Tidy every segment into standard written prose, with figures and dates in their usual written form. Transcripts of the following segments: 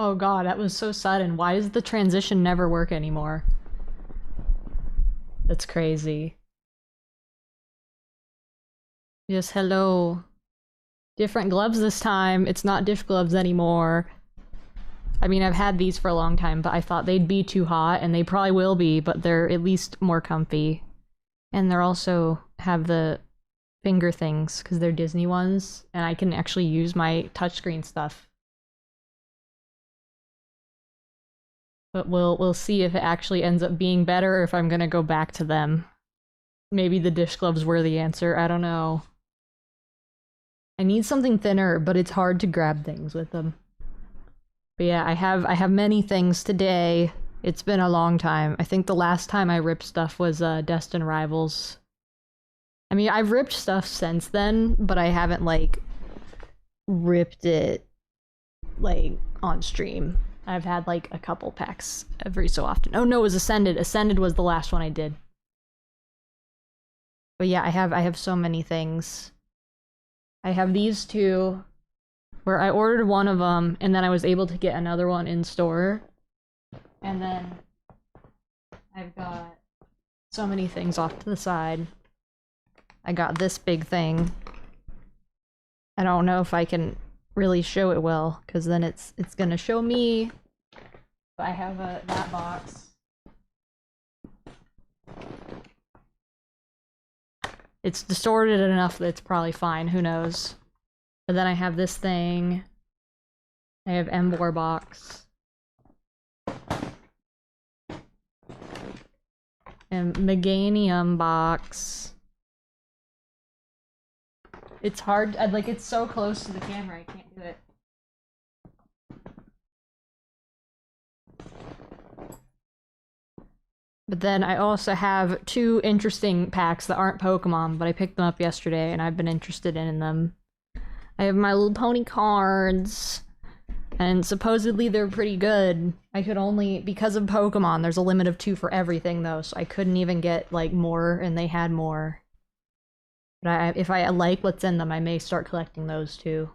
Oh god, that was so sudden. Why does the transition never work anymore? That's crazy. Yes, hello. Different gloves this time. It's not dish gloves anymore. I mean, I've had these for a long time, but I thought they'd be too hot, and they probably will be, but they're at least more comfy. And they're also have the finger things, because they're Disney ones, and I can actually use my touchscreen stuff. But we'll see if it actually ends up being better, or if I'm gonna go back to them. Maybe the dish gloves were the answer, I don't know. I need something thinner, but it's hard to grab things with them. But yeah, I have many things today. It's been a long time. I think the last time I ripped stuff was Destined Rivals. I mean, I've ripped stuff since then, but I haven't, like, ripped it, like, on stream. I've had, like, a couple packs every so often. Oh no, it was Ascended. Ascended was the last one I did. But yeah, I have so many things. I have these two, where I ordered one of them, and then I was able to get another one in store. And then I've got so many things off to the side. I got this big thing. I don't know if I can really show it well, because then it's gonna show me. But I have that box. It's distorted enough that it's probably fine, who knows. But then I have this thing. I have Embor box. And Meganium box. It's hard, like, it's so close to the camera, I can't do it. But then I also have two interesting packs that aren't Pokemon, but I picked them up yesterday and I've been interested in them. I have My Little Pony cards, and supposedly they're pretty good. I could only, because of Pokemon, there's a limit of 2 for everything though, so I couldn't even get, like, more, and they had more. But if I like what's in them, I may start collecting those too,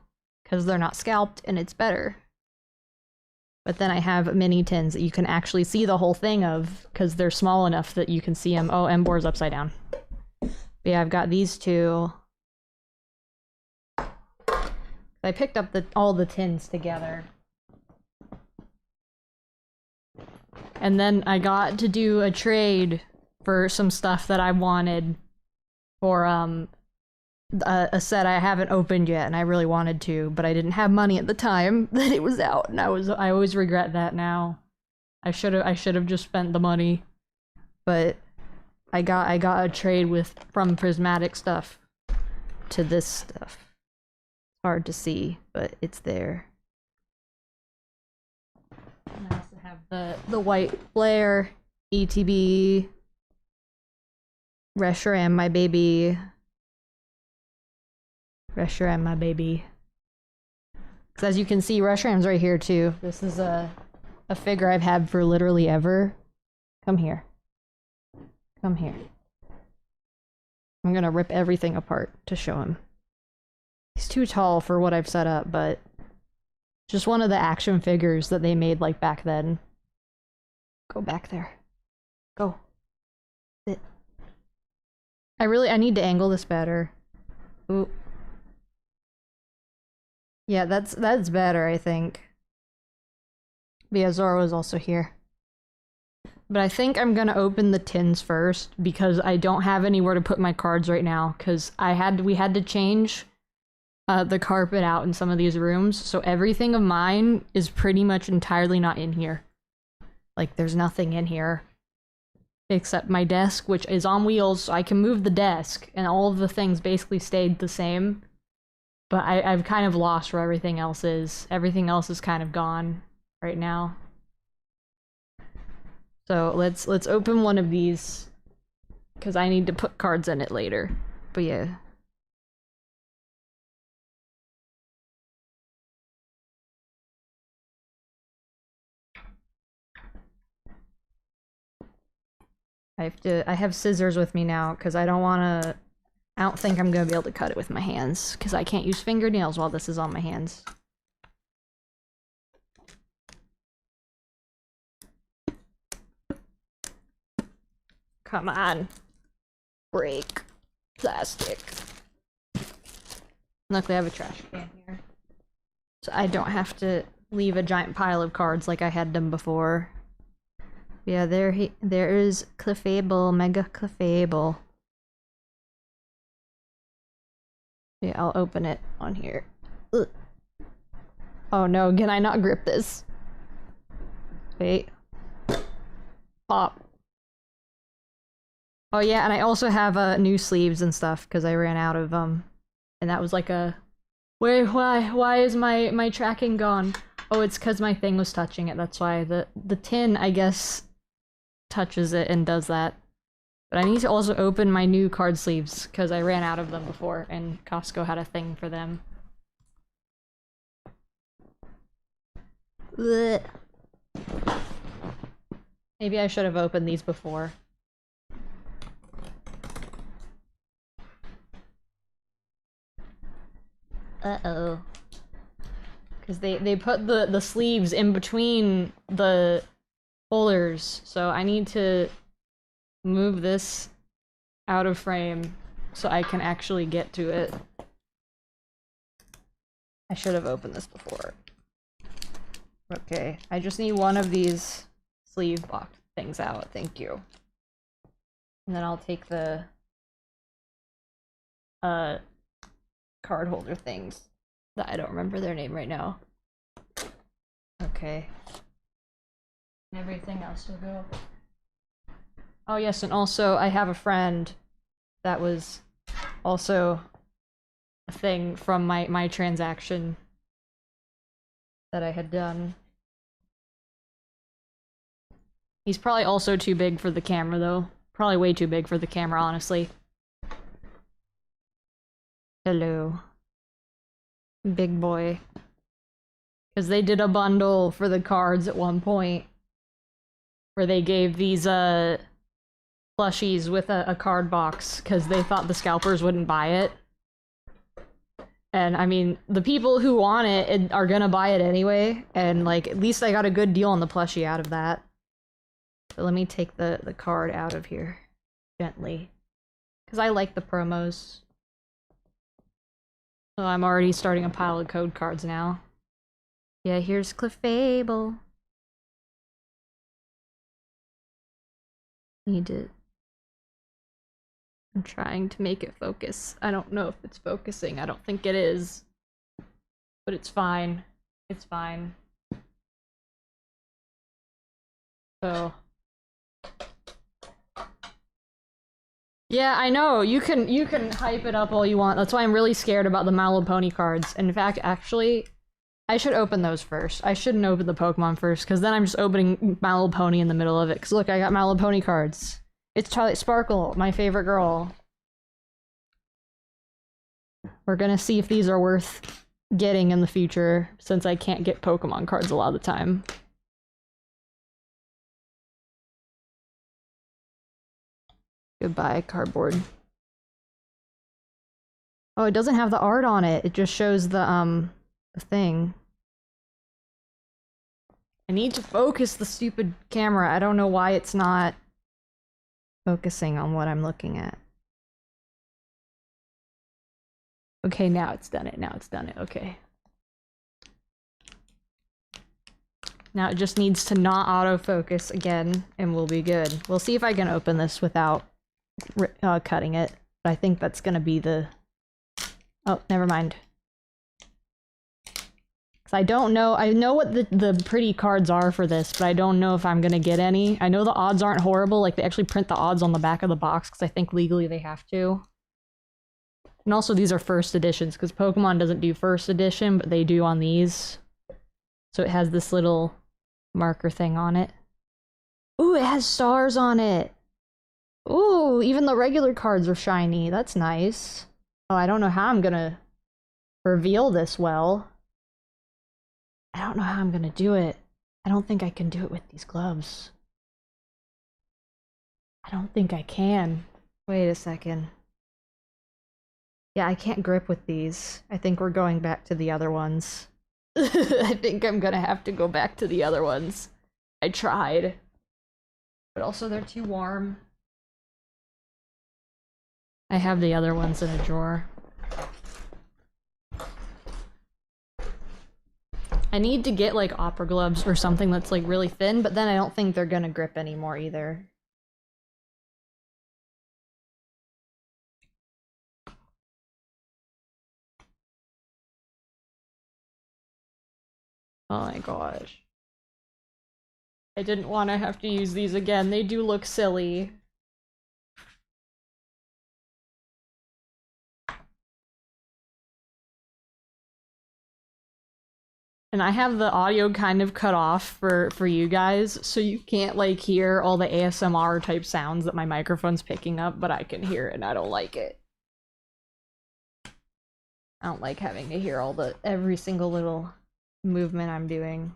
because they're not scalped and it's better. But then I have mini tins that you can actually see the whole thing of, because they're small enough that you can see them. Oh, Embor's upside down. But yeah, I've got these two. I picked up all the tins together. And then I got to do a trade for some stuff that I wanted for a set I haven't opened yet, and I really wanted to, but I didn't have money at the time that it was out, and I always regret that now. I should have just spent the money, but I got a trade from Prismatic stuff to this stuff. It's hard to see, but it's there. And I also have the white flare, ETB, Reshiram, my baby. Reshiram, my baby. Because as you can see, Reshiram's right here too. This is a figure I've had for literally ever. Come here. Come here. I'm gonna rip everything apart to show him. He's too tall for what I've set up, but just one of the action figures that they made, like, back then. Go back there. Go. Sit. I need to angle this better. Ooh. Yeah, that's better, I think. But yeah, Zoro's also here. But I think I'm gonna open the tins first, because I don't have anywhere to put my cards right now, because we had to change the carpet out in some of these rooms, so everything of mine is pretty much entirely not in here. Like, there's nothing in here. Except my desk, which is on wheels, so I can move the desk, and all of the things basically stayed the same. But I've kind of lost where everything else is. Everything else is kind of gone right now. So let's open one of these, because I need to put cards in it later. But yeah. I have scissors with me now, because I don't think I'm gonna be able to cut it with my hands, because I can't use fingernails while this is on my hands. Come on. Break. Plastic. Luckily I have a trash can here. So I don't have to leave a giant pile of cards like I had them before. Yeah, there is Clefable, Mega Clefable. Yeah, I'll open it on here. Ugh. Oh no, can I not grip this? Wait. Pop. Oh yeah, and I also have new sleeves and stuff because I ran out of them. And that was like a... Wait, why is my tracking gone? Oh, it's because my thing was touching it, that's why. The tin, I guess, touches it and does that. But I need to also open my new card sleeves because I ran out of them before and Costco had a thing for them. Blech. Maybe I should have opened these before. Uh-oh. Because they put the sleeves in between the holders, so I need to move this out of frame so I can actually get to it. I should have opened this before. Okay, I just need one of these sleeve box things out, thank you. And then I'll take the card holder things that I don't remember their name right now. Okay. And everything else will go. Oh yes, and also I have a friend that was also a thing from my transaction that I had done. He's probably also too big for the camera though. Probably way too big for the camera, honestly. Hello. Big boy. Because they did a bundle for the cards at one point. Where they gave these plushies with a card box because they thought the scalpers wouldn't buy it. And I mean, the people who want it are gonna buy it anyway, and like at least I got a good deal on the plushie out of that. So let me take the card out of here gently. Because I like the promos. So I'm already starting a pile of code cards now. Yeah, here's Clefable. I'm trying to make it focus. I don't know if it's focusing. I don't think it is. But it's fine. It's fine. So. Yeah, I know. You can hype it up all you want. That's why I'm really scared about the My Little Pony cards. In fact, actually, I should open those first. I shouldn't open the Pokemon first, because then I'm just opening My Little Pony in the middle of it. Because look, I got My Little Pony cards. It's Twilight Sparkle, my favorite girl. We're gonna see if these are worth getting in the future, since I can't get Pokemon cards a lot of the time. Goodbye, cardboard. Oh, it doesn't have the art on it. It just shows the thing. I need to focus the stupid camera. I don't know why it's not focusing on what I'm looking at. Okay, now it's done it. Now it's done it. Okay. Now it just needs to not autofocus again, and we'll be good. We'll see if I can open this without cutting it. But I think that's gonna be the... Oh, never mind. Because I don't know... I know what the pretty cards are for this, but I don't know if I'm gonna get any. I know the odds aren't horrible. Like, they actually print the odds on the back of the box, because I think legally they have to. And also, these are first editions, because Pokemon doesn't do first edition, but they do on these. So it has this little marker thing on it. Ooh, it has stars on it! Ooh, even the regular cards are shiny. That's nice. Oh, I don't know how I'm gonna reveal this well. I don't know how I'm gonna do it. I don't think I can do it with these gloves. I don't think I can. Wait a second. Yeah, I can't grip with these. I think we're going back to the other ones. I think I'm gonna have to go back to the other ones. I tried. But also they're too warm. I have the other ones in a drawer. I need to get like opera gloves or something that's like really thin, but then I don't think they're gonna grip anymore either. Oh my gosh. I didn't want to have to use these again. They do look silly. And I have the audio kind of cut off for you guys, so you can't like hear all the ASMR type sounds that my microphone's picking up, but I can hear it and I don't like it. I don't like having to hear every single little movement I'm doing.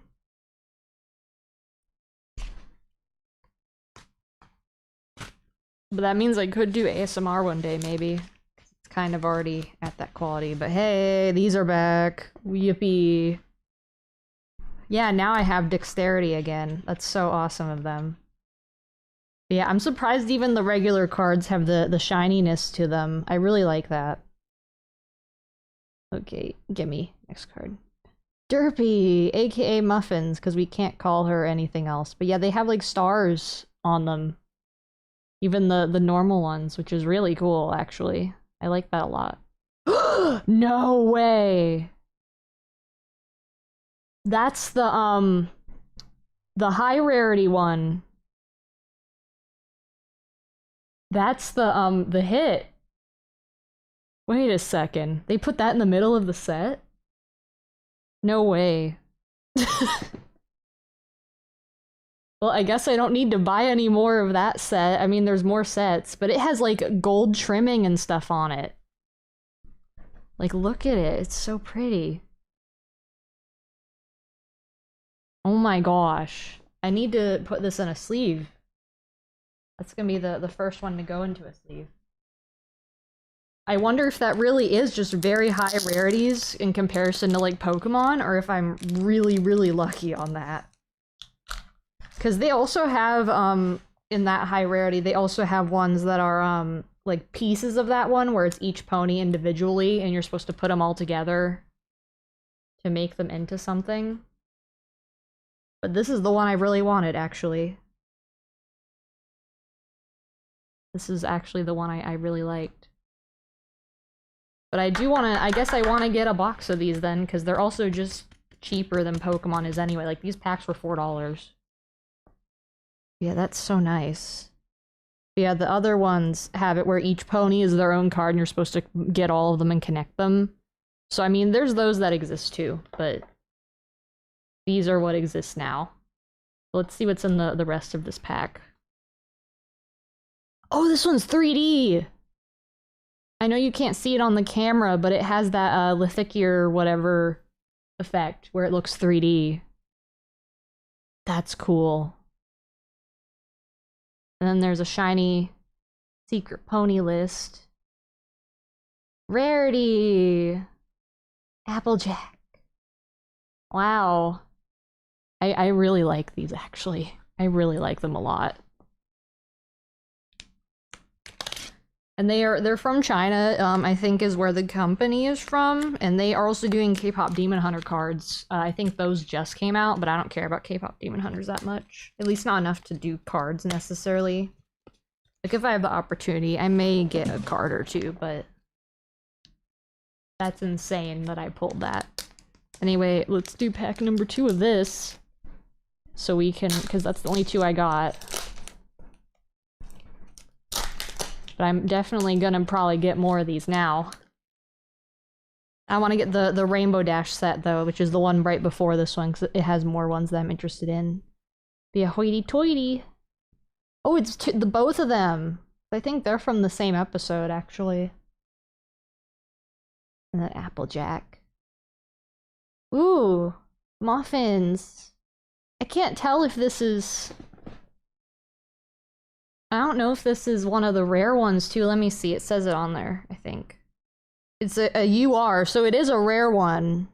But that means I could do ASMR one day, maybe. It's kind of already at that quality, but hey, these are back. Yippee. Yeah, now I have dexterity again. That's so awesome of them. But yeah, I'm surprised even the regular cards have the shininess to them. I really like that. Okay, gimme. Next card. Derpy, aka Muffins, because we can't call her anything else. But yeah, they have like stars on them. Even the normal ones, which is really cool, actually. I like that a lot. No way! That's the high rarity one. That's the hit. Wait a second. They put that in the middle of the set? No way. Well, I guess I don't need to buy any more of that set. I mean, there's more sets, but it has like gold trimming and stuff on it. Like, look at it. It's so pretty. Oh my gosh. I need to put this in a sleeve. That's gonna be the first one to go into a sleeve. I wonder if that really is just very high rarities in comparison to like Pokemon, or if I'm really, really lucky on that. Because they also have, in that high rarity, they also have ones that are, like pieces of that one, where it's each pony individually, and you're supposed to put them all together to make them into something. But this is the one I really wanted, actually. This is actually the one I really liked. But I do want to, I guess I want to get a box of these then, because they're also just cheaper than Pokemon is anyway. Like, these packs were $4. Yeah, that's so nice. Yeah, the other ones have it where each pony is their own card and you're supposed to get all of them and connect them. So, I mean, there's those that exist too, but these are what exists now. Let's see what's in the rest of this pack. Oh, this one's 3D! I know you can't see it on the camera, but it has that Lithic whatever effect where it looks 3D. That's cool. And then there's a shiny secret pony list. Rarity! Applejack. Wow. I really like these, actually. I really like them a lot. And they're from China, I think is where the company is from, and they are also doing K-pop Demon Hunter cards. I think those just came out, but I don't care about K-pop Demon Hunters that much. At least not enough to do cards, necessarily. Like, if I have the opportunity, I may get a card or two, but that's insane that I pulled that. Anyway, let's do pack number 2 of this, so we can, because that's the only 2 I got. But I'm definitely gonna probably get more of these now. I want to get the Rainbow Dash set, though, which is the one right before this one, because it has more ones that I'm interested in. Be a hoity-toity! Oh, it's the both of them! I think they're from the same episode, actually. And then Applejack. Ooh! Muffins! I can't tell if this is... I don't know if this is one of the rare ones, too. Let me see. It says it on there, I think. It's a UR, so it is a rare one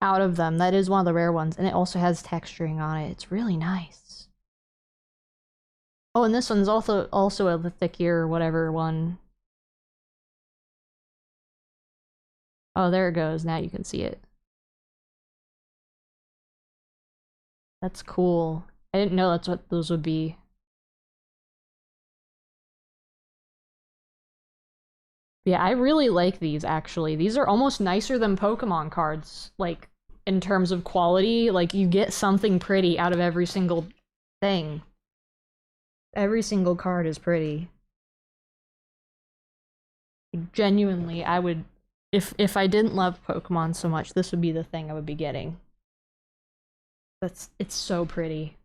out of them. That is one of the rare ones, and it also has texturing on it. It's really nice. Oh, and this one's also a Lithic or whatever one. Oh, there it goes. Now you can see it. That's cool. I didn't know that's what those would be. Yeah, I really like these, actually. These are almost nicer than Pokemon cards, like, in terms of quality. Like, you get something pretty out of every single thing. Every single card is pretty. Genuinely, I would... If I didn't love Pokemon so much, this would be the thing I would be getting. It's so pretty.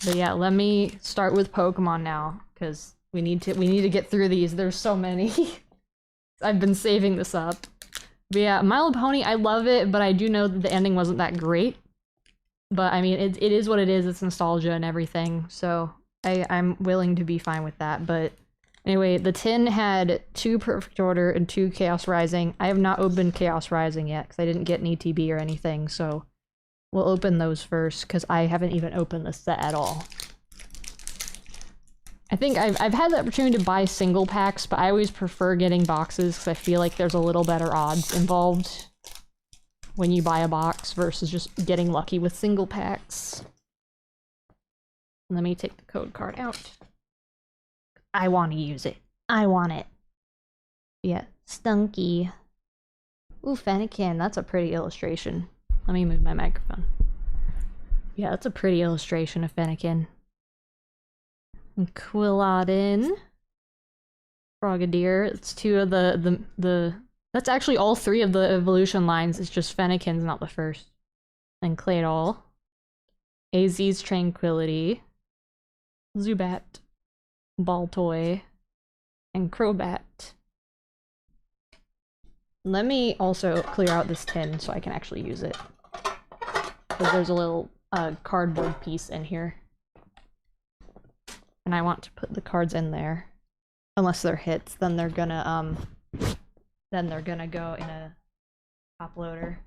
But yeah, let me start with Pokemon now, because we need to get through these. There's so many. I've been saving this up. But yeah, My Little Pony, I love it, but I do know that the ending wasn't that great. But I mean, it is what it is. It's nostalgia and everything, so I'm willing to be fine with that. But anyway, the tin had 2 Perfect Order and 2 Chaos Rising. I have not opened Chaos Rising yet, because I didn't get an ETB or anything, so we'll open those first, because I haven't even opened the set at all. I think I've had the opportunity to buy single packs, but I always prefer getting boxes, because I feel like there's a little better odds involved when you buy a box versus just getting lucky with single packs. Let me take the code card out. I want to use it. I want it. Yeah, Stunky. Ooh, Fennekin, that's a pretty illustration. Let me move my microphone. Yeah, that's a pretty illustration of Fennekin. And Quilladin. Frogadier. It's 2 of the... That's actually all 3 of the evolution lines. It's just Fennekin's not the first. And Claydol. AZ's Tranquility. Zubat. Baltoy. And Crobat. Let me also clear out this tin so I can actually use it. Because there's a little cardboard piece in here. And I want to put the cards in there. Unless they're hits, then they're gonna go in a top loader.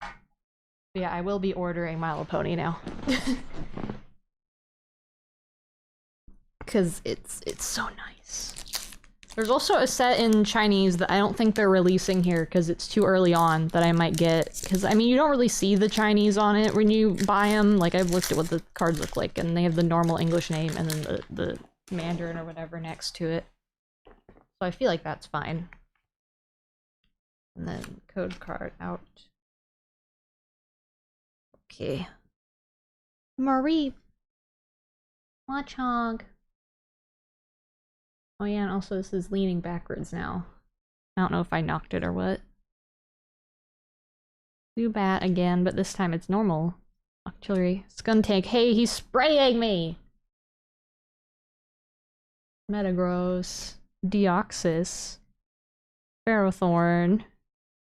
But yeah, I will be ordering My Little Pony now. Cause it's so nice. There's also a set in Chinese that I don't think they're releasing here because it's too early on that I might get. Because, I mean, you don't really see the Chinese on it when you buy them. Like, I've looked at what the cards look like, and they have the normal English name and then the Mandarin or whatever next to it. So I feel like that's fine. And then code card out. Okay. Marie. Machog. Oh yeah, and also this is leaning backwards now. I don't know if I knocked it or what. Zubat again, but this time it's normal. Artillery. Skuntank. Hey, he's spraying me! Metagross. Deoxys. Ferrothorn.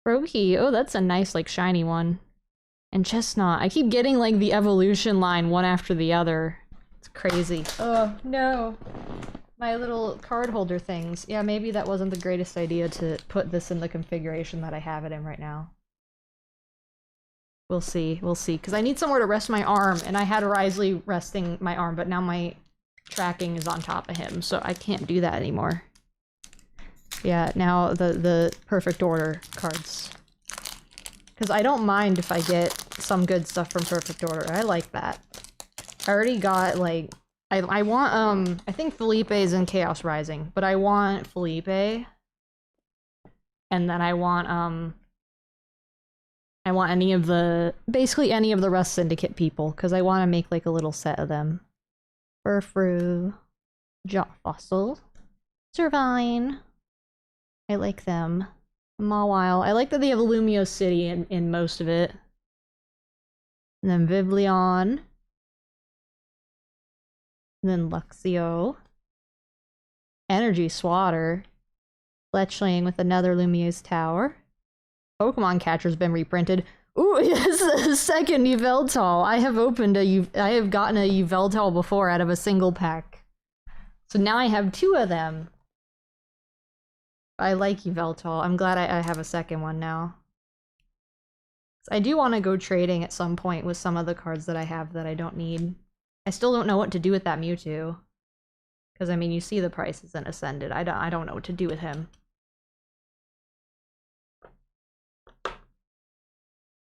Froakie. Oh, that's a nice, like, shiny one. And Chestnut. I keep getting, like, the evolution line one after the other. It's crazy. Oh, no. My little card holder things. Yeah, maybe that wasn't the greatest idea to put this in the configuration that I have it in right now. We'll see, because I need somewhere to rest my arm, and I had Risley resting my arm, but now my tracking is on top of him, so I can't do that anymore. Yeah, now the Perfect Order cards. Because I don't mind if I get some good stuff from Perfect Order. I like that. I already got, like... I want, I think Felipe is in Chaos Rising, but I want Felipe. And then I want any of the, basically any of the Rust Syndicate people, because I want to make, like, a little set of them. Furfrou, Jot Fossil, Servine. I like them. Mawile. I like that they have Lumio City in most of it. And then Vivillon. And then Luxio. Energy Swatter. Fletchling with another Lumio's Tower. Pokemon Catcher's been reprinted. Ooh, yes, the second Yveltal. I have gotten a Yveltal before out of a single pack. So now I have 2 of them. I like Yveltal. I'm glad I have a second one now. I do want to go trading at some point with some of the cards that I have that I don't need. I still don't know what to do with that Mewtwo. Because, I mean, you see the price isn't ascended. I don't know what to do with him.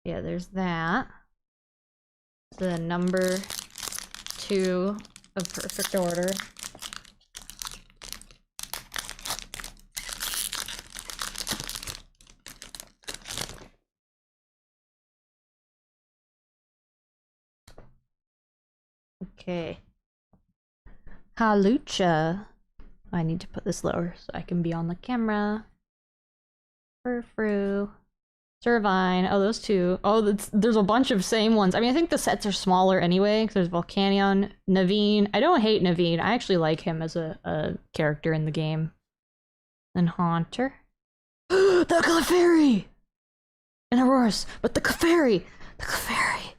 Yeah, there's that. The number 2 of perfect order. Okay. Halucha. I need to put this lower so I can be on the camera. Furfru. Servine. Oh, those two. Oh, there's a bunch of same ones. I mean, I think the sets are smaller anyway, because there's Volcanion, Naveen. I don't hate Naveen. I actually like him as a character in the game. And Haunter. The Clefairy! And Auroras, but the Clefairy! The Clefairy!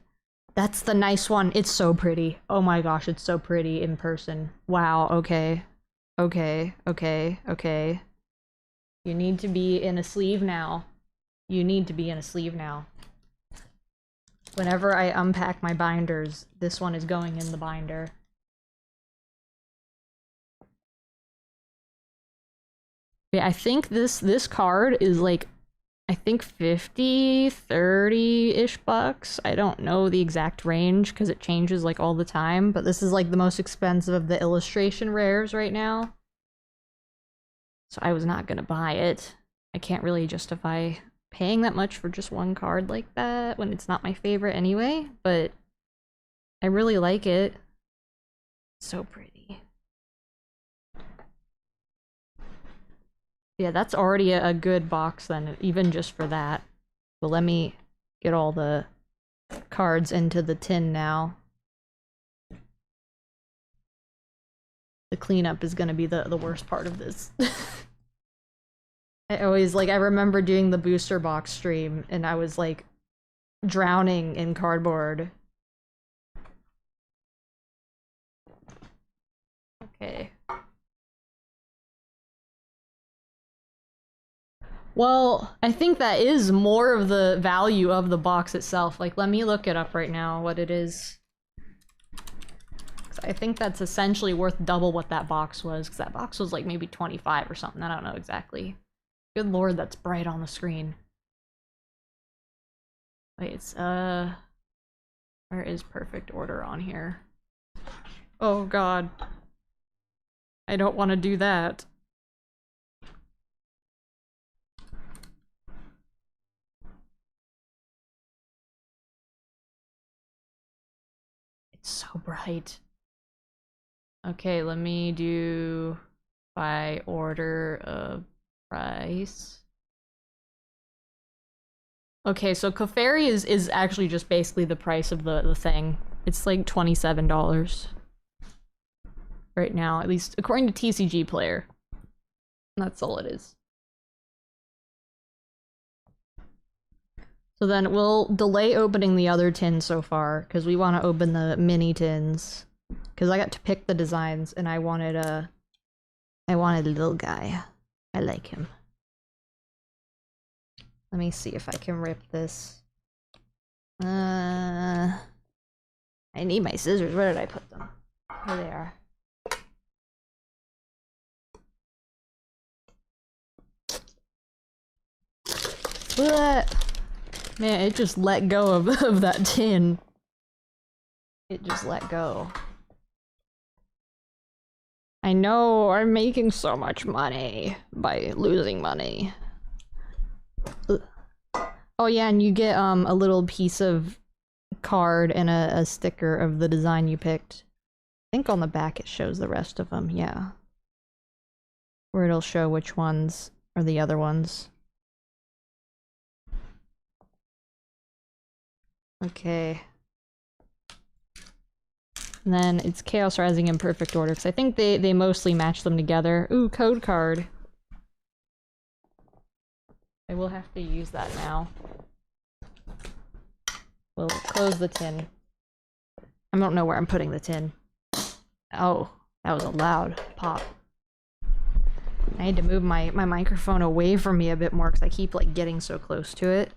That's the nice one. It's so pretty. Oh my gosh, it's so pretty in person. Wow, okay. Okay, okay, okay. You need to be in a sleeve now. You need to be in a sleeve now. Whenever I unpack my binders, this one is going in the binder. Yeah, I think this card is like, I think 50, 30-ish bucks. I don't know the exact range because it changes like all the time, but this is like the most expensive of the illustration rares right now. So I was not gonna buy it. I can't really justify paying that much for just one card like that when it's not my favorite anyway, but I really like it. So pretty. Yeah, that's already a good box then, even just for that. But let me get all the cards into the tin now. The cleanup is gonna be the worst part of this. I always, like, I remember doing the booster box stream, and I was, like, drowning in cardboard. Okay. Well, I think that is more of the value of the box itself. Like, let me look it up right now, what it is. 'Cause I think that's essentially worth double what that box was, because that box was like maybe 25 or something. I don't know exactly. Good lord, that's bright on the screen. Wait, it's, where is perfect order on here? Oh god. I don't want to do that. It's so bright. Okay, let me do by order of price. Okay, so Clefairy is actually just basically the price of the thing. It's like $27 right now, at least according to TCG Player. That's all it is. So then we'll delay opening the other tins so far, because we want to open the mini tins. Because I got to pick the designs, and I wanted a little guy. I like him. Let me see if I can rip this. I need my scissors. Where did I put them? Here they are. What? Man, it just let go of that tin. It just let go. I know, I'm making so much money by losing money. Oh yeah, and you get a little piece of card and a sticker of the design you picked. I think on the back it shows the rest of them, yeah. Where it'll show which ones are the other ones. Okay. And then it's Chaos Rising in perfect order, because I think they mostly match them together. Ooh, code card. I will have to use that now. We'll close the tin. I don't know where I'm putting the tin. Oh, that was a loud pop. I need to move my microphone away from me a bit more, because I keep, like, getting so close to it.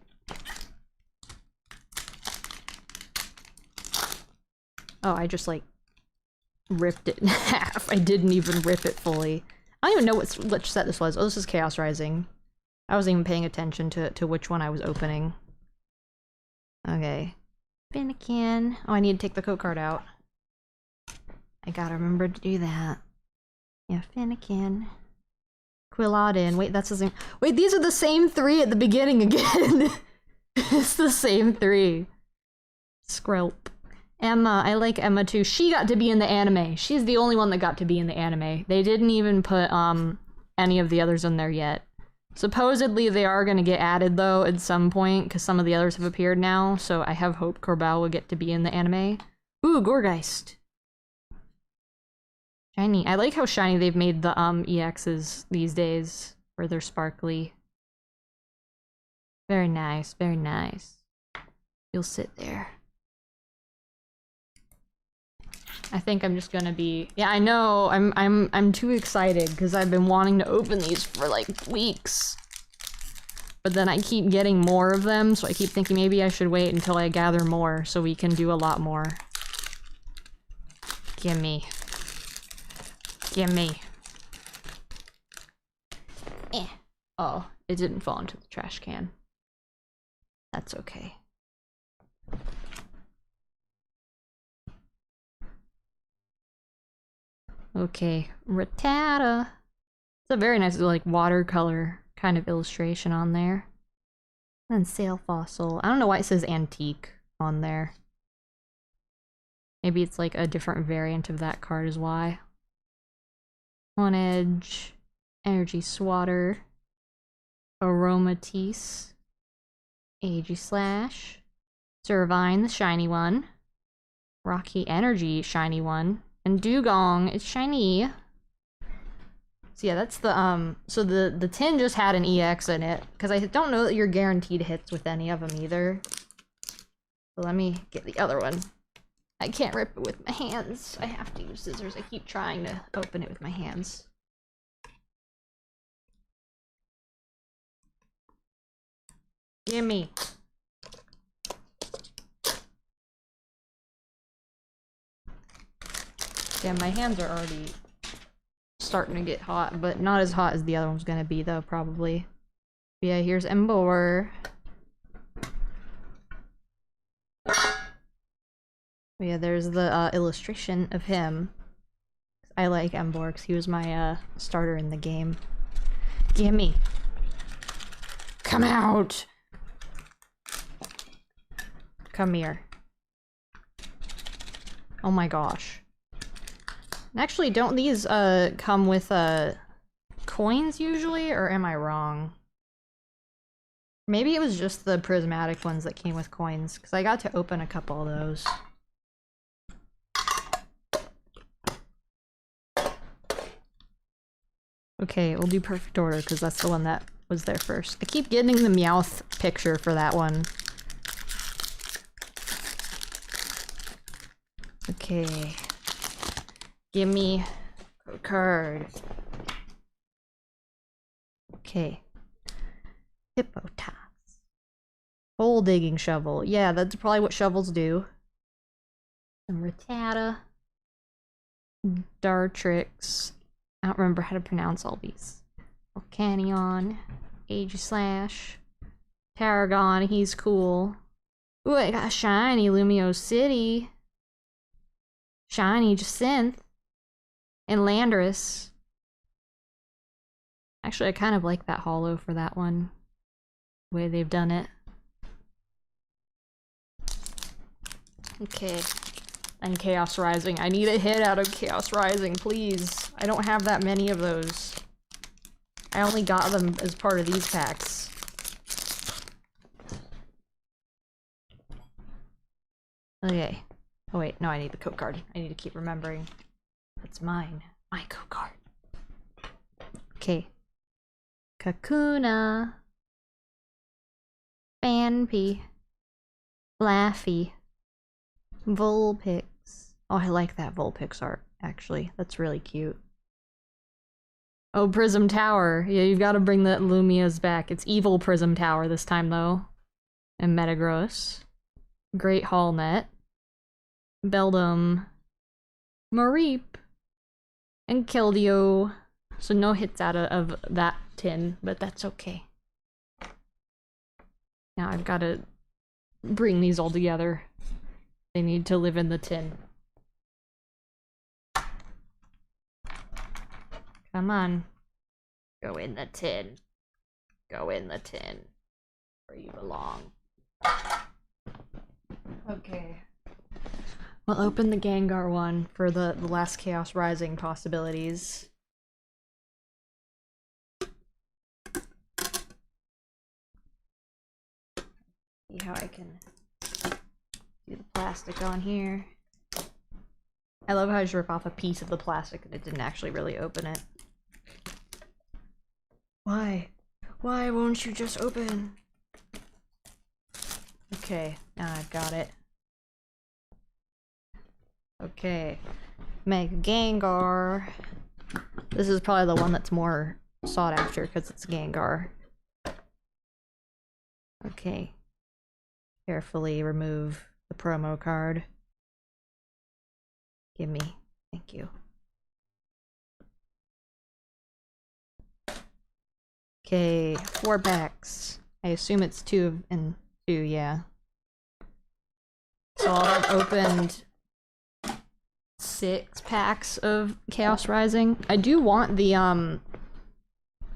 Oh, I just, like, ripped it in half. I didn't even rip it fully. I don't even know which set this was. Oh, this is Chaos Rising. I wasn't even paying attention to which one I was opening. Okay. Finnegan. Oh, I need to take the code card out. I gotta remember to do that. Yeah, Finnegan. Quilladin. Wait, that's the same. Wait, these are the same three at the beginning again. It's the same three. Skrelp. Emma. I like Emma too. She got to be in the anime. She's the only one that got to be in the anime. They didn't even put any of the others in there yet. Supposedly they are going to get added though at some point because some of the others have appeared now. So I have hope Corbel will get to be in the anime. Ooh, Gorgeist. Shiny. I like how shiny they've made the EXs these days, where they're sparkly. Very nice, very nice. You'll sit there. I think I'm just gonna be... Yeah, I know, I'm too excited, because I've been wanting to open these for like weeks. But then I keep getting more of them, so I keep thinking maybe I should wait until I gather more, so we can do a lot more. Gimme. Gimme. Eh. Oh, it didn't fall into the trash can. That's okay. Okay, Rattata. It's a very nice, like, watercolor kind of illustration on there. And Sail Fossil. I don't know why it says antique on there. Maybe it's like a different variant of that card is why. On Edge, Energy Swatter, Aromatisse, Aegislash, Servine, the shiny one, Rocky Energy, shiny one, and Dugong, it's shiny. So yeah, that's the, so the tin just had an EX in it, because I don't know that you're guaranteed hits with any of them either. So let me get the other one. I can't rip it with my hands. I have to use scissors. I keep trying to open it with my hands. Gimme. Yeah, my hands are already starting to get hot, but not as hot as the other one's gonna be though, probably. Yeah, here's Embor. Yeah, there's the illustration of him. I like Embor because he was my starter in the game. Gimme! Come out! Come here. Oh my gosh. Actually, don't these come with coins usually, or am I wrong? Maybe it was just the prismatic ones that came with coins, because I got to open a couple of those. Okay, we'll do perfect order because that's the one that was there first. I keep getting the Meowth picture for that one. Okay. Give me a card. Okay. Hippopotas. Hole digging shovel. Yeah, that's probably what shovels do. Some Rattata. Dartrix. I don't remember how to pronounce all these. Volcanion, Aegislash, Tarragon, he's cool. Ooh, I got a shiny Lumio City. Shiny Jacinth. And Landorus. Actually, I kind of like that holo for that one. The way they've done it. Okay. And Chaos Rising. I need a hit out of Chaos Rising, please. I don't have that many of those. I only got them as part of these packs. Okay. Oh wait, no, I need the code card. I need to keep remembering. That's mine. My code card. Okay. Kakuna. Fanpy. Flaffy. Vulpix. Oh, I like that Vulpix art, actually. That's really cute. Oh, Prism Tower. Yeah, you've got to bring the Lumias back. It's evil Prism Tower this time, though. And Metagross. Great Hallnet. Beldum. Mareep and killed you. So no hits out of that tin, but that's okay. Now I've got to bring these all together. They need to live in the tin. Come on. Go in the tin. Go in the tin. Where you belong. Okay. We'll open the Gengar one for the last Chaos Rising possibilities. See how I can do the plastic on here. I love how I just rip off a piece of the plastic and it didn't actually really open it. Why? Why won't you just open? Okay, now I've got it. Okay. Mega Gengar. This is probably the one that's more sought after because it's Gengar. Okay. Carefully remove the promo card. Gimme. Thank you. Okay, 4 packs. I assume it's 2 and 2, yeah. So I'll have opened 6 packs of Chaos Rising. I do want the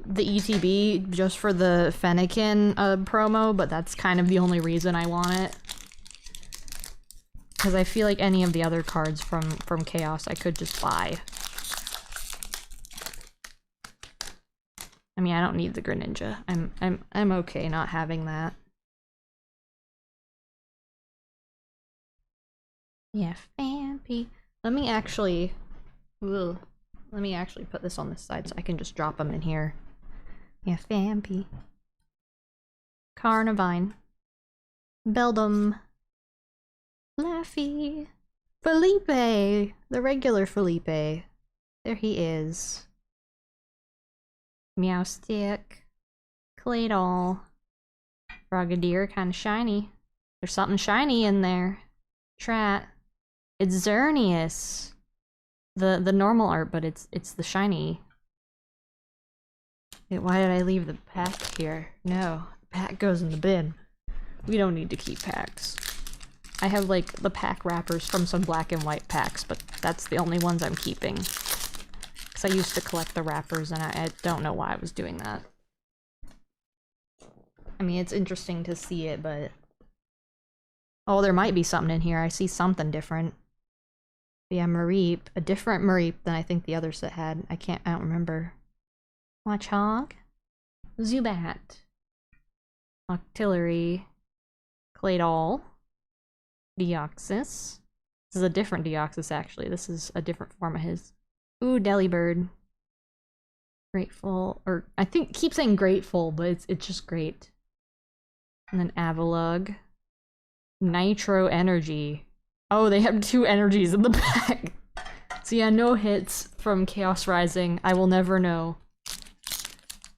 ETB just for the Fennekin promo, but that's kind of the only reason I want it. Because I feel like any of the other cards from Chaos I could just buy. I mean, I don't need the Greninja. I'm okay not having that. Yeah, Fampy. Let me actually put this on this side so I can just drop them in here. Yeah, Fampy. Carnivine. Beldum. Laffy. Felipe! The regular Felipe. There he is. Meowstick. Claydol. Frogadier, kinda shiny. There's something shiny in there. Trat. It's Xerneas. The normal art, but it's the shiny. Wait, why did I leave the pack here? No, the pack goes in the bin. We don't need to keep packs. I have like the pack wrappers from some black and white packs, but that's the only ones I'm keeping. Because I used to collect the wrappers and I don't know why I was doing that. I mean, it's interesting to see it, but... Oh, there might be something in here. I see something different. Yeah, Mareep. A different Mareep than I think the other set had. I don't remember. Watchog. Zubat. Octillery. Claydol. Deoxys. This is a different Deoxys, actually. This is a different form of his. Ooh, Delibird. Grateful. Or, I keep saying grateful, but it's just great. And then Avalugg. Nitro Energy. Oh, they have 2 energies in the pack. So yeah, no hits from Chaos Rising. I will never know.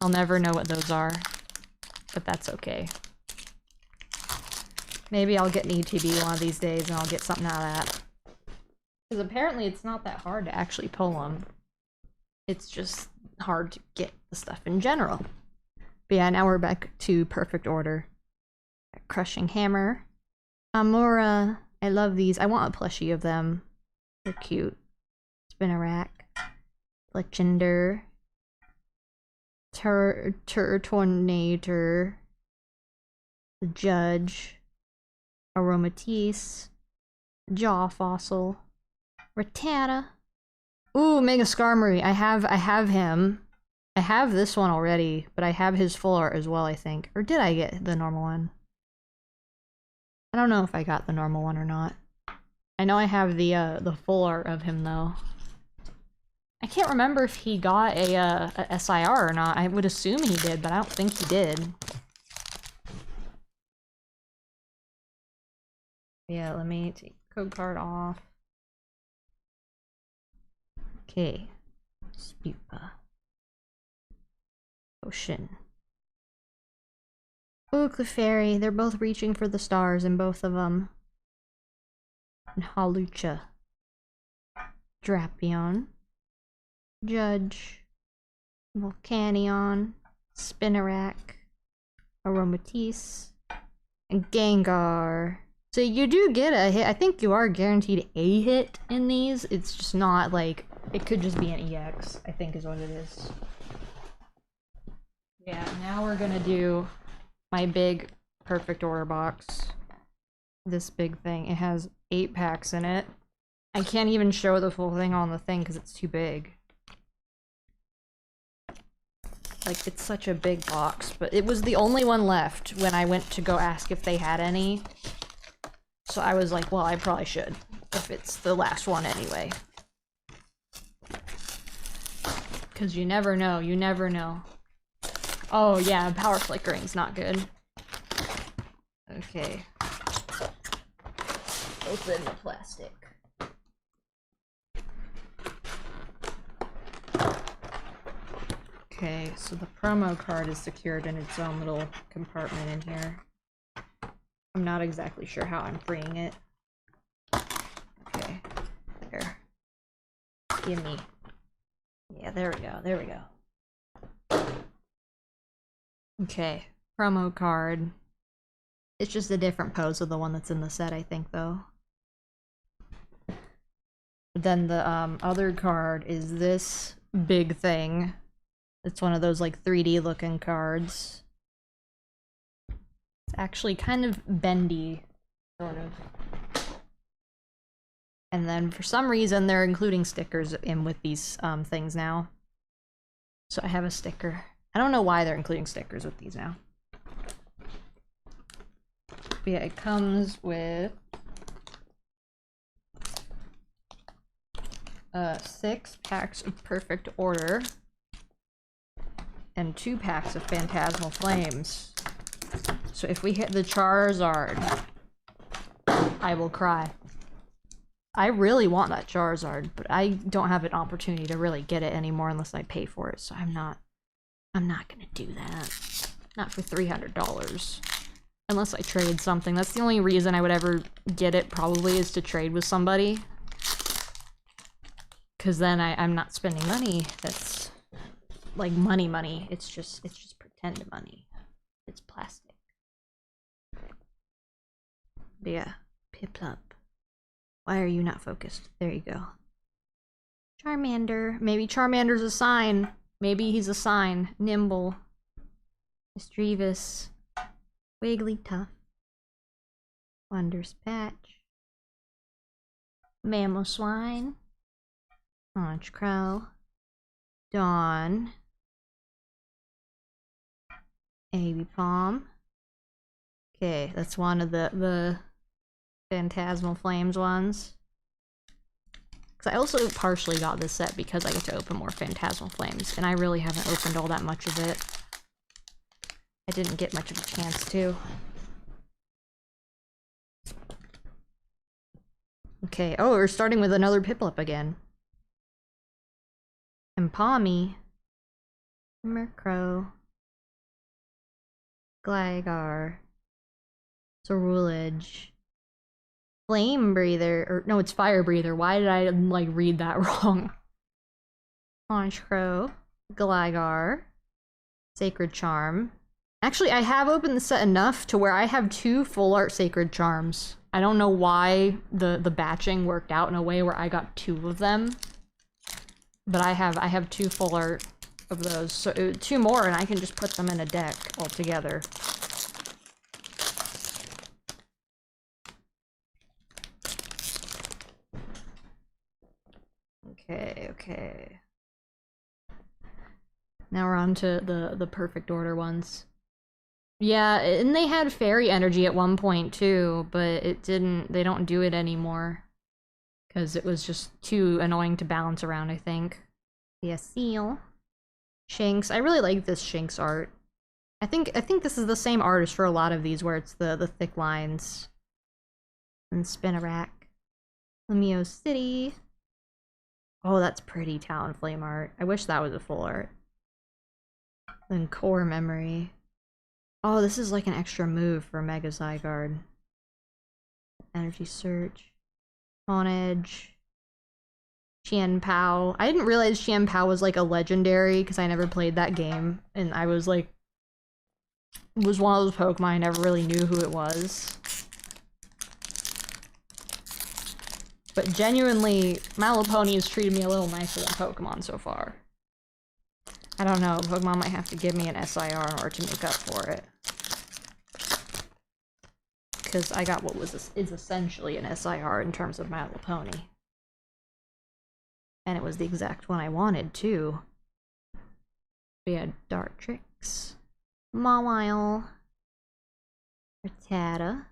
I'll never know what those are. But that's okay. Maybe I'll get an ETB one of these days and I'll get something out of that. Because apparently it's not that hard to actually pull them. It's just hard to get the stuff in general. But yeah, now we're back to perfect order. Crushing Hammer. Amora. I love these. I want a plushie of them. They're cute. Spinarak. Legender. Turtonator. The Judge. Aromatisse. Jaw Fossil. Rattata. Ooh, Mega Skarmory. I have him. I have this one already, but I have his full art as well, I think. Or did I get the normal one? I don't know if I got the normal one or not. I know I have the full art of him though. I can't remember if he got a SIR or not. I would assume he did, but I don't think he did. Yeah, let me take code card off. Okay. Spupa. Ocean. Ooh, Clefairy. They're both reaching for the stars in both of them. And Hawlucha. Drapion, Judge, Volcanion, Spinarak, Aromatisse, and Gengar. So you do get a hit. I think you are guaranteed a hit in these. It's just not like, it could just be an EX, I think is what it is. Yeah, now we're gonna do my big perfect order box. This big thing. It has 8 packs in it. I can't even show the full thing on the thing because it's too big. Like, it's such a big box, but it was the only one left when I went to go ask if they had any. So I was like, well, I probably should, if it's the last one anyway. Because you never know, you never know. Oh yeah, power flickering's not good. Okay. Open the plastic. Okay, so the promo card is secured in its own little compartment in here. I'm not exactly sure how I'm freeing it. Okay, there. Gimme. Yeah, there we go, there we go. Okay, promo card. It's just a different pose of the one that's in the set, I think, though. But then the other card is this big thing. It's one of those like 3D looking cards. It's actually kind of bendy, sort of. And then for some reason they're including stickers in with these things now. So I have a sticker. I don't know why they're including stickers with these now. But yeah, it comes with 6 packs of Perfect Order and 2 packs of Phantasmal Flames. So if we hit the Charizard, I will cry. I really want that Charizard, but I don't have an opportunity to really get it anymore unless I pay for it, so I'm not gonna do that. Not for $300. Unless I trade something. That's the only reason I would ever get it, probably, is to trade with somebody. Cause then I'm not spending money that's like money. It's just pretend money. It's plastic. But yeah, Piplup. Why are you not focused? There you go. Charmander. Maybe Charmander's a sign. Maybe he's a sign. Nimble. Mischievous. Wigglytuff. Wondrous Patch. Mamoswine. Honchkrow. Crow. Dawn. Baby Palm. Okay, that's one of the Phantasmal Flames ones. Because I also partially got this set because I get to open more Phantasmal Flames, and I really haven't opened all that much of it. I didn't get much of a chance to. Okay, oh, we're starting with another Piplup again. Empalmy. Murkrow. Gligar. Cerulege. Flame Breather, or no, it's Fire Breather. Why did I, like, read that wrong? Honchkrow. Gligar. Sacred Charm. Actually, I have opened the set enough to where I have 2 full art Sacred Charms. I don't know why the batching worked out in a way where I got 2 of them. But I have 2 full art of those. So 2 more and I can just put them in a deck altogether. Okay. Now we're on to the Perfect Order ones. Yeah, and they had Fairy Energy at one point too, but they don't do it anymore. Because it was just too annoying to balance around, I think. Yeah, Seal. Shinx. I really like this Shinx art. I think this is the same artist for a lot of these, where it's the thick lines. And Spinarak. Lemio City. Oh, that's pretty Talonflame art. I wish that was a full art. Then Core Memory. Oh, this is like an extra move for Mega Zygarde. Energy Search. On Edge. Qianpao. I didn't realize Qianpao was like a legendary because I never played that game, and I was like, it was one of those Pokemon I never really knew who it was. But genuinely, My Little Pony has treated me a little nicer than Pokemon so far. I don't know, Pokemon might have to give me an SIR in order to make up for it. Because I got what is essentially an SIR in terms of My Little Pony. And it was the exact one I wanted, too. We had Dartrix, Mawile, Rattata,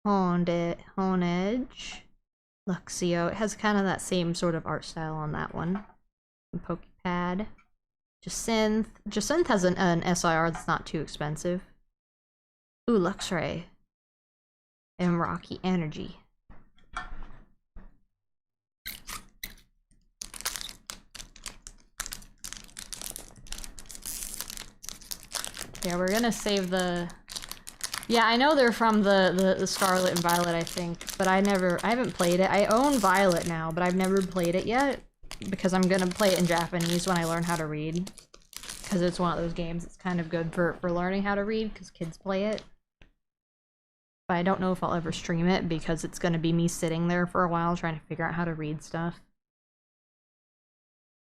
Honedge, Luxio. It has kind of that same sort of art style on that one. And Pokepad. Jacynth. Jacynth has an SIR that's not too expensive. Ooh, Luxray. And Rocky Energy. Yeah, we're gonna save the... Yeah, I know they're from the Scarlet and Violet, I think, but I haven't played it. I own Violet now, but I've never played it yet, because I'm gonna play it in Japanese when I learn how to read. Because it's one of those games that's kind of good for learning how to read, because kids play it. But I don't know if I'll ever stream it, because it's gonna be me sitting there for a while trying to figure out how to read stuff.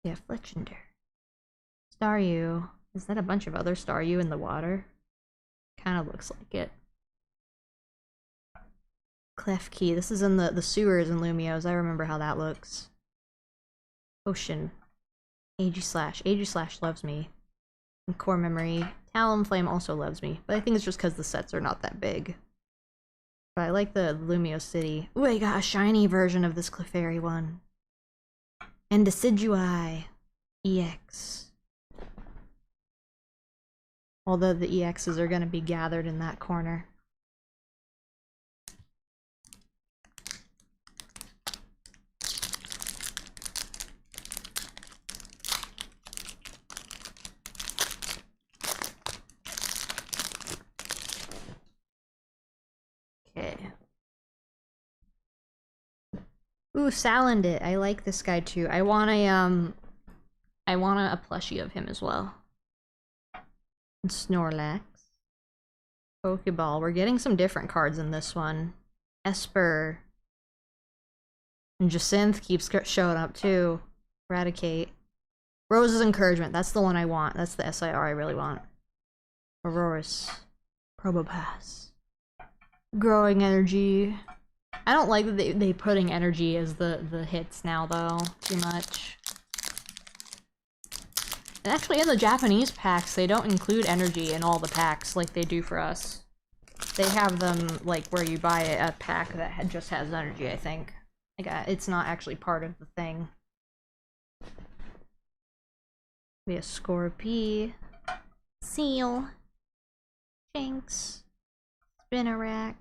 Yeah, Fletchender. Staryu. Is that a bunch of other Staryu in the water? Kind of looks like it. Klefki. This is in the sewers in Lumiose. I remember how that looks. Ocean. Aegislash. Aegislash loves me. And Core Memory. Talonflame also loves me. But I think it's just because the sets are not that big. But I like the Lumiose City. Ooh, I got a shiny version of this Clefairy one. And Decidueye. EX. Although the EXs are going to be gathered in that corner. Okay. Ooh, Salandit. I like this guy too. I want a plushie of him as well. Snorlax. Pokeball. We're getting some different cards in this one. Esper. And Jacynth keeps showing up too. Eradicate. Rose's Encouragement. That's the one I want. That's the SIR I really want. Aurorus. Probopass. Growing Energy. I don't like that they putting energy as the hits now though. Too much. And actually, in the Japanese packs, they don't include energy in all the packs like they do for us. They have them, like, where you buy a pack that just has energy, I think. Like, it's not actually part of the thing. We have Scorpy, Seal, Jinx, Spinarak,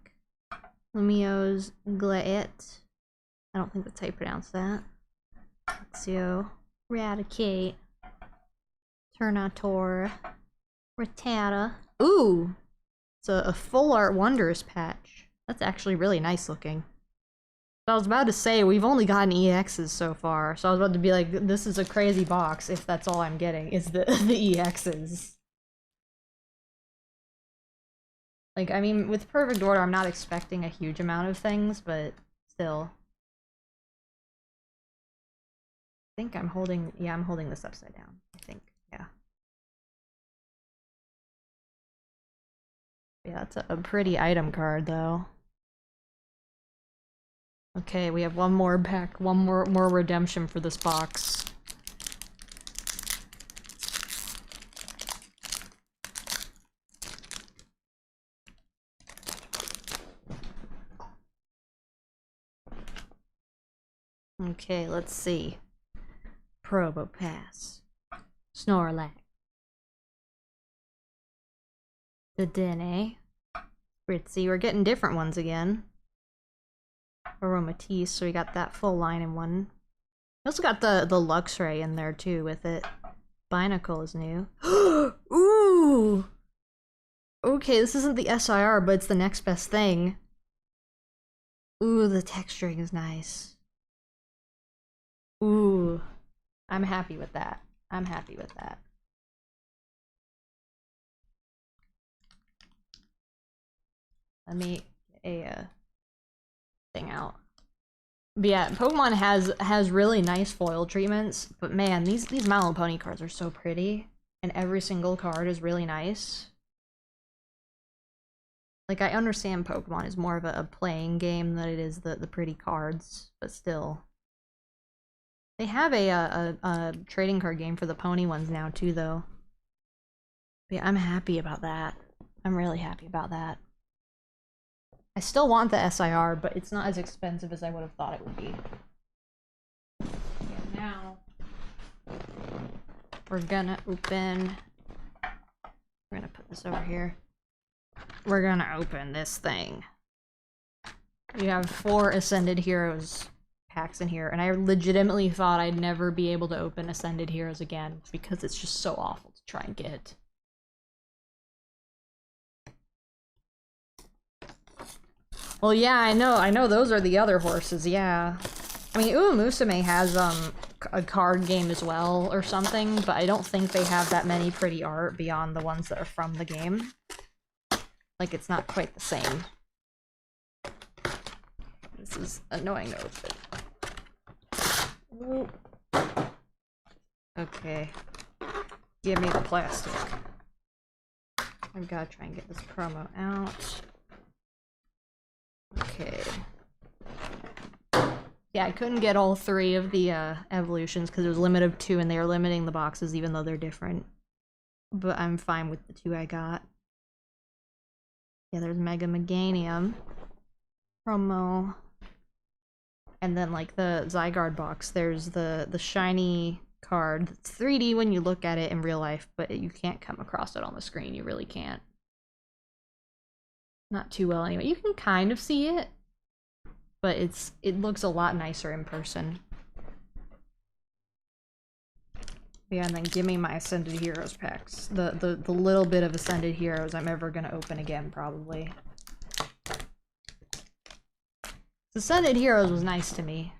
Lumiose, Glaet. I don't think that's how you pronounce that. Luxio, Eradicate. Turnator, Rattata. Ooh! It's a full art Wonders patch. That's actually really nice looking. I was about to say, we've only gotten EXs so far, so I was about to be like, this is a crazy box if that's all I'm getting, is the EXs. Like, I mean, with Perfect Order, I'm not expecting a huge amount of things, but still. I think I'm holding, yeah, I'm holding this upside down, I think. Yeah. Yeah, that's a pretty item card, though. Okay, we have one more pack, one more redemption for this box. Okay, let's see. Probopass. Snorlax. Dedenne. Fritzy. We're getting different ones again. Aromatisse, so we got that full line in one. We also got the Luxray in there too with it. Binacle is new. Ooh! Okay, this isn't the SIR, but it's the next best thing. Ooh, the texturing is nice. Ooh. I'm happy with that. I'm happy with that. Let me get a thing out. But yeah, Pokemon has really nice foil treatments, but man, these My Little Pony cards are so pretty, and every single card is really nice. Like, I understand Pokemon is more of a playing game than it is the pretty cards, but still. They have a trading card game for the pony ones now too, though. But yeah, I'm happy about that. I'm really happy about that. I still want the SIR, but it's not as expensive as I would have thought it would be. Yeah, now we're gonna open. We're gonna put this over here. We're gonna open this thing. We have 4 Ascended Heroes packs in here, and I legitimately thought I'd never be able to open Ascended Heroes again because it's just so awful to try and get. Well, yeah, I know those are the other horses, yeah. I mean, Uemusume has, a card game as well, or something, but I don't think they have that many pretty art beyond the ones that are from the game. Like, it's not quite the same. This is annoying to open. Okay. Give me the plastic. I've got to try and get this promo out. Okay. Yeah, I couldn't get all 3 of the evolutions because it was a limit of 2 and they are limiting the boxes even though they're different. But I'm fine with the 2 I got. Yeah, there's Mega Meganium. Promo. And then, like, the Zygarde box, there's the shiny card. It's 3D when you look at it in real life, but you can't come across it on the screen. You really can't. Not too well anyway. You can kind of see it, but it looks a lot nicer in person. Yeah, and then give me my Ascended Heroes packs. The little bit of Ascended Heroes I'm ever gonna open again, probably. Ascended Heroes was nice to me.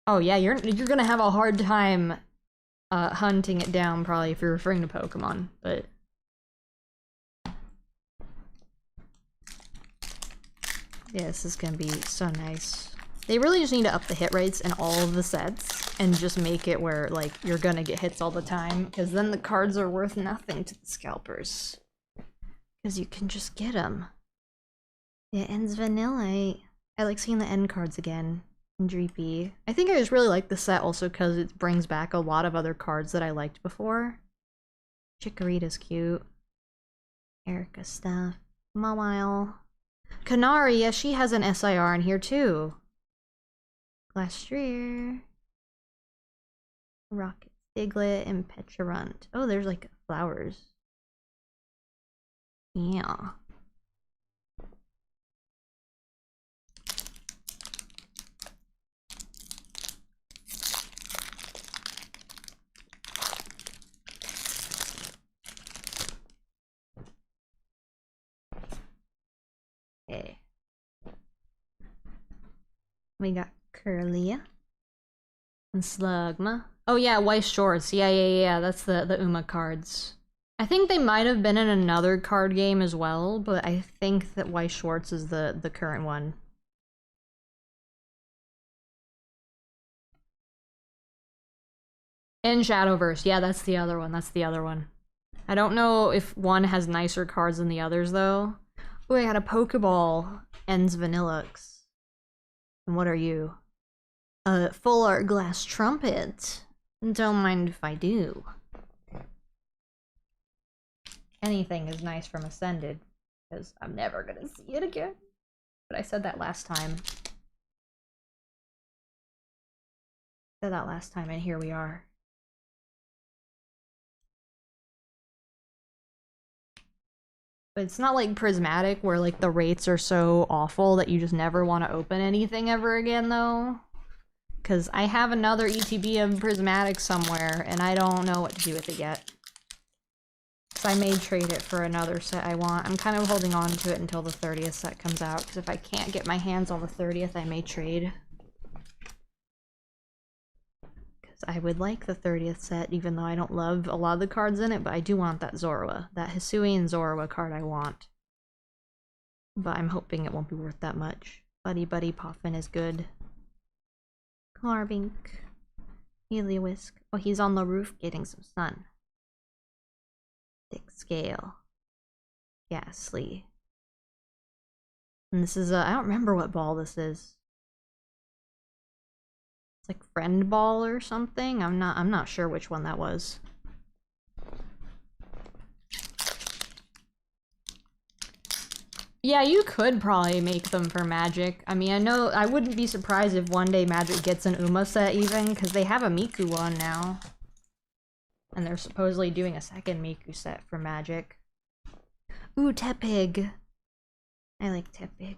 Oh yeah, you're gonna have a hard time hunting it down probably if you're referring to Pokemon, but yeah, this is gonna be so nice. They really just need to up the hit rates in all of the sets and just make it where, like, you're gonna get hits all the time, because then the cards are worth nothing to the scalpers. Because you can just get them. Yeah, ends vanilla. I like seeing the end cards again. And Dreepy. I think I just really like the set also because it brings back a lot of other cards that I liked before. Chikorita's cute. Erica stuff. Mawile. Kanari, yeah, she has an SIR in here too. Glastrier. Rocket Diglett and Pecharunt. Oh, there's like flowers. Yeah. Okay. We got Curlia. And Slugma. Oh yeah, White Shorts. Yeah. That's the Uma cards. I think they might have been in another card game as well, but I think that White Shorts is the current one. And Shadowverse. Yeah, that's the other one. I don't know if one has nicer cards than the others, though. Oh, I got a Pokeball. Ends Vanillux. And what are you? Full art glass trumpet. Don't mind if I do. Anything is nice from Ascended, because I'm never gonna see it again. But I said that last time. And here we are. But it's not like Prismatic, where like the rates are so awful that you just never want to open anything ever again, though. Because I have another ETB of Prismatic somewhere, and I don't know what to do with it yet. Because I may trade it for another set I want. I'm kind of holding on to it until the 30th set comes out, because if I can't get my hands on the 30th, I may trade. Because I would like the 30th set, even though I don't love a lot of the cards in it, but I do want that Zorua. That Hisuian Zorua card I want. But I'm hoping it won't be worth that much. Buddy Buddy Poffin is good. Carbink. Heliolisk. Oh, he's on the roof getting some sun. Thick Scale. Ghastly. And this is a, I don't remember what ball this is. It's like Friend Ball or something. I'm not sure which one that was. Yeah, you could probably make them for Magic. I mean, I wouldn't be surprised if one day Magic gets an Uma set even, because they have a Miku one now. And they're supposedly doing a second Miku set for Magic. Ooh, Tepig! I like Tepig.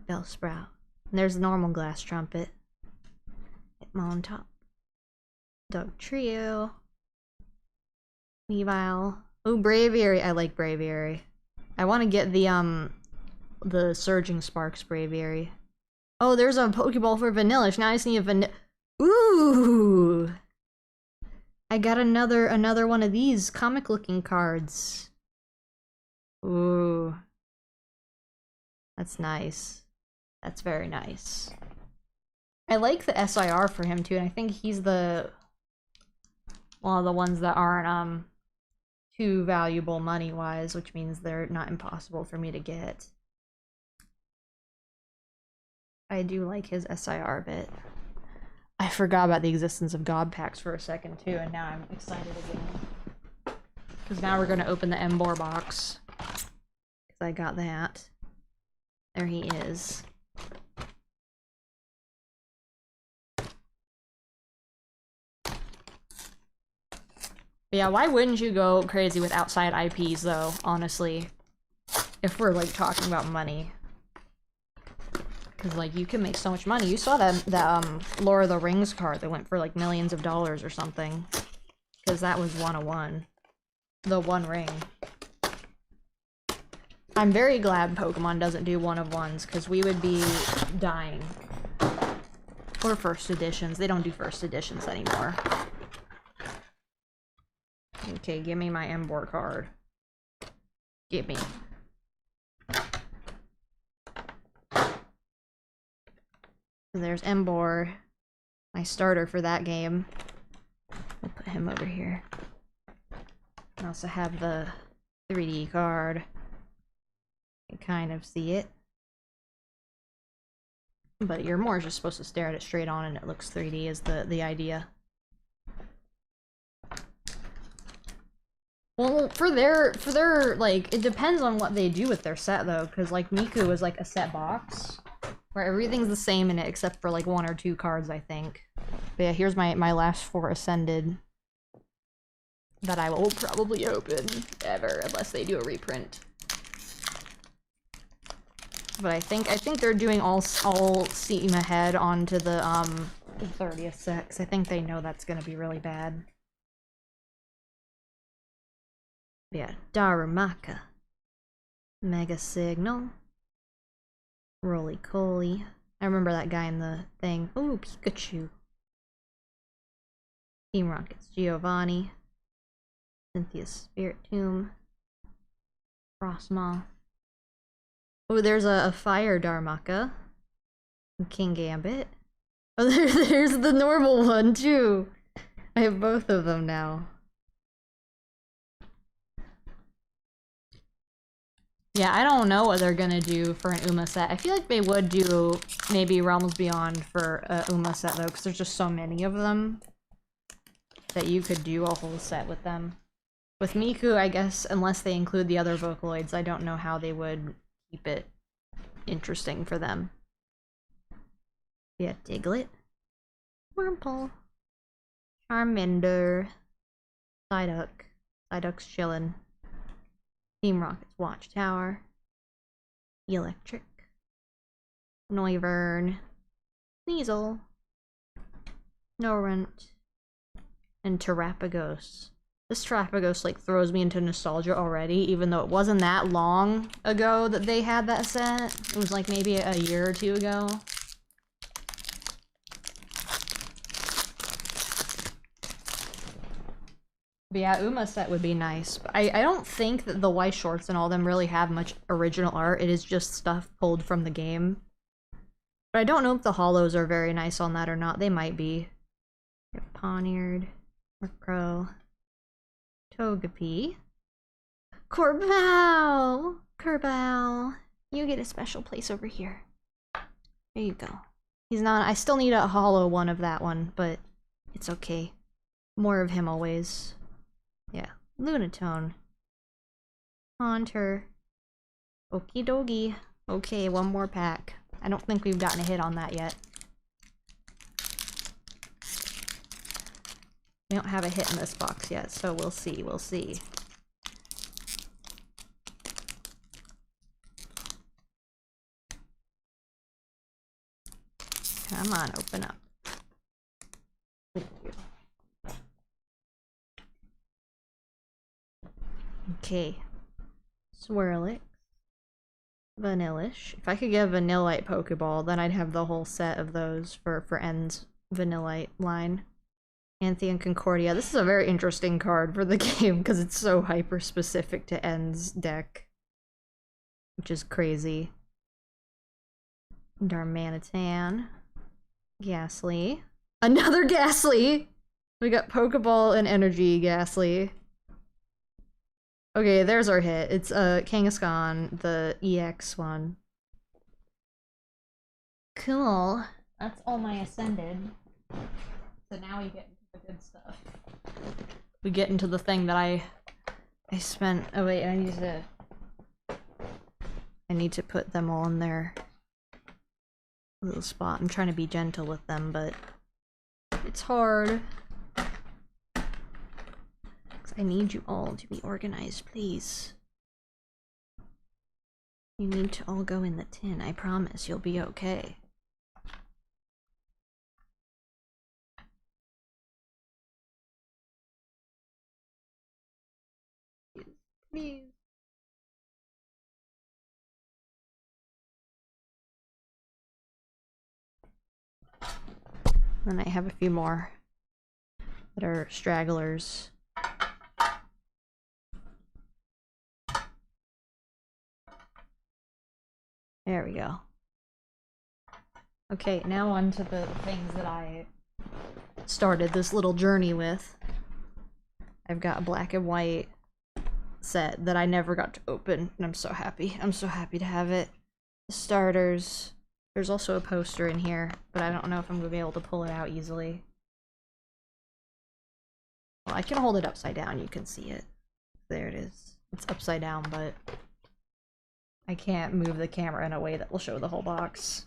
Bellsprout. And there's the normal Glass Trumpet. Hitmontop. Dog Trio. Weavile. Ooh, Braviary. I like Braviary. I want to get the Surging Sparks Braviary. Oh, there's a Pokeball for Vanillish. Now I just need a Vanilla. Ooh! I got another one of these comic-looking cards. Ooh. That's nice. That's very nice. I like the SIR for him too, and I think he's one of the ones that aren't too valuable money-wise, which means they're not impossible for me to get. I do like his SIR bit. I forgot about the existence of God Packs for a second too, and now I'm excited again. Because now we're gonna open the Embor box. Because I got that. There he is. Yeah, why wouldn't you go crazy with outside IPs though, honestly? If we're like talking about money. Cause like you can make so much money. You saw that Lord of the Rings card that went for like millions of dollars or something. Cause that was 101. The One Ring. I'm very glad Pokemon doesn't do one-of-ones, cause we would be dying. Or first editions. They don't do first editions anymore. Okay, give me my Embor card. Give me. So there's Embor, my starter for that game. We'll put him over here. I also have the 3D card. You can kind of see it. But you're more just supposed to stare at it straight on and it looks 3D is the idea. Well, for their, like, it depends on what they do with their set, though, because, like, Miku is, like, a set box, where everything's the same in it, except for, like, 1 or 2 cards, I think. But yeah, here's my last 4 Ascended that I will probably open, ever, unless they do a reprint. But I think they're doing all steam ahead onto the 30th set, because I think they know that's gonna be really bad. Yeah, Darumaka. Mega Signal. Roly-Coly. I remember that guy in the thing. Ooh, Pikachu. Team Rocket's Giovanni. Cynthia's Spirit Tomb. Frostmoth. Oh, there's a Fire Darumaka. King Gambit. Oh, there's the normal one, too. I have both of them now. Yeah, I don't know what they're gonna do for an Uma set. I feel like they would do maybe Realms Beyond for a Uma set, though, because there's just so many of them that you could do a whole set with them. With Miku, I guess, unless they include the other Vocaloids, I don't know how they would keep it interesting for them. Yeah, Diglett. Wurmple. Charmander. Psyduck. Psyduck's chillin'. Team Rocket's Watchtower. Electric. Noivern. Sneasel. Norunt. And Terrapagos. This Trapagos like throws me into nostalgia already, even though it wasn't that long ago that they had that set. It was like maybe a year or two ago. But yeah, Uma set would be nice. But I don't think that the white shorts and all them really have much original art. It is just stuff pulled from the game. But I don't know if the hollows are very nice on that or not. They might be. Poniard, Murkrow, Togepi, Corbow! Corbow! You get a special place over here. There you go. He's not- I still need a hollow one of that one, but it's okay. More of him always. Yeah. Lunatone. Haunter. Okie dokie. Okay, one more pack. I don't think we've gotten a hit on that yet. We don't have a hit in this box yet, so we'll see, we'll see. Come on, open up. Thank you. Okay. Swirlix. Vanillish. If I could get a Vanillite Pokeball, then I'd have the whole set of those for N's Vanillite line. Anthean Concordia. This is a very interesting card for the game because it's so hyper-specific to N's deck. Which is crazy. Darmanitan. Ghastly. Another Ghastly! We got Pokeball and Energy Ghastly. Okay, there's our hit. It's Kangaskhan, the EX one. Cool. That's all my Ascended. So now we get into the good stuff. We get into the thing that I spent- oh wait, I need to put them all in their little spot. I'm trying to be gentle with them, but it's hard. I need you all to be organized, please. You need to all go in the tin. I promise you'll be okay. Please. Then I have a few more that are stragglers. There we go. Okay, now on to the things that I started this little journey with. I've got a black and white set that I never got to open, and I'm so happy. I'm so happy to have it. The starters. There's also a poster in here, but I don't know if I'm going to be able to pull it out easily. Well, I can hold it upside down, you can see it. There it is. It's upside down, but I can't move the camera in a way that will show the whole box.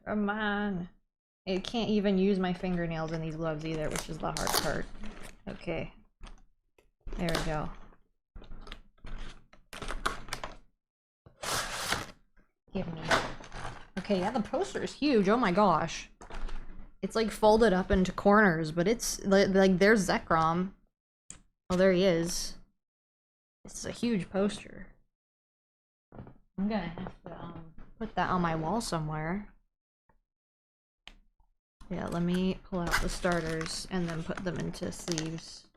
Come on. I can't even use my fingernails in these gloves either, which is the hard part. Okay. There we go. Give me. Okay, yeah, the poster is huge. Oh my gosh. It's like folded up into corners, but it's like there's Zekrom. Oh, there he is. This is a huge poster. I'm gonna have to put that on my wall somewhere. Yeah, let me pull out the starters and then put them into sleeves.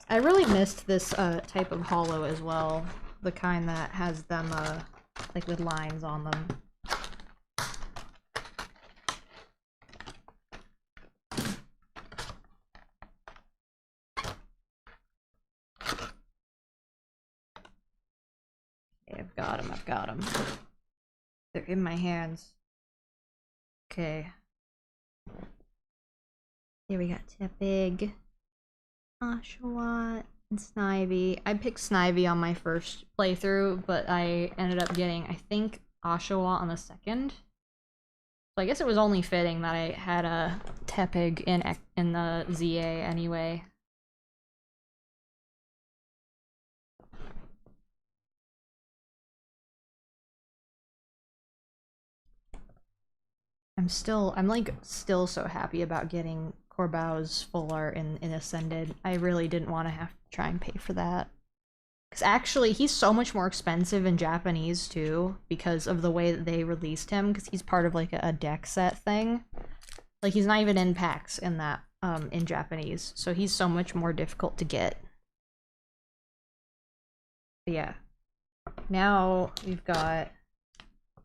I really missed this type of hollow as well. The kind that has them like with lines on them. Okay, I've got them. They're in my hands. Okay. Here we got Tepig, Oshawott, and Snivy. I picked Snivy on my first playthrough, but I ended up getting, I think, Oshawott on the second. So I guess it was only fitting that I had a Tepig in the ZA anyway. I'm like still so happy about getting Corbao's full art in Ascended. I really didn't want to have to try and pay for that. Because actually, he's so much more expensive in Japanese too, because of the way that they released him, because he's part of like a deck set thing. Like, he's not even in packs in that, in Japanese, so he's so much more difficult to get. But yeah. Now we've got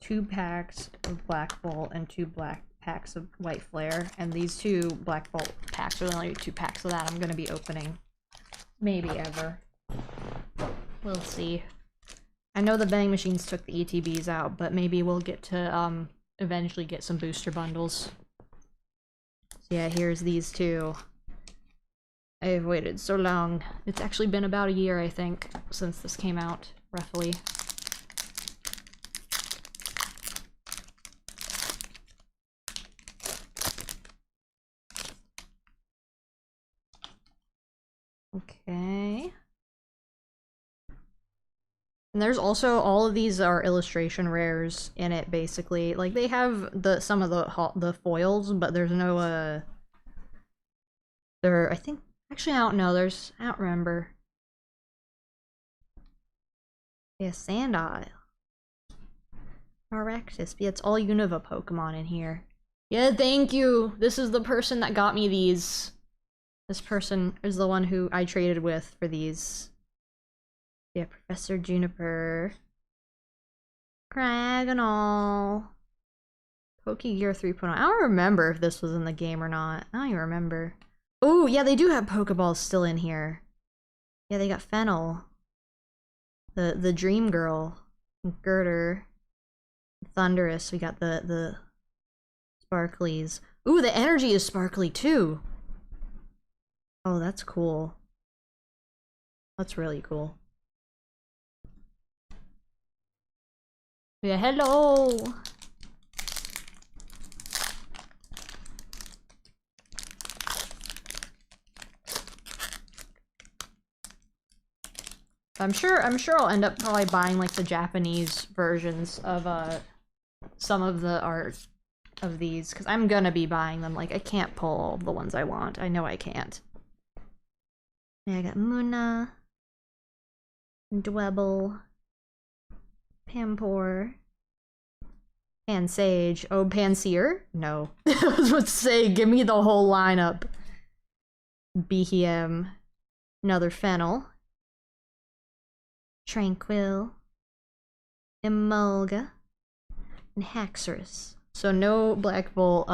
2 packs of Black Bolt and 2 black packs of White Flare, and these 2 Black Bolt packs are the only 2 packs of that I'm gonna be opening. Maybe ever. We'll see. I know the vending machines took the ETBs out, but maybe we'll get to eventually get some booster bundles. So yeah, here's these 2. I've waited so long. It's actually been about a year, I think, since this came out, roughly. Okay. And there's also, all of these are illustration rares in it, basically. Like, they have some of the foils, but there's no, I think, actually, I don't know, I don't remember. Yeah, Sandile. Aractus. Yeah, it's all Unova Pokemon in here. Yeah, thank you! This is the person that got me these. This person is the one who I traded with for these. Yeah, Professor Juniper. Cragonal. Pokegear 3.0. I don't remember if this was in the game or not. I don't even remember. Oh, yeah, they do have Pokeballs still in here. Yeah, they got Fennel. The Dream Girl. Girder. Thundurus. We got the Sparklies. Ooh, the energy is sparkly too. Oh, that's cool. That's really cool. Yeah, hello! I'm sure I'll end up probably buying like the Japanese versions of some of the art of these, because I'm gonna be buying them. Like, I can't pull all the ones I want. I know I can't. Yeah, I got Muna, Dwebble, Pampor, Pansage. Oh, Panseer? No. I was about to say, give me the whole lineup. Behem, another Fennel, Tranquil, Emolga, and Haxorus. So no Black Bolt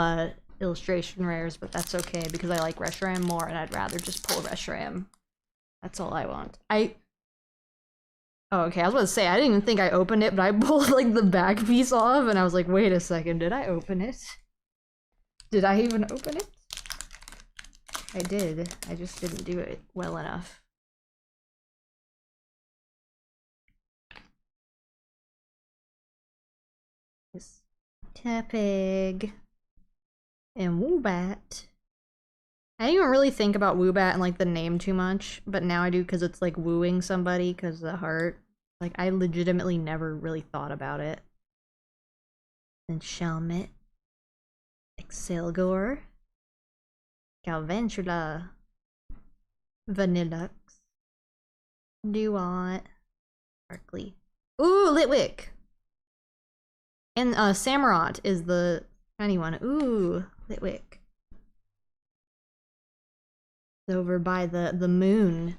illustration rares, but that's okay because I like Reshiram more and I'd rather just pull Reshiram. That's all I want. Oh, okay, I was about to say, I didn't even think I opened it, but I pulled like the back piece off and I was like, wait a second, did I open it? Did I even open it? I did. I just didn't do it well enough. This Tepig and Woobat. I didn't even really think about Woobat and like the name too much, but now I do because it's like wooing somebody because of the heart. Like, I legitimately never really thought about it. And Shelmet, Excelgor, Galvantula, Vanillux, Duat, Sparkly. Ooh, Litwick! And Samurott is the tiny one. Ooh, Litwick. Over by the moon.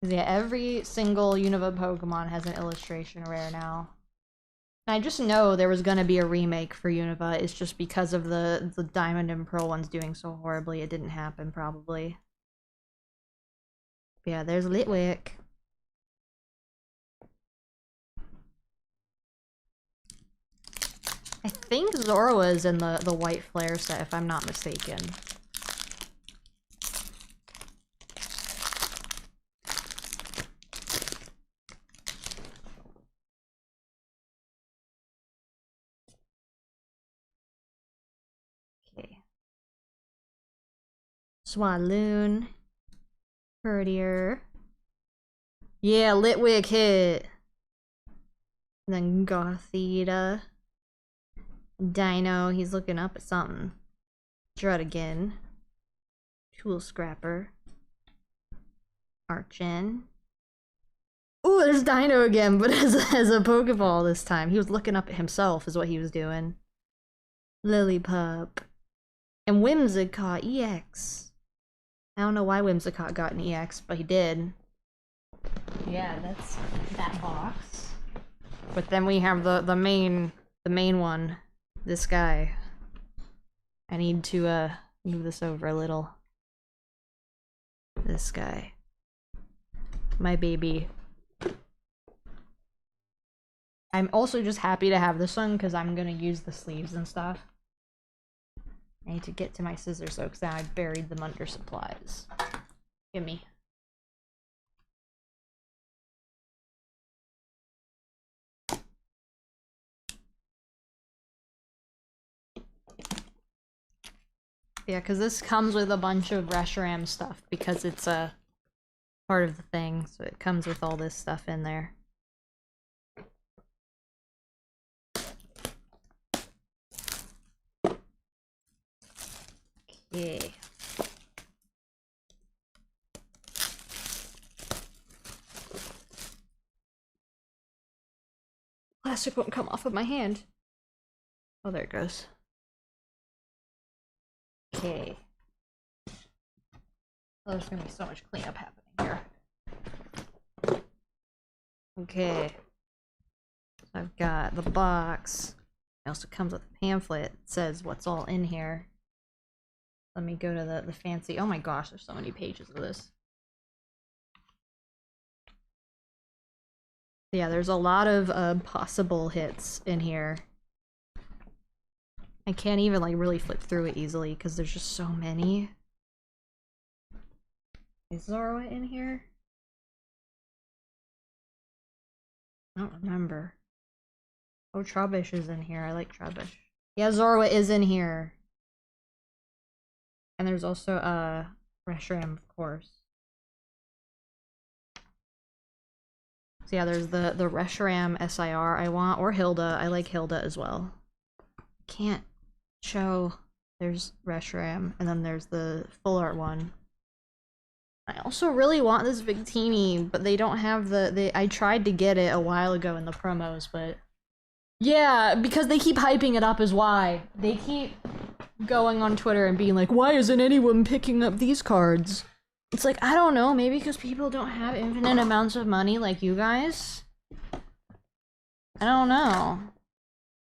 Yeah, every single Unova Pokemon has an illustration rare now. And I just know there was gonna be a remake for Unova. It's just because of the Diamond and Pearl ones doing so horribly, it didn't happen, probably. But yeah, there's Litwick. I think Zorua is in the White Flare set, if I'm not mistaken. Swaloon, Herdier. Yeah, Litwick hit. And then Gothita. Dino, he's looking up at something. Druddigan. Tool Scrapper. Archin. Ooh, there's Dino again, but as a Pokeball this time. He was looking up at himself is what he was doing. Lillipup. And Whimsicott EX. I don't know why Whimsicott got an EX, but he did. Yeah, that's that box. But then we have the main one. This guy. I need to move this over a little. This guy. My baby. I'm also just happy to have this one because I'm gonna use the sleeves and stuff. I need to get to my scissors though because I buried them under supplies. Gimme. Yeah, because this comes with a bunch of Reshiram stuff because it's a part of the thing, so it comes with all this stuff in there. Okay. Plastic won't come off of my hand. Oh, there it goes. Okay. Oh, there's gonna be so much cleanup happening here. Okay. So I've got the box. It also comes with a pamphlet. It says what's all in here. Let me go to the fancy. Oh my gosh, there's so many pages of this. Yeah, there's a lot of possible hits in here. I can't even like really flip through it easily because there's just so many. Is Zorua in here? I don't remember. Oh, Trubbish is in here. I like Trubbish. Yeah, Zorua is in here. And there's also Reshiram, of course. So yeah, there's the Reshiram SIR I want, or Hilda. I like Hilda as well. Can't show. There's Reshiram, and then there's the full art one. I also really want this Victini, but they don't have I tried to get it a while ago in the promos, but yeah, because they keep hyping it up is why. They keep going on Twitter and being like, why isn't anyone picking up these cards? It's like, I don't know, maybe because people don't have infinite amounts of money like you guys? I don't know.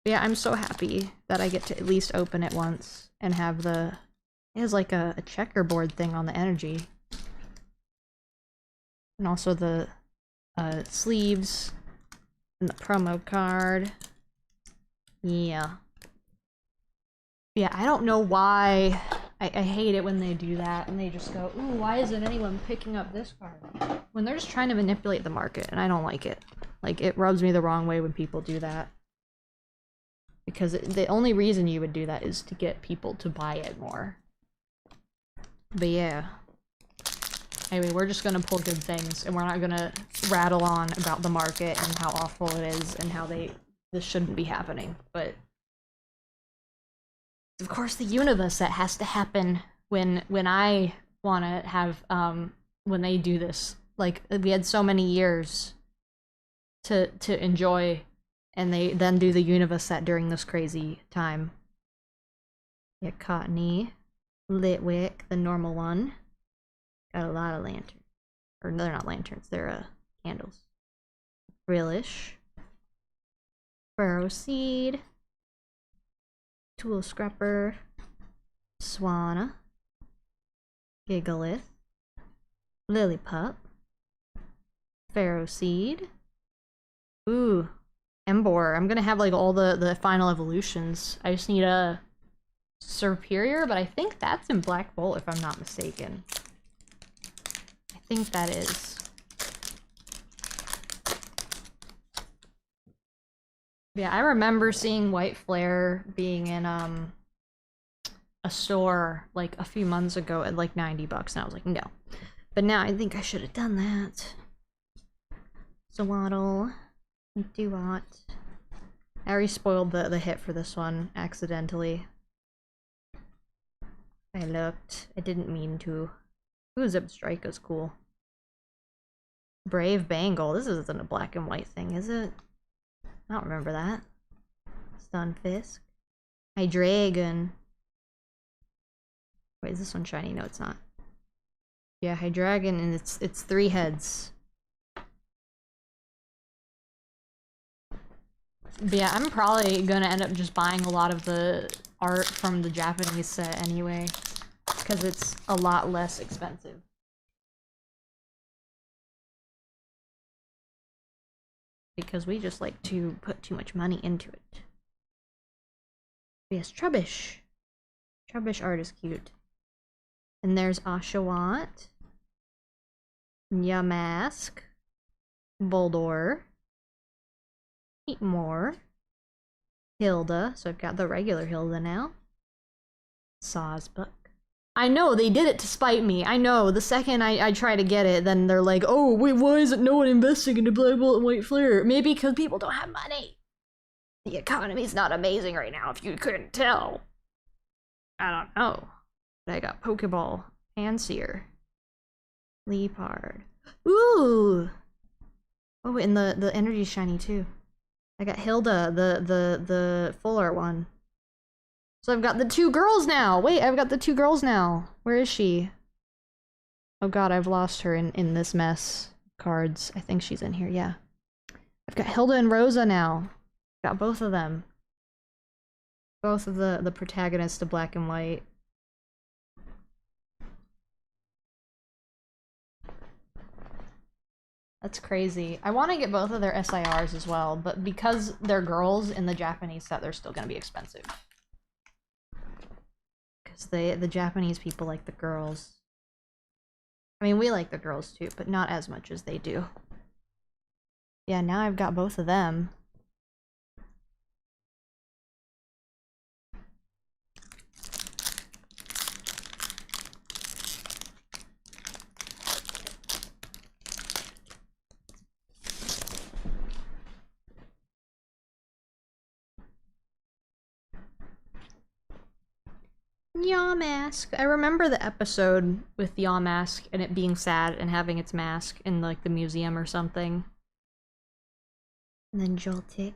But yeah, I'm so happy that I get to at least open it once and have it has like a checkerboard thing on the energy. And also the sleeves and the promo card. Yeah. Yeah, I don't know why. I hate it when they do that and they just go, ooh, why isn't anyone picking up this card? When they're just trying to manipulate the market, and I don't like it. Like, it rubs me the wrong way when people do that. Because the only reason you would do that is to get people to buy it more. But yeah. Anyway, we're just gonna pull good things, and we're not gonna rattle on about the market and how awful it is and how this shouldn't be happening, but of course the universe that has to happen when I wanna have, when they do this. Like, we had so many years to enjoy, and they then do the universe set during this crazy time. Yeah, Cottony, Litwick, the normal one. Got a lot of lanterns. Or they're not lanterns, they're candles. Frillish. Burrow Seed. Tool Scrapper. Swanna. Gigalith. Lillipup. Pharaoh Seed. Ooh. Embor. I'm gonna have like all the final evolutions. I just need a Superior, but I think that's in Black Bolt if I'm not mistaken. I think that is. Yeah, I remember seeing White Flare being in a store like a few months ago at like $90 and I was like, no. But now I think I should have done that. Swaddle, Duat, I already spoiled the hit for this one accidentally. I looked. I didn't mean to. Ooh, Zip Strike is cool. Brave Bangle. This isn't a black and white thing, is it? I don't remember that. Stunfisk. Hydreigon. Wait, is this one shiny? No, it's not. Yeah, Hydreigon, and it's 3 heads. But yeah, I'm probably gonna end up just buying a lot of the art from the Japanese set anyway, because it's a lot less expensive. Because we just like to put too much money into it. Yes, Trubbish. Trubbish art is cute. And there's Oshawott, Yamask, Boldore, Heatmore, Hilda, so I've got the regular Hilda now, Sawsbuck. I know, they did it to spite me. I know, the second I try to get it, then they're like, oh, wait, why isn't no one investing in a black bullet and white flare? Maybe because people don't have money. The economy's not amazing right now, if you couldn't tell. I don't know. But I got Pokeball, Pansear, Leopard. Ooh! Oh, and the energy's shiny too. I got Hilda, the full art one. So I've got the 2 girls now! Wait, I've got the 2 girls now. Where is she? Oh god, I've lost her in this mess. Cards. I think she's in here, yeah. I've got Hilda and Rosa now. Got both of them. Both of the protagonists of Black and White. That's crazy. I want to get both of their SIRs as well, but because they're girls in the Japanese set, they're still going to be expensive. Because the Japanese people like the girls. I mean, we like the girls too, but not as much as they do. Yeah, now I've got both of them. Yamask. I remember the episode with Yamask and it being sad and having its mask in like the museum or something. And then Joltik.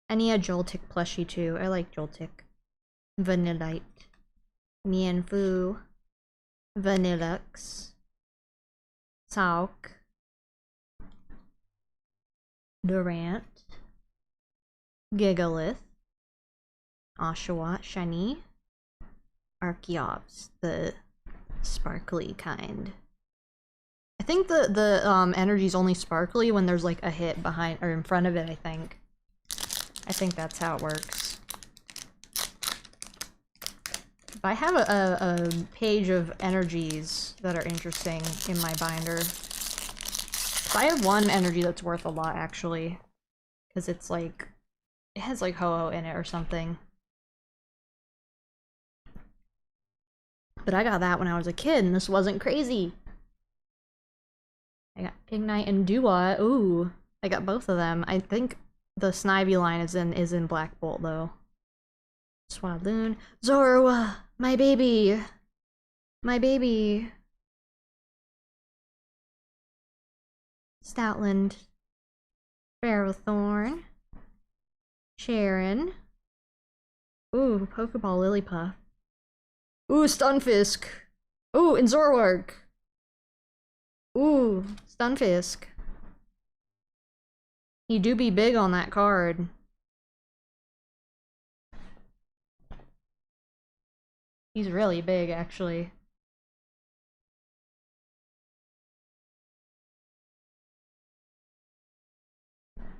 I need a Joltik plushie too. I like Joltik. Vanillite. Mienfoo. Vanillux. Sauk. Durant. Gigalith. Oshawott. Shiny. Archeops, the sparkly kind. I think the energy's only sparkly when there's like a hit behind or in front of it, I think. I think that's how it works. But I have a page of energies that are interesting in my binder. I have one energy that's worth a lot actually. Because it's like, it has like Ho-Oh in it or something. But I got that when I was a kid, and this wasn't crazy. I got Ignite and Dua. Ooh, I got both of them. I think the Snivy line is in Black Bolt though. Swaloon, Zorua, my baby, my baby. Stoutland, Ferrothorn, Sharon. Ooh, Pokeball Lillipuff. Ooh, Stunfisk. Ooh, and Zorwark. Ooh, Stunfisk. He do be big on that card. He's really big, actually.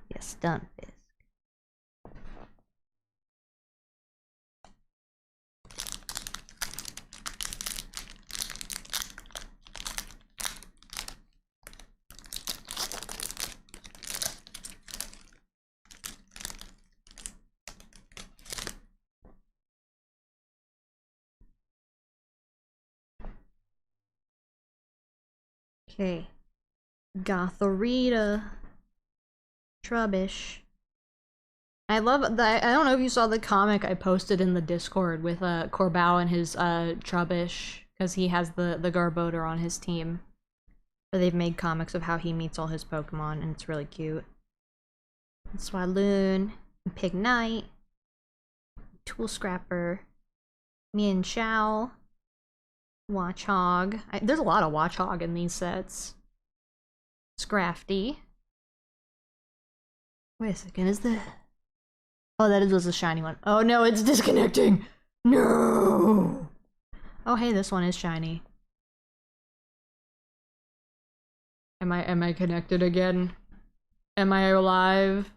Yes, Stunfisk. Okay. Gothorita. Trubbish. I love that. I don't know if you saw the comic I posted in the Discord with Corbao and his Trubbish, because he has the Garbodor on his team. But they've made comics of how he meets all his Pokemon, and it's really cute. Swaloon, Pig Knight, Tool Scrapper, Mian Shao, Watchog. There's a lot of Watchog in these sets. Scrafty. Wait a second, is the... Oh, that is a shiny one. Oh no, it's disconnecting! No! Oh hey, this one is shiny. Am I connected again? Am I alive?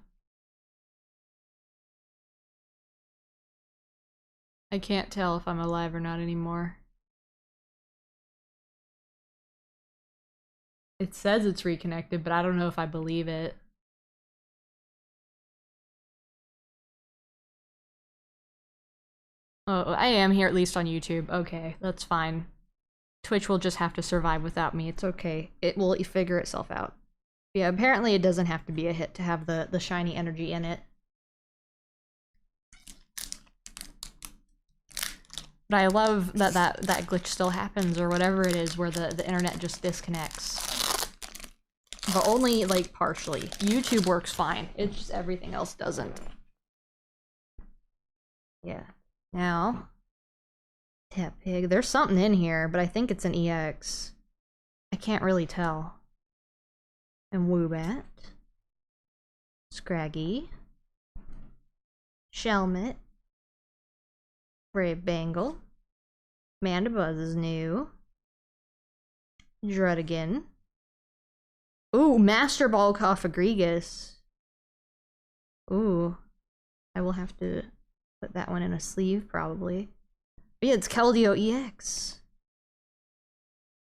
I can't tell if I'm alive or not anymore. It says it's reconnected, but I don't know if I believe it. Oh, I am here at least on YouTube. Okay, that's fine. Twitch will just have to survive without me. It's okay. It will figure itself out. Yeah, apparently it doesn't have to be a hit to have the shiny energy in it. But I love that glitch still happens, or whatever it is, where the internet just disconnects. But only, like, partially. YouTube works fine. It's just everything else doesn't. Yeah. Now, Tap Pig. There's something in here, but I think it's an EX. I can't really tell. And Woobat. Scraggy. Shelmet. Brave Bangle. Mandibuzz is new. Druddigan. Ooh, Master Ball Cofagrigus. Ooh. I will have to put that one in a sleeve, probably. But yeah, it's Keldeo EX.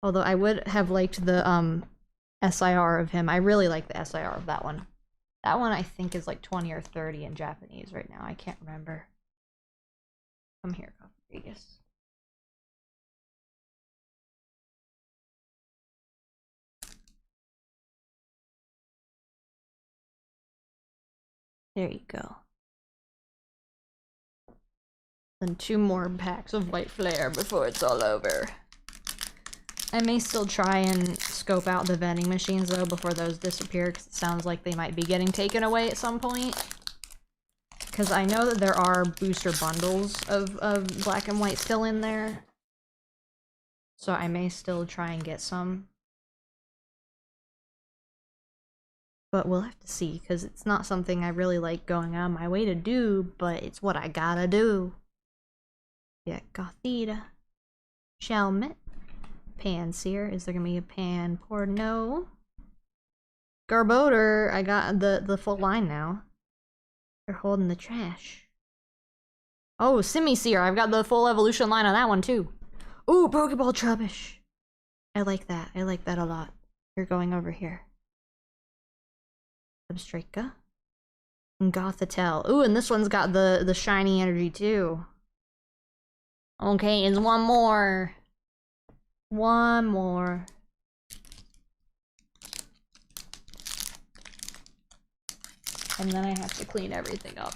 Although I would have liked the SIR of him. I really like the SIR of that one. That one I think is like 20 or 30 in Japanese right now. I can't remember. Come here, Cofagrigus. There you go. Then 2 more packs of White Flare before it's all over. I may still try and scope out the vending machines though before those disappear, because it sounds like they might be getting taken away at some point. Because I know that there are booster bundles of black and white still in there. So I may still try and get some. But we'll have to see, because it's not something I really like going on my way to do, but it's what I gotta do. Yeah, Gothita. Shelmet. Panseer. Is there gonna be a Panporno? Garbodor. I got the full line now. They're holding the trash. Oh, Simisear. I've got the full evolution line on that one too. Ooh, Pokeball Trubbish. I like that. I like that a lot. You're going over here. Substrika. And Gothitelle. Ooh, and this one's got the shiny energy too. Okay, it's one more. One more. And then I have to clean everything up.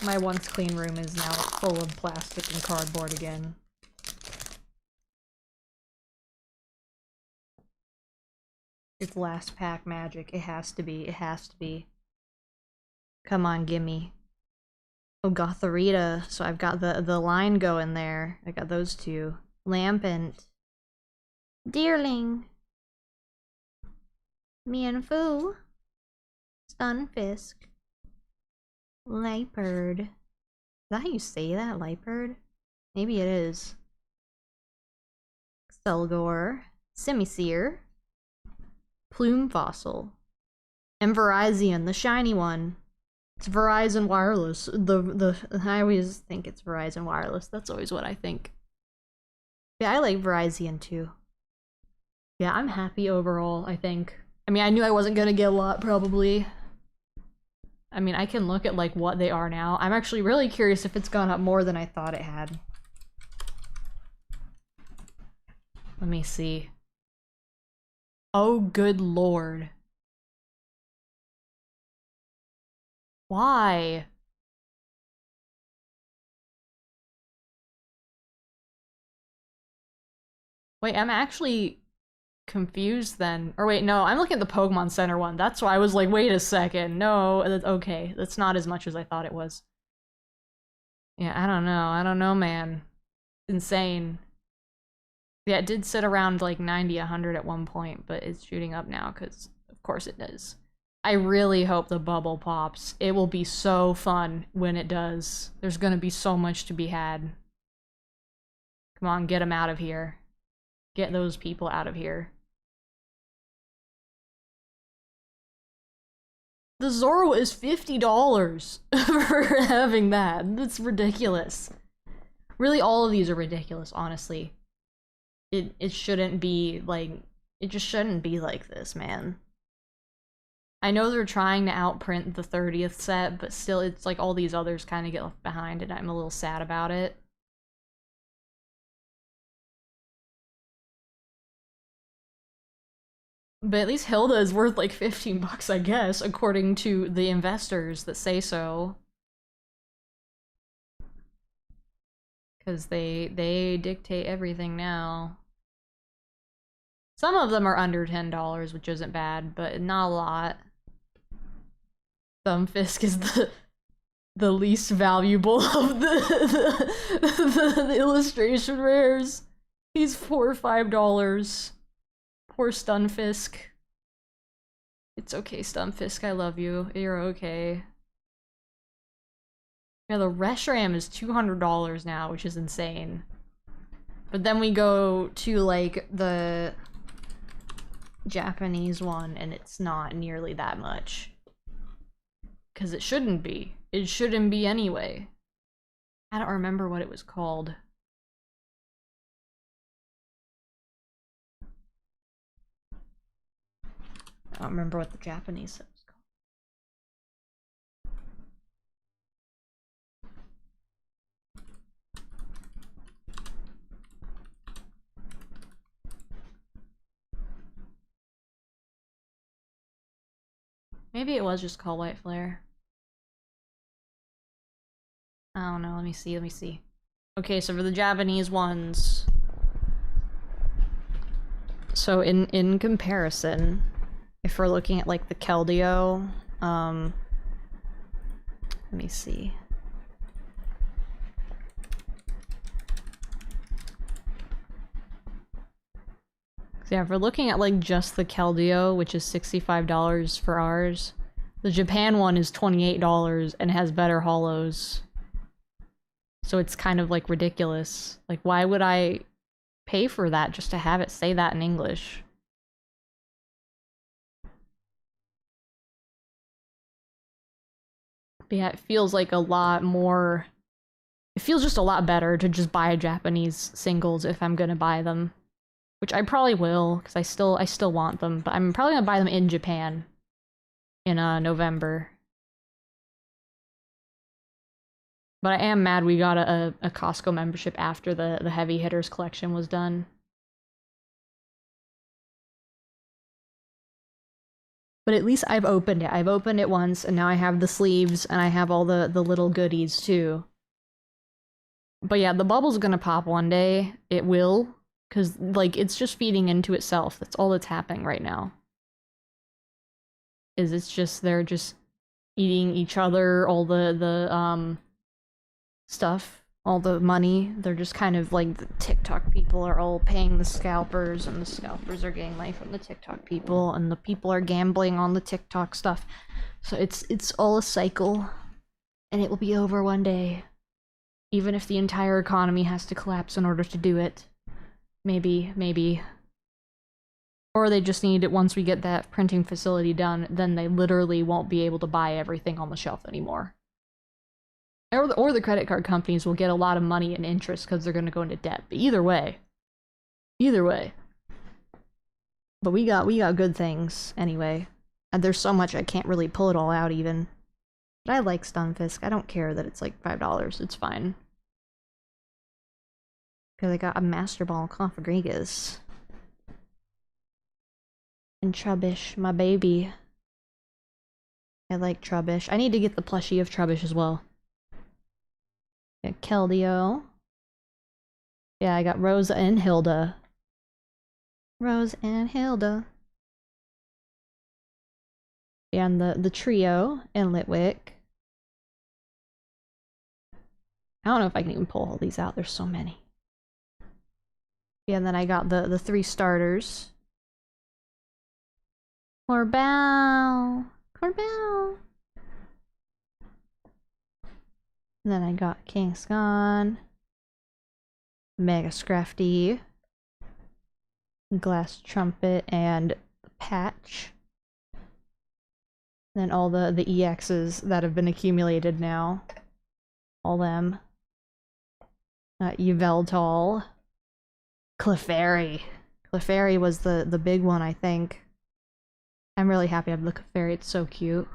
My once clean room is now full of plastic and cardboard again. It's last pack magic. It has to be. It has to be. Come on, gimme. Oh, Gothorita. So I've got the line going there. I got those 2. Lampent. Deerling. Mienfoo. Stunfisk. Liepard. Is that how you say that? Liepard? Maybe it is. Stelgor. Simisear. Plume Fossil. And Verizon, the shiny one. It's Verizon Wireless. I always think it's Verizon Wireless. That's always what I think. Yeah, I like Verizon too. Yeah, I'm happy overall, I think. I mean, I knew I wasn't gonna get a lot, probably. I mean, I can look at, like, what they are now. I'm actually really curious if it's gone up more than I thought it had. Let me see. Oh, good lord. Why? Wait, I'm actually confused then. Or wait, no, I'm looking at the Pokemon Center one. That's why I was like, wait a second. No, okay, that's not as much as I thought it was. Yeah, I don't know. I don't know, man. Insane. Yeah, it did sit around like 90, 100 at one point, but it's shooting up now because, of course, it does. I really hope the bubble pops. It will be so fun when it does. There's gonna be so much to be had. Come on, get them out of here. Get those people out of here. The Zoro is $50 for having that. That's ridiculous. Really, all of these are ridiculous, honestly. It shouldn't be like, it just shouldn't be like this, man. I know they're trying to outprint the 30th set, but still, it's like all these others kind of get left behind, and I'm a little sad about it. But at least Hilda is worth like 15 bucks, I guess, according to the investors that say so. Because they dictate everything now. Some of them are under $10, which isn't bad, but not a lot. Thumbfisk is the least valuable of the illustration rares. He's $4 or $5. Poor Stunfisk. It's okay, Stunfisk, I love you. You're okay. Yeah, the Reshiram is $200 now, which is insane. But then we go to, like, the Japanese one, and it's not nearly that much. Because it shouldn't be. It shouldn't be anyway. I don't remember what it was called. I don't remember what the Japanese set was called. Maybe it was just called White Flare. I don't know, let me see. Okay, so for the Japanese ones... So in comparison, if we're looking at like the Keldeo, let me see. So yeah, if we're looking at like just the Keldeo, which is $65 for ours, the Japan one is $28 and has better holos. So it's kind of like ridiculous. Like, why would I pay for that just to have it say that in English? But yeah, it feels like a lot more... It feels just a lot better to just buy Japanese singles if I'm gonna buy them. Which I probably will, because I still want them, but I'm probably gonna buy them in Japan in November. But I am mad we got a Costco membership after the Heavy Hitters collection was done. But at least I've opened it. I've opened it once, and now I have the sleeves, and I have all the little goodies, too. But yeah, the bubble's gonna pop one day. It will. Because, like, it's just feeding into itself. That's all that's happening right now. It's just, they're just eating each other, all the stuff, all the money. They're just kind of like, the TikTok people are all paying the scalpers, and the scalpers are getting money from the TikTok people, and the people are gambling on the TikTok stuff. So it's all a cycle, and it will be over one day. Even if the entire economy has to collapse in order to do it. Maybe. Or they just need it once we get that printing facility done, then they literally won't be able to buy everything on the shelf anymore. Or the credit card companies will get a lot of money and interest because they're going to go into debt. But either way. But we got good things anyway. And there's so much I can't really pull it all out even. But I like Stunfisk. I don't care that it's like $5. It's fine. Because I got a Master Ball Confagrigus. And Trubbish, my baby. I like Trubbish. I need to get the plushie of Trubbish as well. Yeah, Keldeo. Yeah, I got Rosa and Hilda. Rose and Hilda. And the trio and Litwick. I don't know if I can even pull all these out. There's so many. Yeah, and then I got the 3 starters. Corbell. Corbell. And then I got Kingscon. Mega Scrafty. Glass Trumpet and Patch. And then all the EXs that have been accumulated now. All them. Yveltal. Clefairy. Clefairy was the big one, I think. I'm really happy I have the Clefairy, it's so cute.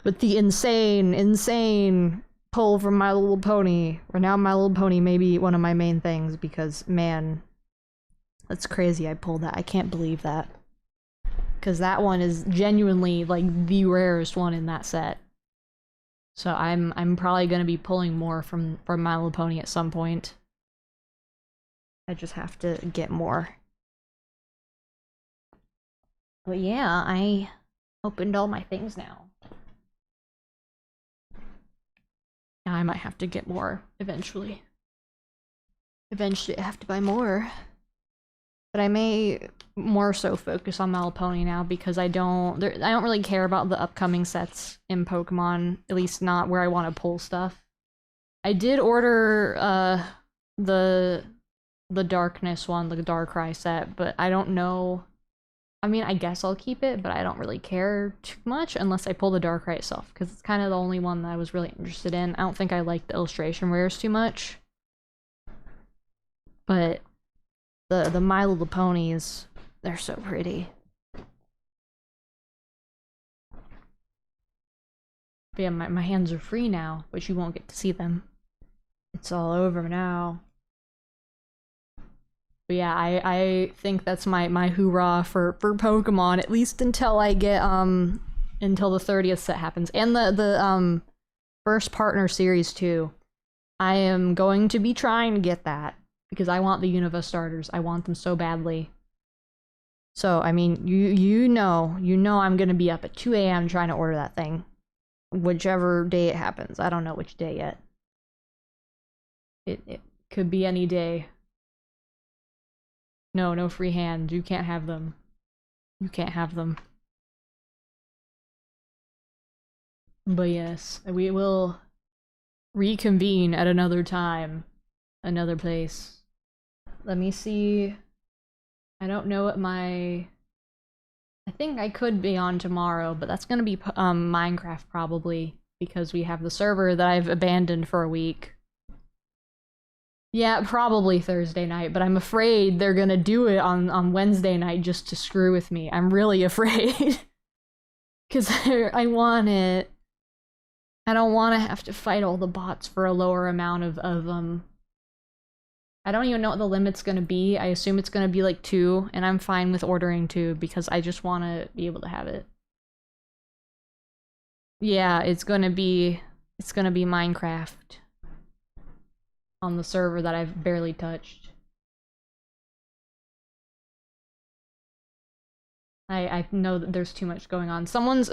But the insane pull from My Little Pony. Or now My Little Pony may be one of my main things because, man, that's crazy I pulled that. I can't believe that. Because that one is genuinely, like, the rarest one in that set. So I'm probably gonna be pulling more from My Little Pony at some point. I just have to get more. But yeah, I opened all my things now. I might have to get more eventually. Eventually I have to buy more. But I may more so focus on My Little Pony now because I don't really care about the upcoming sets in Pokemon, at least not where I want to pull stuff. I did order the Darkness one, the Darkrai set, but I don't know. I mean, I guess I'll keep it, but I don't really care too much unless I pull the Darkrai itself, because it's kind of the only one that I was really interested in. I don't think I like the illustration rares too much. But the My Little Ponies, they're so pretty. But yeah, my hands are free now, but you won't get to see them. It's all over now. But yeah, I think that's my hoorah for Pokemon, at least until I get until the 30th set happens. And the first partner series too. I am going to be trying to get that because I want the Unova starters. I want them so badly. So I mean, you know I'm gonna be up at 2 AM trying to order that thing. Whichever day it happens. I don't know which day yet. It could be any day. No free hand. You can't have them. You can't have them. But yes, we will reconvene at another time. Another place. Let me see. I don't know what my... I think I could be on tomorrow, but that's gonna be Minecraft probably, because we have the server that I've abandoned for a week. Yeah, probably Thursday night, but I'm afraid they're gonna do it on Wednesday night just to screw with me. I'm really afraid. Because I want it. I don't want to have to fight all the bots for a lower amount of them. I don't even know what the limit's gonna be. I assume it's gonna be like 2, and I'm fine with ordering 2 because I just want to be able to have it. Yeah, it's gonna be Minecraft. On the server that I've barely touched. I know that there's too much going on. Someone's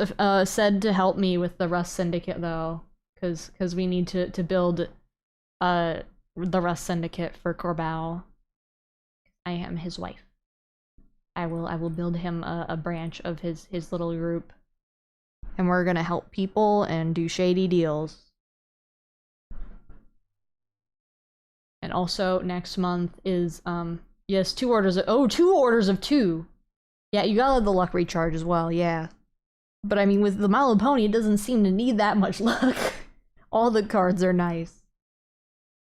said to help me with the Rust Syndicate though, because we need to build the Rust Syndicate for Corbell. I am his wife. I will build him a branch of his little group, and we're gonna help people and do shady deals. And also next month is yes, 2 orders of 2 orders of 2. Yeah, you got the luck recharge as well, yeah. But I mean with the My Little Pony it doesn't seem to need that much luck. All the cards are nice.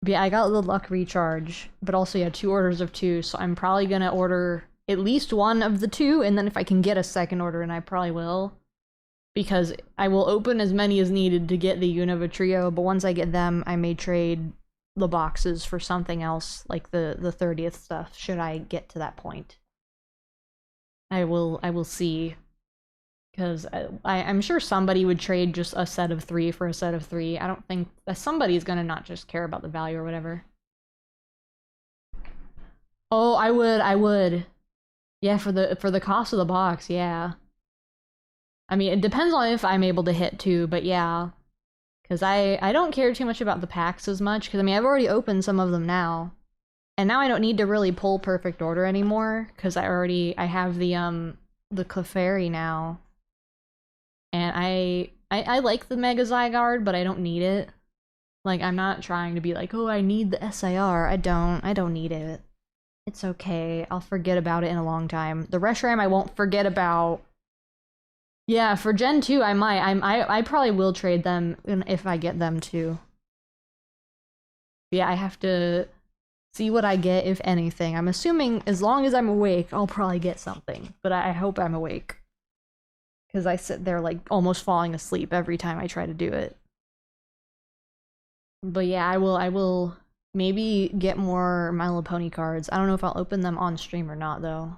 But yeah, I got the luck recharge, but also yeah, 2 orders of 2, so I'm probably gonna order at least 1 of the 2, and then if I can get a second order, and I probably will. Because I will open as many as needed to get the Unova trio, but once I get them, I may trade the boxes for something else, like the 30th stuff, should I get to that point. I will see. Because I'm sure somebody would trade just a set of 3 for a set of 3. I don't think that somebody's gonna not just care about the value or whatever. Oh, I would. Yeah, for the cost of the box, yeah. I mean, it depends on if I'm able to hit too, but yeah. Because I don't care too much about the packs as much, because I mean, I've already opened some of them now. And now I don't need to really pull Perfect Order anymore, because I have the Clefairy now. And I like the Mega Zygarde, but I don't need it. Like, I'm not trying to be like, oh, I need the SIR. I don't need it. It's okay. I'll forget about it in a long time. The Reshiram I won't forget about. Yeah, for Gen 2 I might. I probably will trade them if I get them too. Yeah, I have to see what I get, if anything. I'm assuming as long as I'm awake, I'll probably get something. But I hope I'm awake. Because I sit there like almost falling asleep every time I try to do it. But yeah, I will maybe get more My Little Pony cards. I don't know if I'll open them on stream or not though.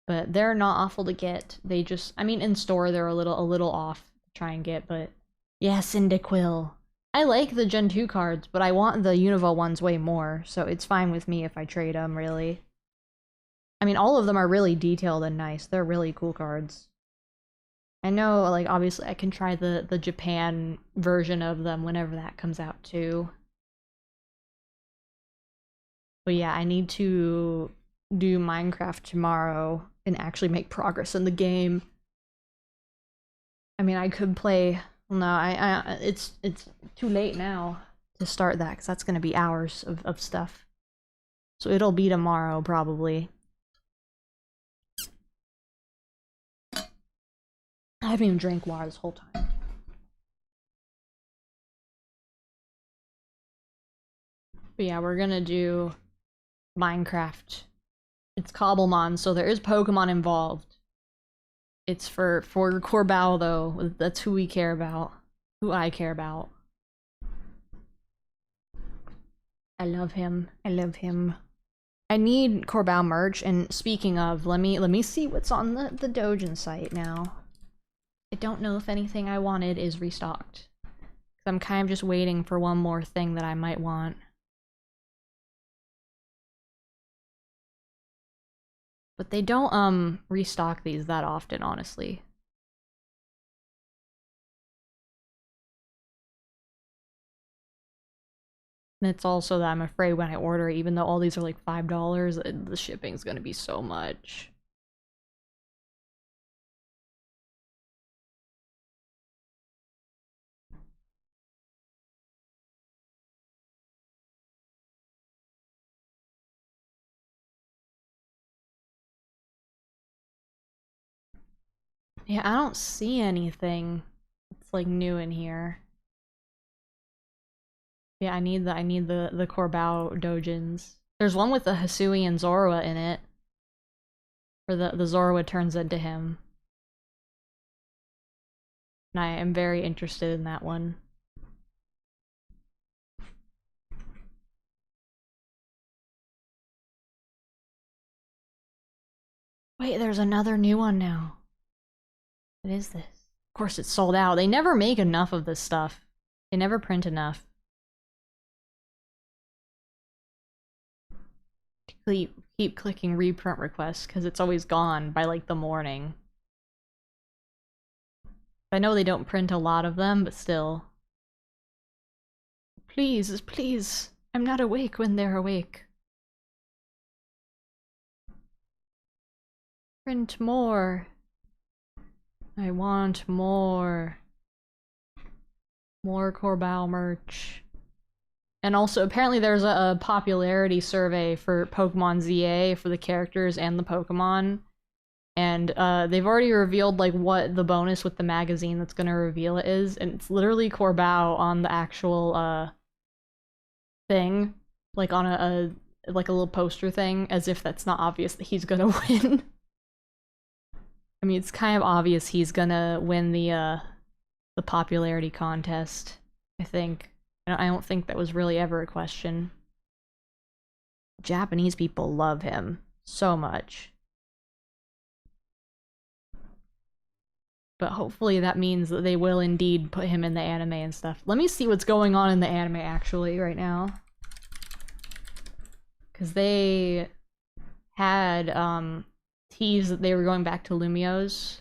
But they're not awful to get. They just, I mean, in store they're a little off to try and get, but yeah, Cyndaquil. I like the Gen 2 cards, but I want the Unova ones way more, so it's fine with me if I trade them, really. I mean, all of them are really detailed and nice. They're really cool cards. I know, like, obviously I can try the Japan version of them whenever that comes out, too. But yeah, I need to do Minecraft tomorrow and actually make progress in the game. I mean, I could play... No, it's too late now to start that, because that's going to be hours of stuff. So it'll be tomorrow, probably. I haven't even drank water this whole time. But yeah, we're gonna do Minecraft. It's Cobblemon, so there is Pokemon involved. It's for Corbao, though. That's who we care about. Who I care about. I love him. I love him. I need Corbao merch, and speaking of, let me see what's on the Dojin site now. I don't know if anything I wanted is restocked. I'm kind of just waiting for one more thing that I might want. But they don't restock these that often, honestly. And it's also that I'm afraid when I order, even though all these are like $5, the shipping's gonna be so much. Yeah, I don't see anything that's like new in here. Yeah, I need the Corbao Dojins. There's one with the Hisui and Zorua in it. Or the Zorua turns into him. And I am very interested in that one. Wait, there's another new one now. What is this? Of course it's sold out. They never make enough of this stuff. They never print enough. Keep clicking reprint requests because it's always gone by like the morning. I know they don't print a lot of them, but still. Please, please. I'm not awake when they're awake. Print more. I want more. More Corbao merch. And also, apparently there's a popularity survey for Pokemon ZA for the characters and the Pokemon. And they've already revealed like what the bonus with the magazine that's gonna reveal it is, and it's literally Corbao on the actual thing. Like on a little poster thing, as if that's not obvious that he's gonna win. I mean, it's kind of obvious he's gonna win the popularity contest, I think. I don't think that was really ever a question. Japanese people love him so much. But hopefully that means that they will indeed put him in the anime and stuff. Let me see what's going on in the anime actually right now. Because they had teased that they were going back to Lumio's.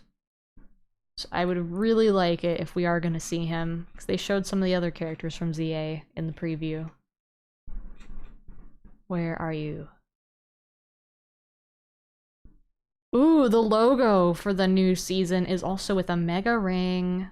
So I would really like it if we are going to see him. Because they showed some of the other characters from ZA in the preview. Where are you? Ooh, the logo for the new season is also with a mega ring.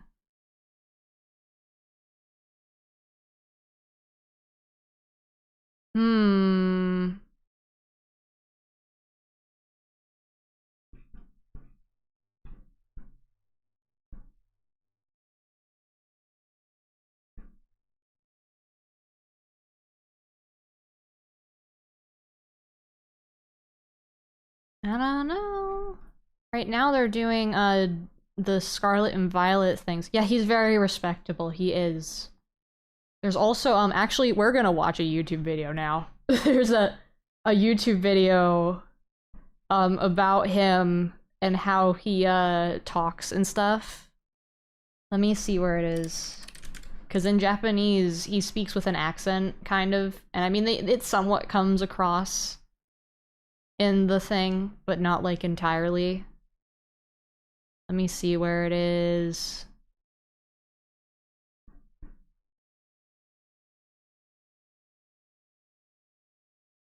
I don't know. Right now they're doing the Scarlet and Violet things. Yeah, he's very respectable. He is. There's also actually we're gonna watch a YouTube video now. There's a YouTube video about him and how he talks and stuff. Let me see where it is. Because in Japanese he speaks with an accent, kind of, and I mean it somewhat comes across in the thing, but not like entirely. Let me see where it is.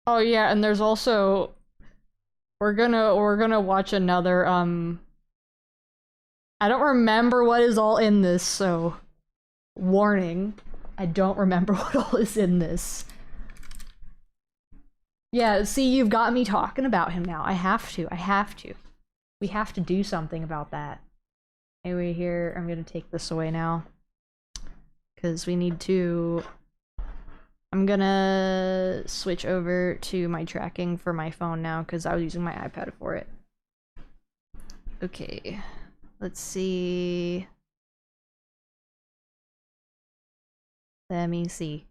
Oh yeah, and there's also we're gonna watch another I don't remember what is all in this, so warning. I don't remember what all is in this. Yeah, see, you've got me talking about him now. I have to. We have to do something about that. Anyway, here, I'm gonna take this away now. Because we need to... I'm gonna switch over to my tracking for my phone now, because I was using my iPad for it. Okay. Let's see... Let me see.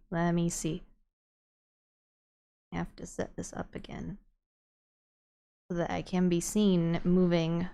I have to set this up again so that I can be seen moving.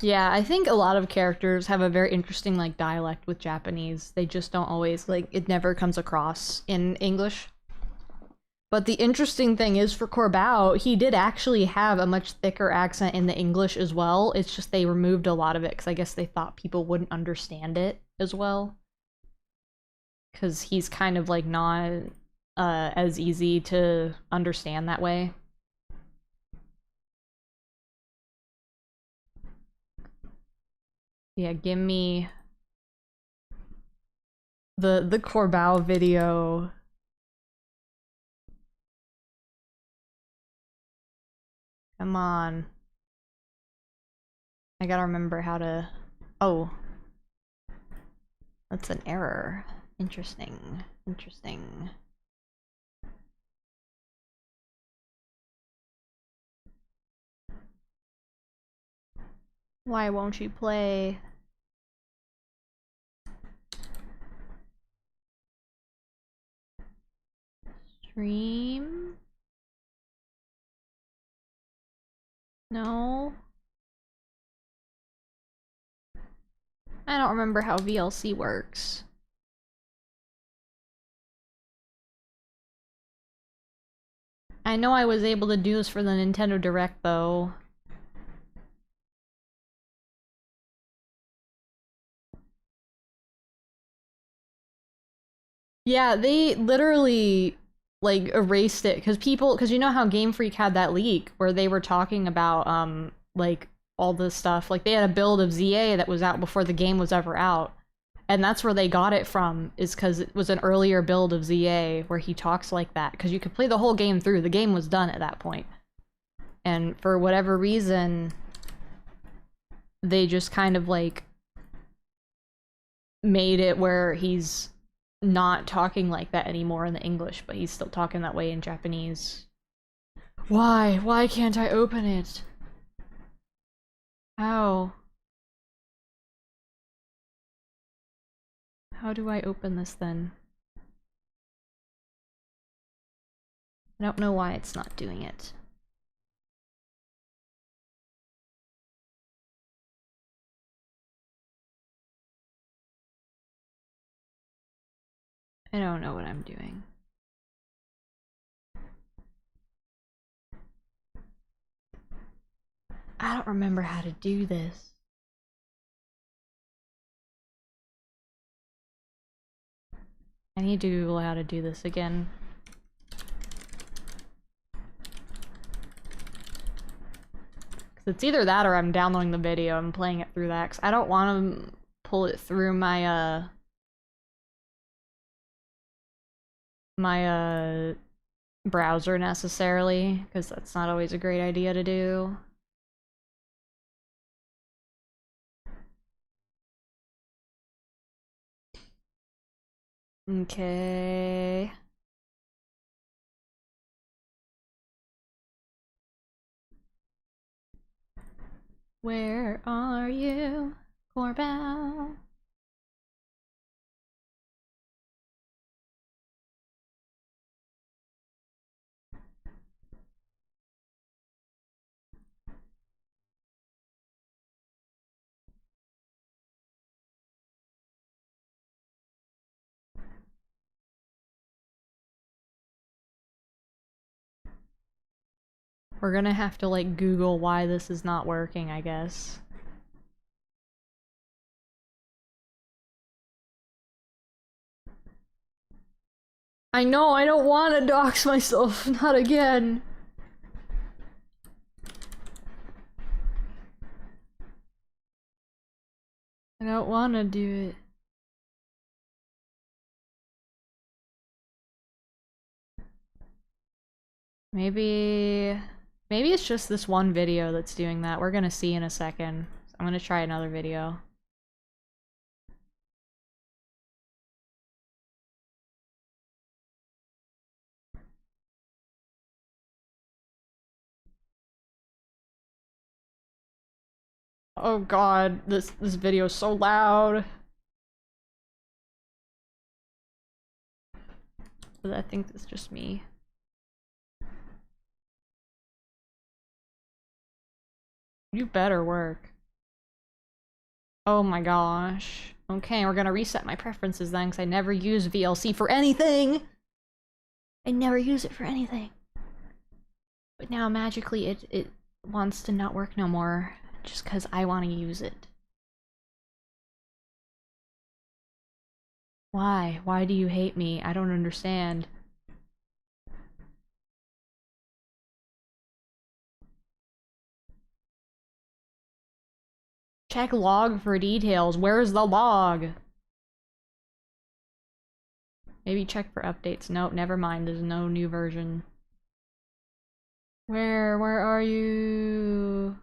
Yeah, I think a lot of characters have a very interesting, like, dialect with Japanese. They just don't always, like, it never comes across in English. But the interesting thing is, for Corbao, he did actually have a much thicker accent in the English as well. It's just they removed a lot of it, because I guess they thought people wouldn't understand it as well. Because he's kind of, like, not as easy to understand that way. Yeah, give me the Corbao video. Come on. I gotta remember how to... Oh. That's an error. Interesting. Why won't you play? Stream? No. I don't remember how VLC works. I know I was able to do this for the Nintendo Direct though. Yeah, they literally, like, erased it, because you know how Game Freak had that leak where they were talking about, like, all this stuff. Like, they had a build of ZA that was out before the game was ever out. And that's where they got it from, is because it was an earlier build of ZA where he talks like that. Because you could play the whole game through. The game was done at that point. And for whatever reason, they just kind of, like, made it where he's not talking like that anymore in the English, but he's still talking that way in Japanese. Why? Why can't I open it? How? How do I open this then? I don't know why it's not doing it. I don't know what I'm doing. I don't remember how to do this. I need to Google how to do this again. It's either that or I'm downloading the video and playing it through that, because I don't want to pull it through my, browser necessarily, because that's not always a great idea to do. Okay. Where are you, Corbell? We're gonna have to, like, Google why this is not working, I guess. I know, I don't want to dox myself, not again. I don't want to do it. Maybe it's just this one video that's doing that. We're gonna see in a second. I'm gonna try another video. Oh god, this video is so loud. But I think it's just me. You better work. Oh my gosh. Okay, we're gonna reset my preferences then, because I never use VLC for anything! I never use it for anything. But now magically it wants to not work no more, just because I want to use it. Why? Why do you hate me? I don't understand. Check log for details. Where's the log? Maybe check for updates. Nope, never mind. There's no new version. Where are you?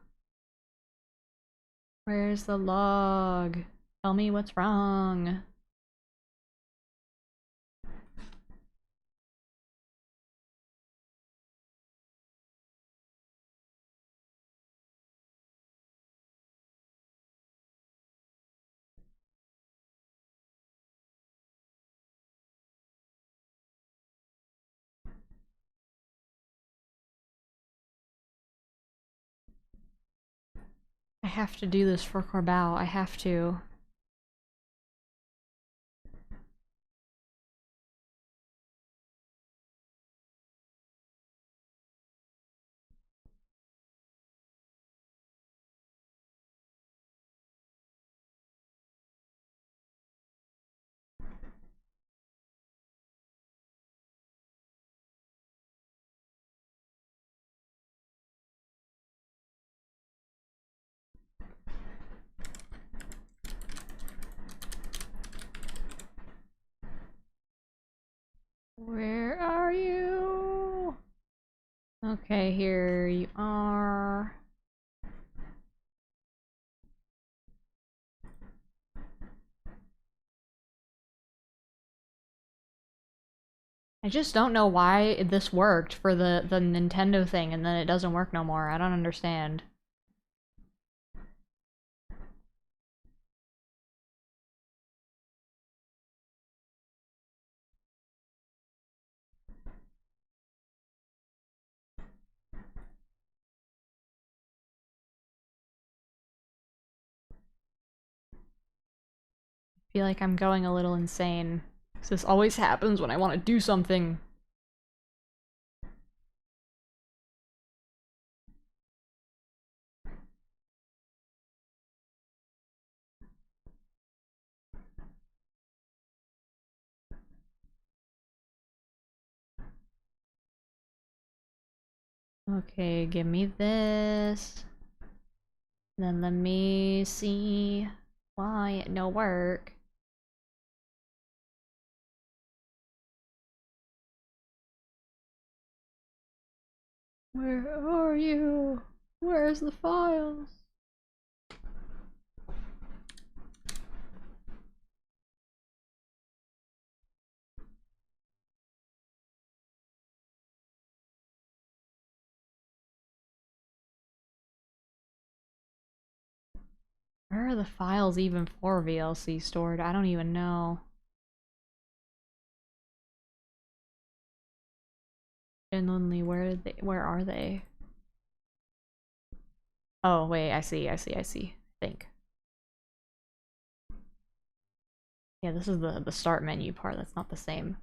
Where's the log? Tell me what's wrong. I have to do this for Corbell. I have to. Where are you? Okay, here you are. I just don't know why this worked for the Nintendo thing and then it doesn't work no more. I don't understand. feel like I'm going a little insane. 'Cause this always happens when I want to do something. Okay, give me this. Then let me see why it no work. Where are you? Where's the files? Where are the files even for VLC stored? I don't even know. Genuinely, where are they? Oh, wait, I see. I think. Yeah, this is the start menu part. That's not the same.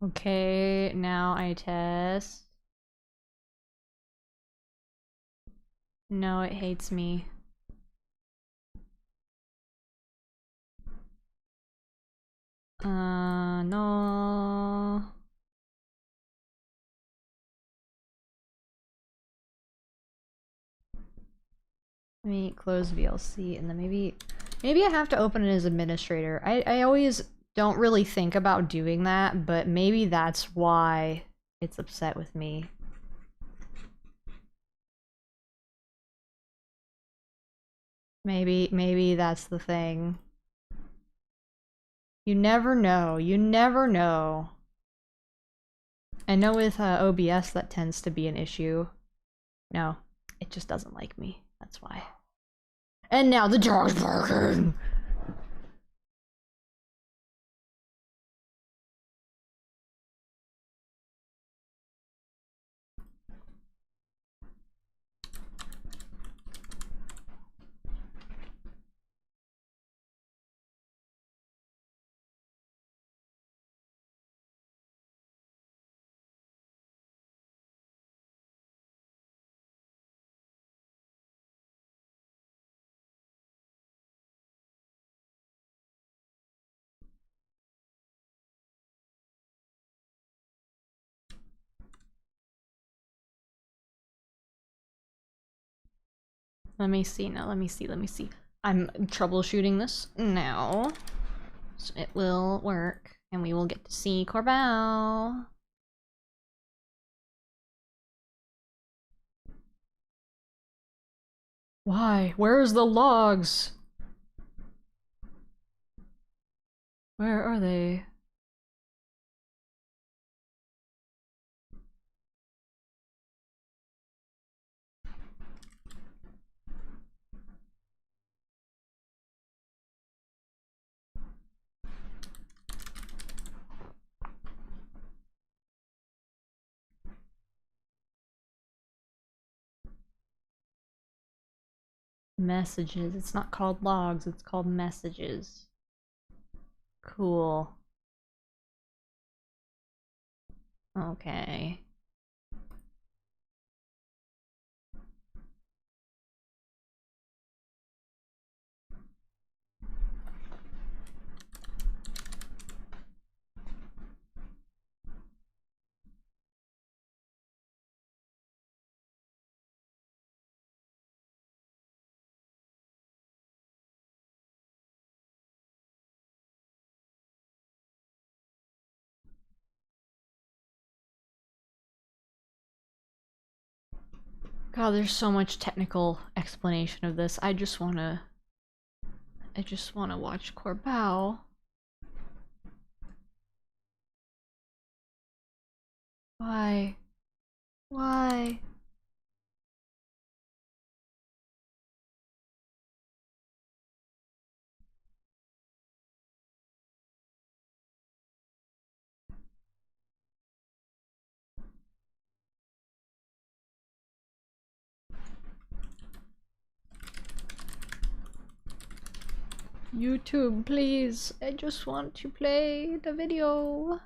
Okay, now I test. No, it hates me. No. Let me close VLC and then maybe I have to open it as administrator. I always don't really think about doing that, but maybe that's why it's upset with me. Maybe that's the thing. You never know. You never know. I know with OBS that tends to be an issue. No, it just doesn't like me. That's why. And now the dog's barking! Let me see now, let me see. I'm troubleshooting this now. So it will work, and we will get to see Corbell. Why? Where's the logs? Where are they? Messages. It's not called logs, it's called messages. Cool. Okay. God, there's so much technical explanation of this. I just wanna watch Corbell. Why? Why? YouTube, please. I just want to play the video.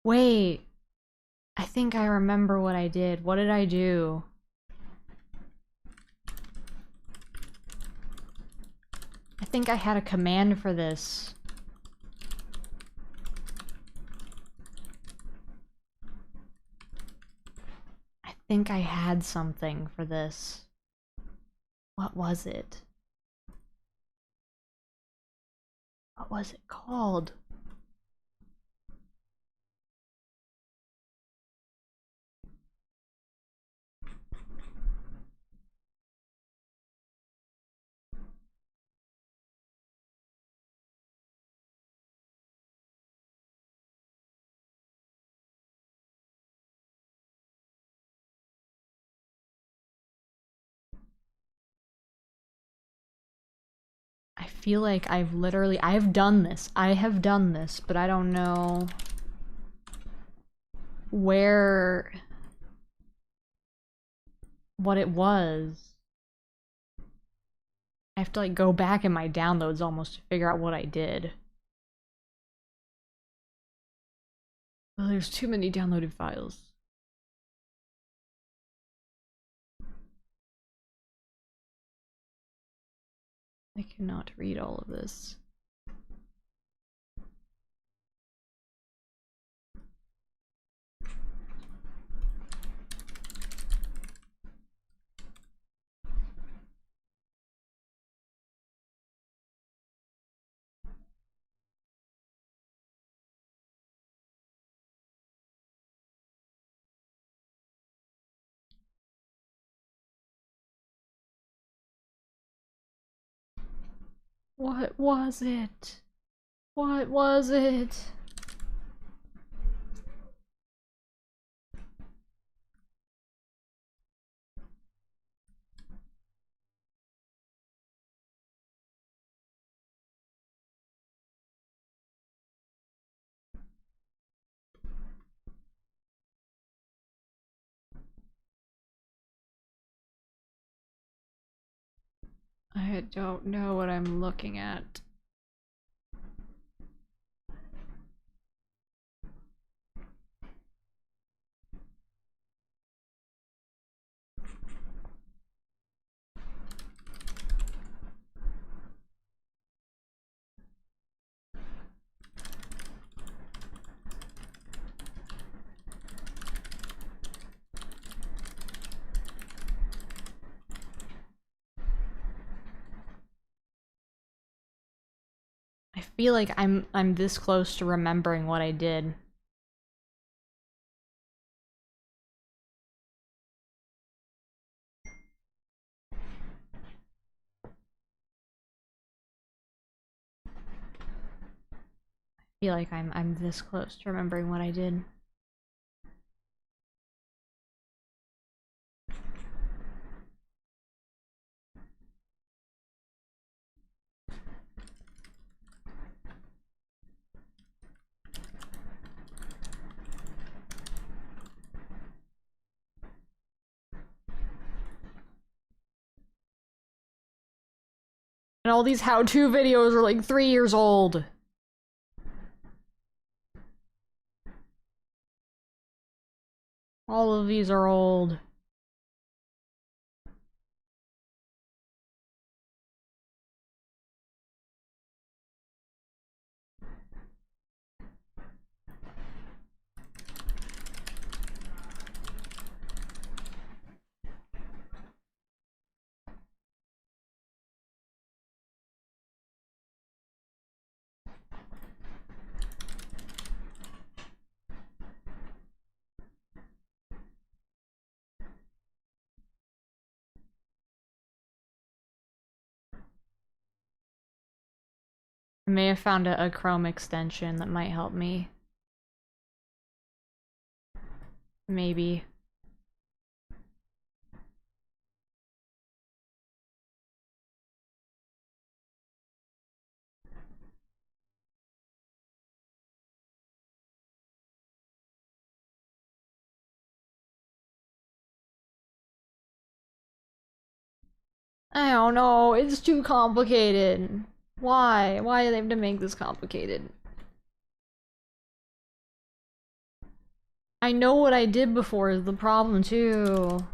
Wait. I think I remember what I did. What did I do? I think I had a command for this. I think I had something for this. What was it? What was it called? I feel like I've done this. I have done this, but I don't know what it was. I have to like go back in my downloads almost to figure out what I did. Well, there's too many downloaded files. I cannot read all of this. What was it? What was it? I don't know what I'm looking at. I feel like I'm this close to remembering what I did. I feel like I'm this close to remembering what I did. And all these how-to videos are like 3 years old. All of these are old. I may have found a Chrome extension that might help me. Maybe. I don't know, it's too complicated. Why? Why do they have to make this complicated? I know what I did before is the problem too.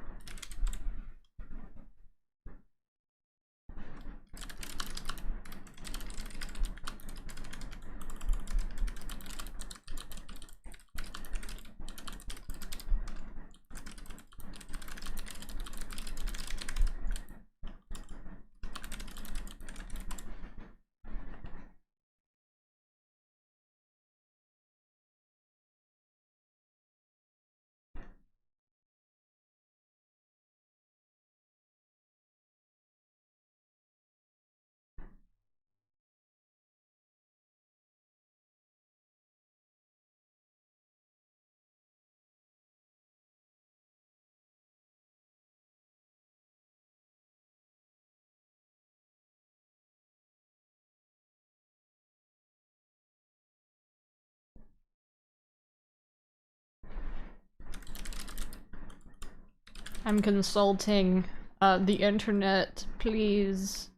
I'm consulting the internet, please.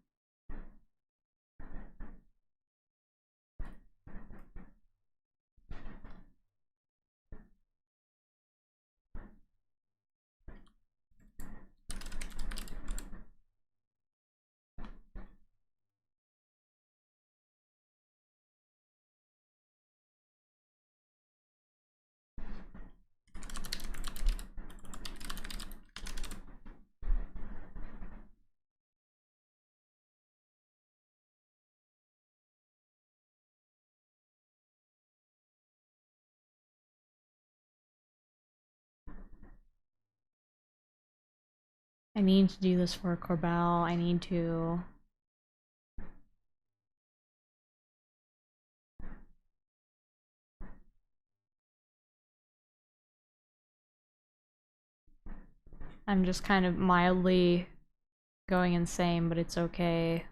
I need to do this for Corbel. I need to. I'm just kind of mildly going insane, but it's okay.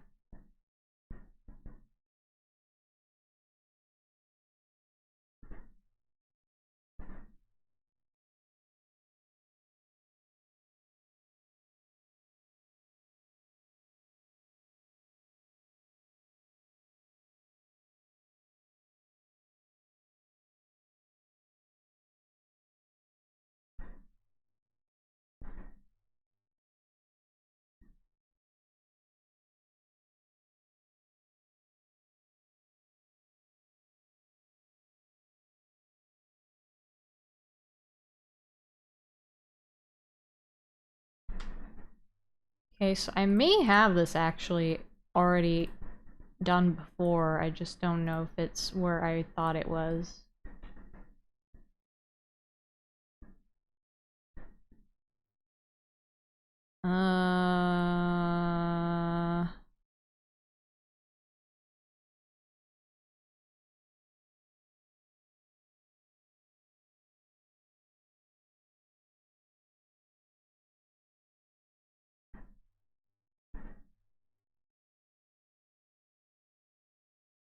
Okay, so I may have this actually already done before, I just don't know if it's where I thought it was.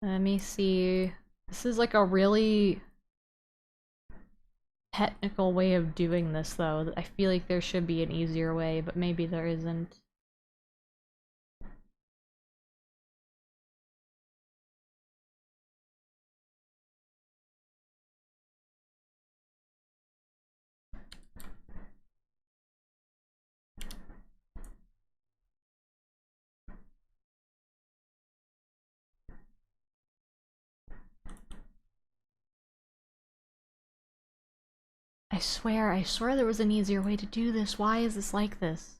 Let me see. This is like a really technical way of doing this, though. I feel like there should be an easier way, but maybe there isn't. I swear there was an easier way to do this. Why is this like this?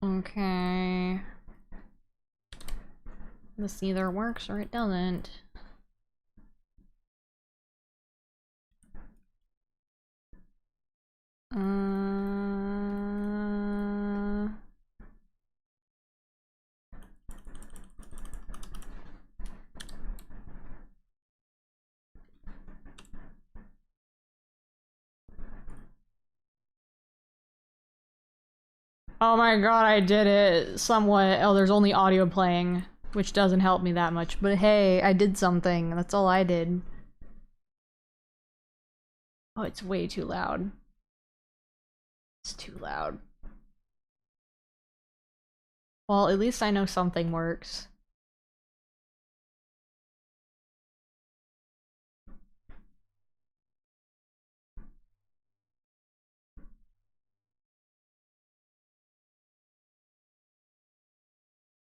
Okay. This either works or it doesn't. Oh my god, I did it somewhat. Oh, there's only audio playing, which doesn't help me that much. But hey, I did something. That's all I did. Oh, it's way too loud. It's too loud. Well, at least I know something works.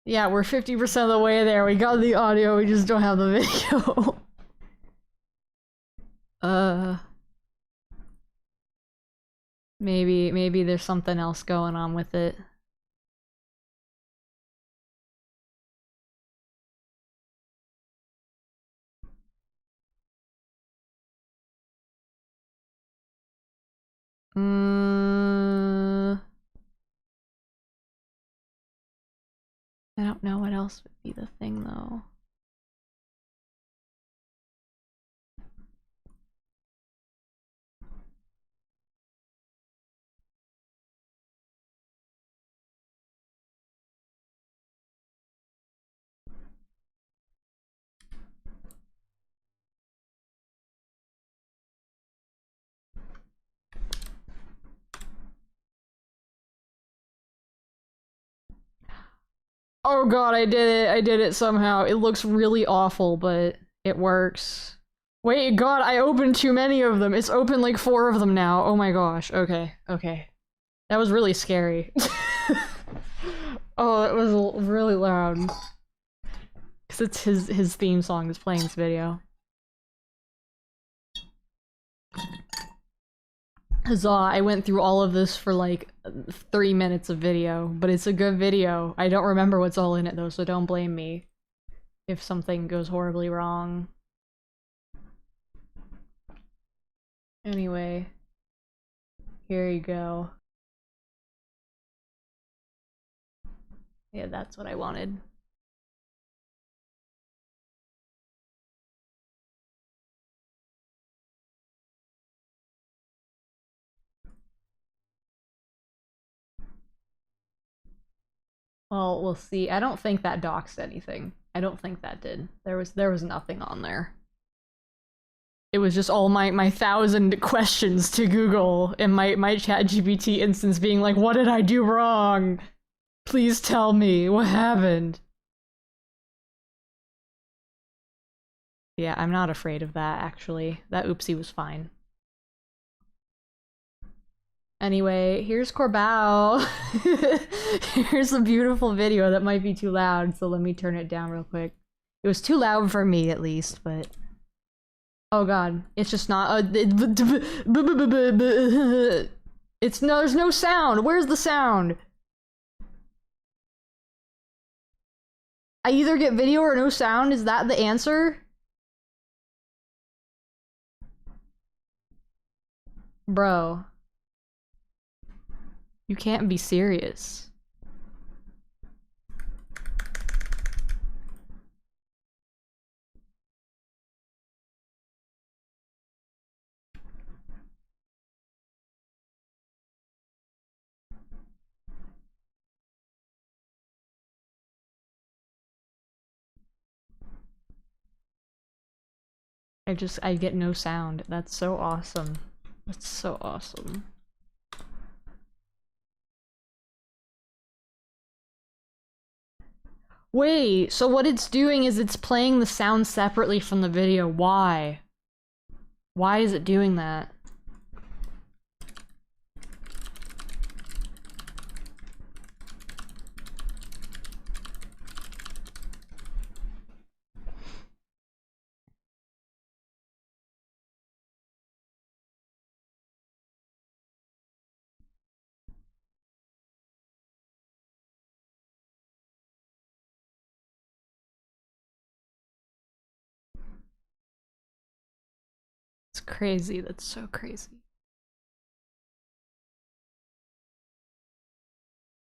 Yeah, we're 50% of the way there. We got the audio, we just don't have the video. Maybe there's something else going on with it. I don't know what else would be the thing, though. Oh god, I did it somehow. It looks really awful, but it works. Wait, god, I opened too many of them. It's open like 4 of them now. Oh my gosh, okay. That was really scary. Oh, it was really loud. Because it's his theme song that's playing this video. Huzzah, I went through all of this for like 3 minutes of video, but it's a good video. I don't remember what's all in it though, so don't blame me if something goes horribly wrong. Anyway, here you go. Yeah, that's what I wanted. Well, we'll see. I don't think that doxed anything. I don't think that did. There was nothing on there. It was just all my 1,000 questions to Google and my ChatGPT instance being like, what did I do wrong? Please tell me what happened. Yeah, I'm not afraid of that, actually. That oopsie was fine. Anyway, here's Corbao. Here's a beautiful video that might be too loud, so let me turn it down real quick. It was too loud for me, at least, but... Oh god, it's just not... It's no, there's no sound! Where's the sound? I either get video or no sound? Is that the answer? Bro. You can't be serious. I get no sound. That's so awesome. That's so awesome. Wait, so what it's doing is it's playing the sound separately from the video. Why? Why is it doing that? crazy. That's so crazy.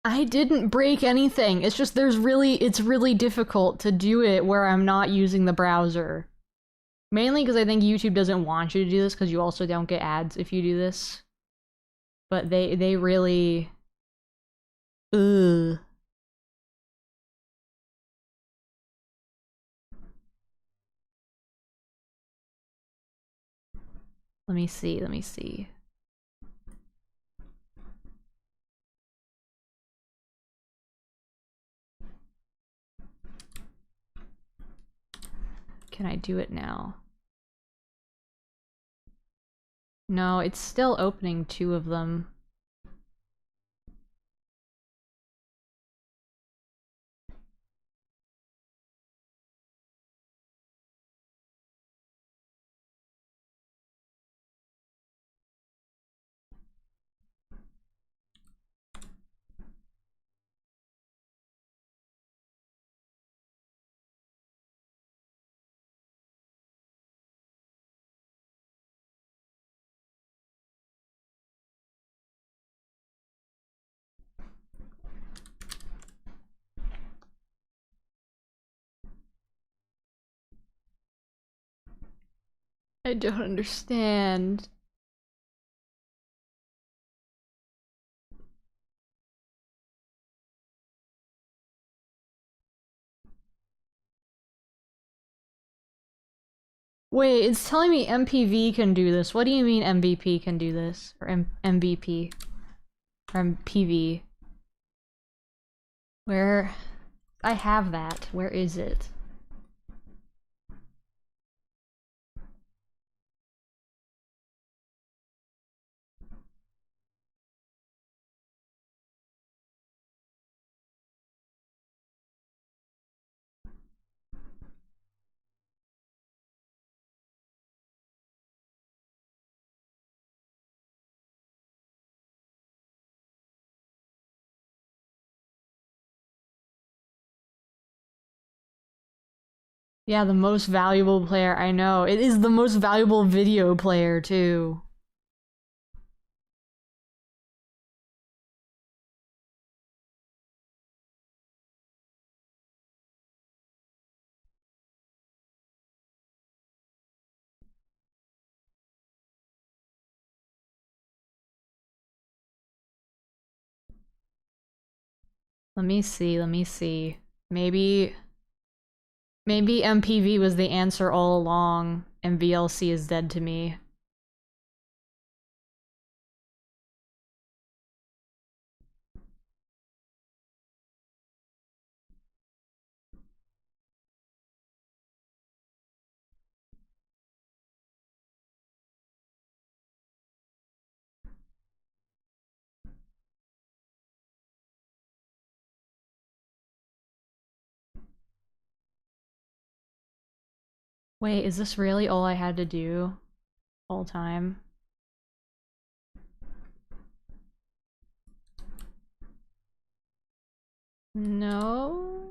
I didn't break anything. It's just it's really difficult to do it where I'm not using the browser. Mainly because I think YouTube doesn't want you to do this because you also don't get ads if you do this. But they really... Ugh. Let me see. Can I do it now? No, it's still opening 2 of them. I don't understand. Wait, it's telling me MPV can do this. What do you mean MVP can do this? Or MVP? Or MPV? Where? I have that. Where is it? Yeah, the most valuable player, I know. It is the most valuable video player, too. Let me see. Maybe MPV was the answer all along, and VLC is dead to me. Wait, is this really all I had to do? All time? No?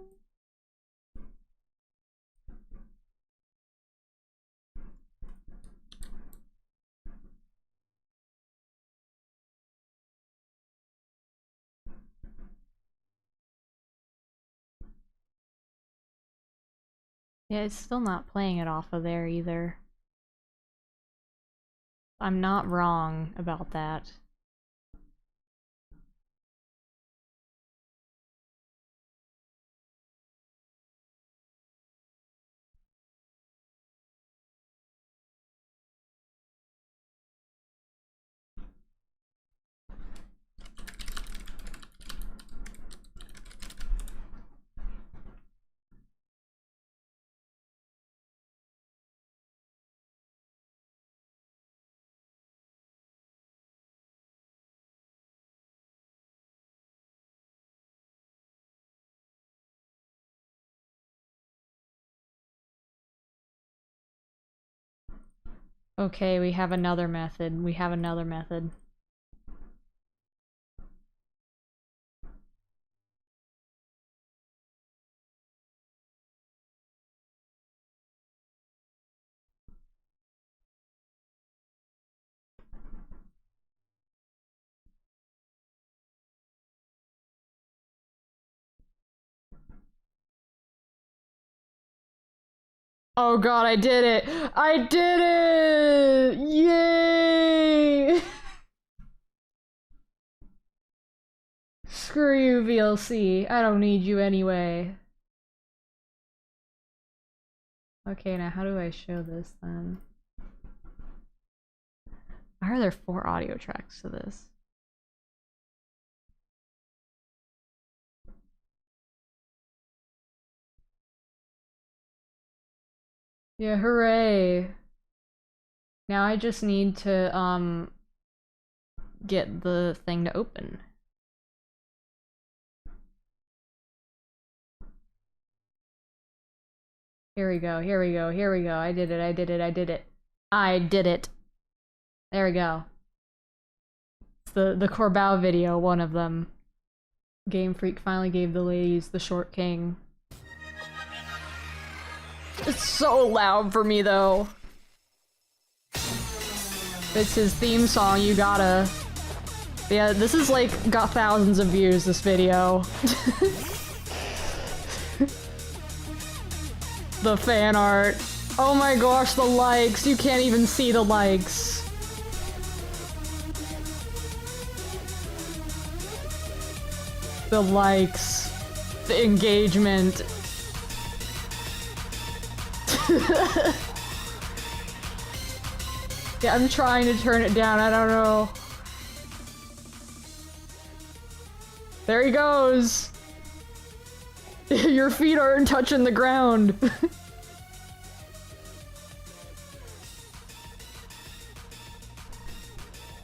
Yeah, it's still not playing it off of there either. I'm not wrong about that. Okay, we have another method. Oh god, I did it! I did it! Yay! Screw you, VLC. I don't need you anyway. Okay, now how do I show this then? Why are there 4 audio tracks to this? Yeah, hooray! Now I just need to, get the thing to open. Here we go, here we go, here we go. I did it, I did it, I did it. I did it. There we go. It's the Corbao video, one of them. Game Freak finally gave the ladies the short king. It's so loud for me though. It's his theme song, you gotta. Yeah, this is like got thousands of views, this video. The fan art. Oh my gosh, the likes. You can't even see the likes. The likes. The engagement. Yeah, I'm trying to turn it down, I don't know. There he goes! Your feet aren't touching the ground!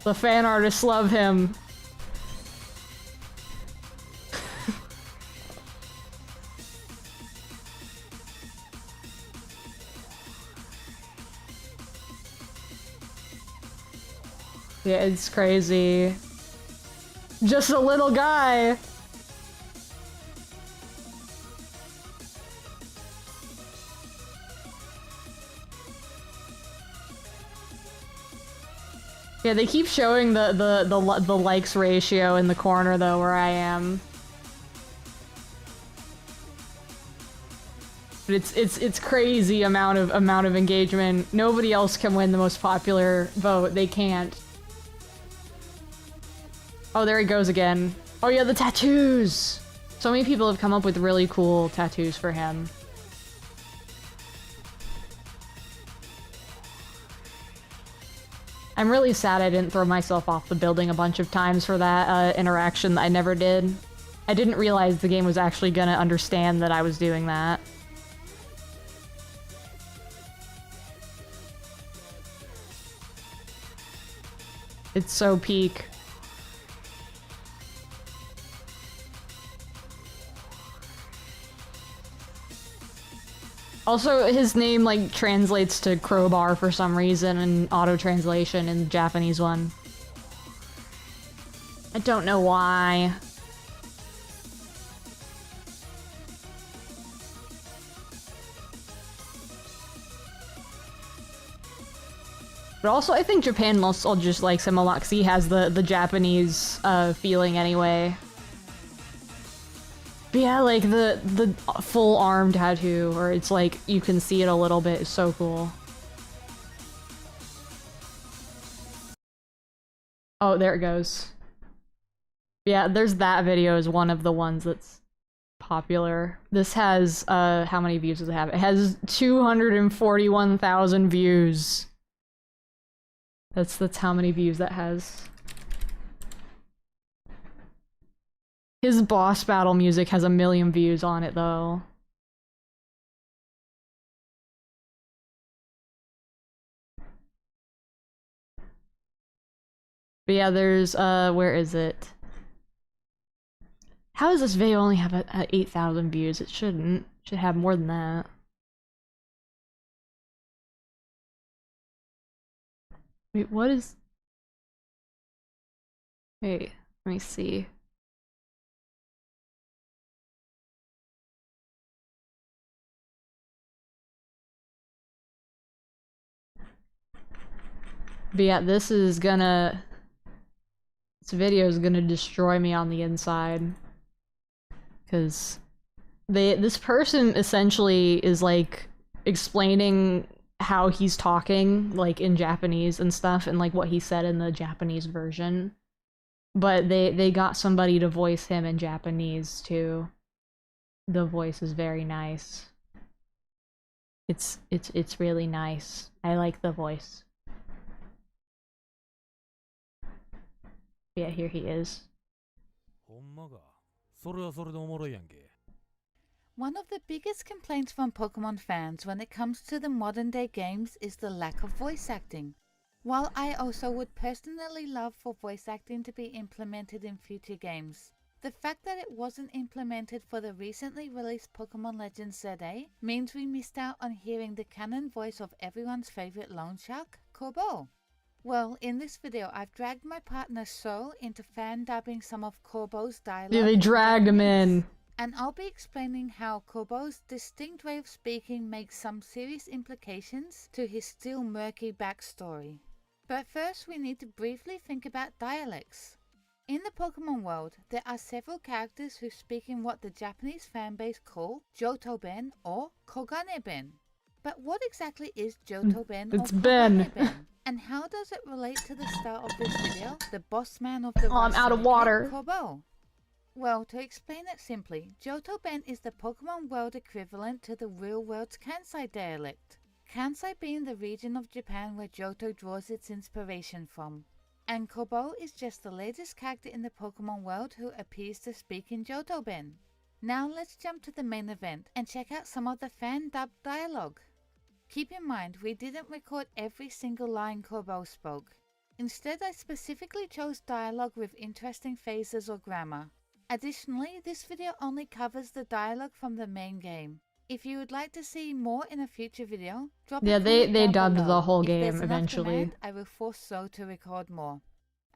The fan artists love him. Yeah, it's crazy. Just a little guy! Yeah, they keep showing the likes ratio in the corner though, where I am. But it's crazy amount of engagement. Nobody else can win the most popular vote. They can't. Oh, there he goes again. Oh yeah, the tattoos! So many people have come up with really cool tattoos for him. I'm really sad I didn't throw myself off the building a bunch of times for that interaction that I never did. I didn't realize the game was actually gonna understand that I was doing that. It's so peak. Also, his name, like, translates to crowbar for some reason in auto-translation in the Japanese one. I don't know why. But also, I think Japan also just likes him a lot because he has the Japanese feeling anyway. But yeah, like the full arm tattoo, where it's like you can see it a little bit, is so cool. Oh, there it goes. Yeah, there's that video is one of the ones that's popular. This has how many views does it have? It has 241,000 views. That's how many views that has. His boss battle music has 1 million views on it, though. But yeah, there's, where is it? How does this video only have 8,000 views? It shouldn't. It should have more than that. Wait, what is... Wait, let me see. But yeah, this video is gonna destroy me on the inside. Because this person essentially is like explaining how he's talking, like, in Japanese and stuff, and, like, what he said in the Japanese version. But they got somebody to voice him in Japanese, too. The voice is very nice. It's really nice. I like the voice. Yeah, here he is. One of the biggest complaints from Pokemon fans when it comes to the modern day games is the lack of voice acting. While I also would personally love for voice acting to be implemented in future games, the fact that it wasn't implemented for the recently released Pokemon Legends ZA means we missed out on hearing the canon voice of everyone's favorite loan shark, Corbo. Well, in this video I've dragged my partner So into fan dubbing some of Corbo's dialogue. Yeah, they dragged him in. And I'll be explaining how Corbo's distinct way of speaking makes some serious implications to his still murky backstory. But first we need to briefly think about dialects. In the Pokemon world, there are several characters who speak in what the Japanese fanbase call Johto-ben or Kogane-ben. But what exactly is Johto-ben or Kogane-ben? And how does it relate to the start of this video, the boss man of the I'm out of water. Corbo? Well, to explain it simply, Johto-ben is the Pokemon world equivalent to the real world's Kansai dialect. Kansai being the region of Japan where Johto draws its inspiration from. And Corbo is just the latest character in the Pokemon world who appears to speak in Johto-ben. Now let's jump to the main event and check out some of the fan-dubbed dialogue. Keep in mind, we didn't record every single line Corbo spoke. Instead, I specifically chose dialogue with interesting phrases or grammar. Additionally, this video only covers the dialogue from the main game. If you would like to see more in a future video, drop a comment they down dubbed below. the whole If game there's enough eventually. demand, I will force So to record more.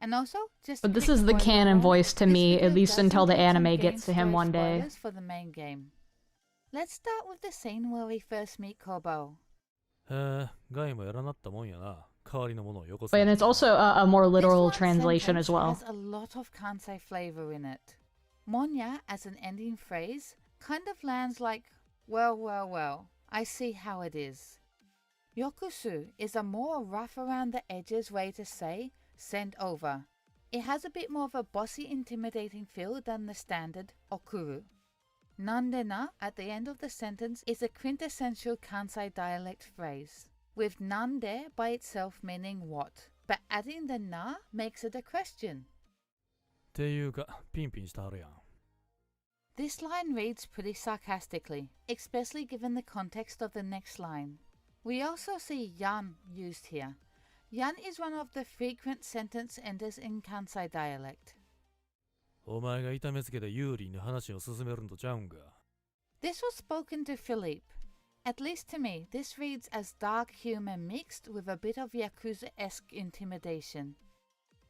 And also, just But this is the canon voice to me, at least until the anime gets to him one day. For the main game. Let's start with the scene where we first meet Corbo. But and it's also a more literal translation as well. Has a lot of Kansai flavor in it. Monya as an ending phrase kind of lands like, well, I see how it is. Yokusu is a more rough around the edges way to say, send over. It has a bit more of a bossy, intimidating feel than the standard okuru. Nande na at the end of the sentence is a quintessential Kansai dialect phrase, with nande by itself meaning what, but adding the na makes it a question. This line reads pretty sarcastically, especially given the context of the next line. We also see yan used here. Yan is one of the frequent sentence enders in Kansai dialect. This was spoken to Philippe. At least to me, this reads as dark humor mixed with a bit of Yakuza-esque intimidation.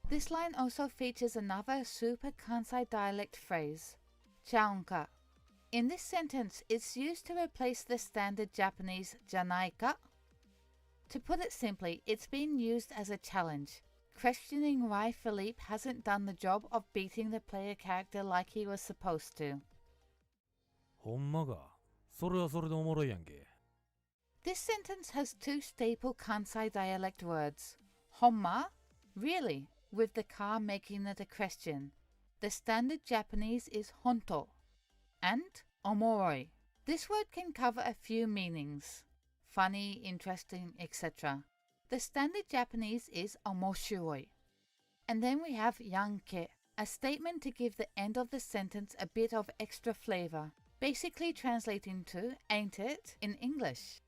This line also features another super Kansai dialect phrase, chaonka. In this sentence, it's used to replace the standard Japanese janai ka. To put it simply, it's been used as a challenge, questioning why Philippe hasn't done the job of beating the player character like he was supposed to. This sentence has two staple Kansai dialect words, homma, really, with the ka making it a question. The standard Japanese is honto, and omoroi. This word can cover a few meanings, funny, interesting, etc. The standard Japanese is omoshiroi. And then we have yanke, a statement to give the end of the sentence a bit of extra flavor, basically translating to ain't it in English.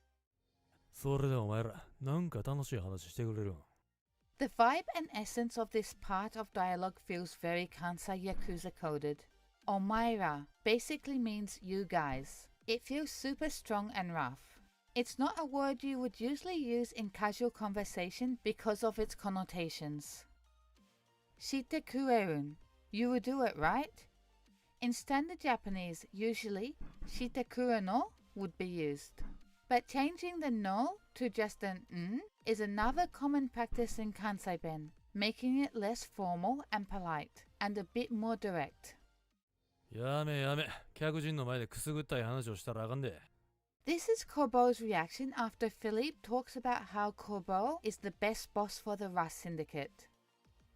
The vibe and essence of this part of dialogue feels very Kansai Yakuza coded. Omaira basically means you guys. It feels super strong and rough. It's not a word you would usually use in casual conversation because of its connotations. Shite kuerun, you will do it, right? In standard Japanese, usually shite kuru no would be used. But changing the no to just an n is another common practice in Kansai-ben, making it less formal and polite, and a bit more direct. This is Corbeau's reaction after Philippe talks about how Corbeau is the best boss for the Rust Syndicate.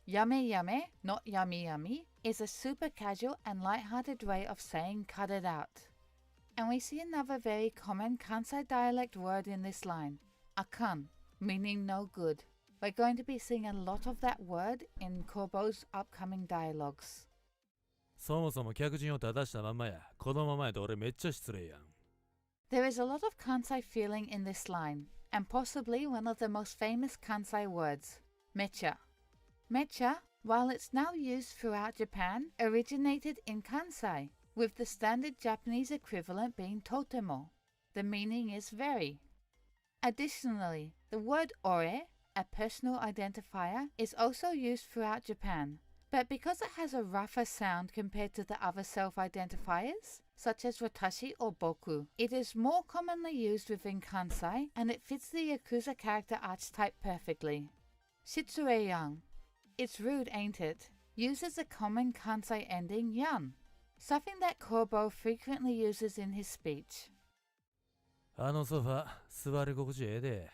Yame yame, not yummy yummy, is a super casual and light-hearted way of saying cut it out. And we see another very common Kansai dialect word in this line, akan, meaning no good. We're going to be seeing a lot of that word in Corbeau's upcoming dialogues. そもそも客人を正したまんまや。このままやと俺めっちゃ失礼やん。There is a lot of Kansai feeling in this line, and possibly one of the most famous Kansai words, mecha. Mecha, while it's now used throughout Japan, originated in Kansai, with the standard Japanese equivalent being totemo. The meaning is very. Additionally, the word ore, a personal identifier, is also used throughout Japan, but because it has a rougher sound compared to the other self-identifiers, such as watashi or boku, it is more commonly used within Kansai, and it fits the Yakuza character archetype perfectly. Shitsue-yang. It's rude, ain't it? Uses a common Kansai ending yan, something that Corbeau frequently uses in his speech. あのソファ、座り心地ええで。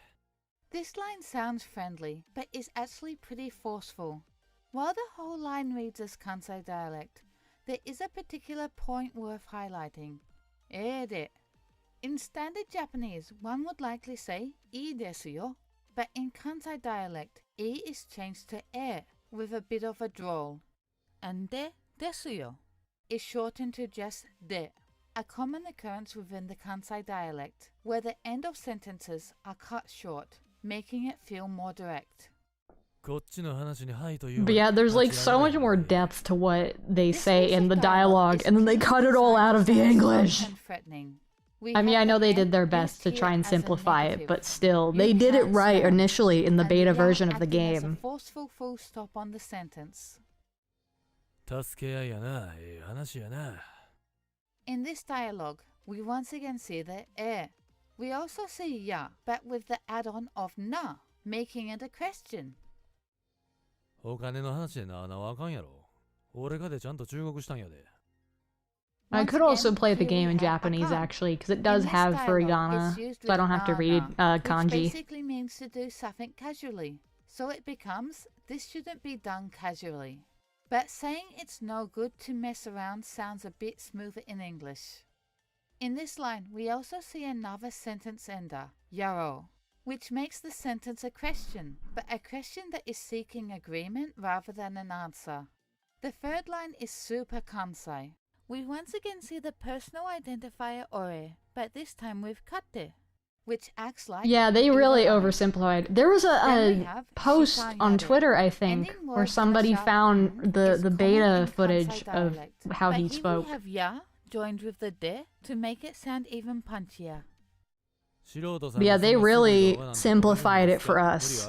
This line sounds friendly, but is actually pretty forceful. While the whole line reads as Kansai dialect, there is a particular point worth highlighting. ええで. In standard Japanese, one would likely say いいですよ, but in Kansai dialect, E is changed to E with a bit of a drawl. And ですよ is shortened to just で, a common occurrence within the Kansai dialect, where the end of sentences are cut short, making it feel more direct. こっちの話にはいという。 But yeah, there's like so much more depth to what they say in the dialogue, and then they cut it all out of the English. I mean, I know they did their best to try and simplify it, but still, they did it right initially in the beta version of the game. 助け合いやな、ええ話やな。In this dialogue, we once again see the e. We also see ya, but with the add-on of na, making it a question. お金の話でなあなあかんやろ。俺かでちゃんと中国したんやで。I could also play the game in Japanese actually, because it does have furigana, so I don't have to read kanji. Which basically means to do something casually. So it becomes, this shouldn't be done casually. But saying it's no good to mess around sounds a bit smoother in English. In this line, we also see another sentence ender, yaro, which makes the sentence a question, but a question that is seeking agreement rather than an answer. The third line is super Kansai. We once again see the personal identifier ore, but this time with kate, which acts like... Yeah, they really oversimplified. There was a post on Twitter, I think, where somebody found the beta footage of how he spoke. But here we have ya joined with the de to make it sound even punchier. But yeah, they really simplified it for us.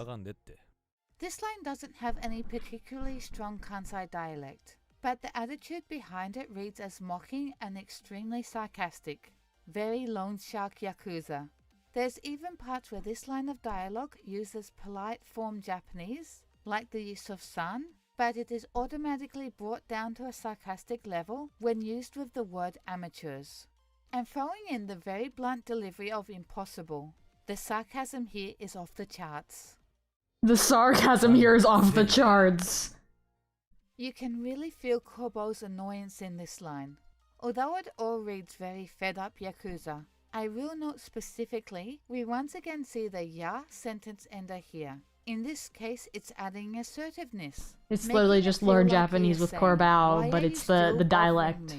This line doesn't have any particularly strong Kansai dialect, but the attitude behind it reads as mocking and extremely sarcastic. Very loan shark Yakuza. There's even parts where this line of dialogue uses polite form Japanese, like the use of san, but it is automatically brought down to a sarcastic level when used with the word amateurs. And throwing in the very blunt delivery of impossible, the sarcasm here is off the charts. The sarcasm here is off the charts. You can really feel Corbeau's annoyance in this line. Although it all reads very fed-up Yakuza, I will note specifically, we once again see the ya sentence ender here. In this case, it's adding assertiveness. It's literally just learn Japanese with Corbeau, but it's the dialect.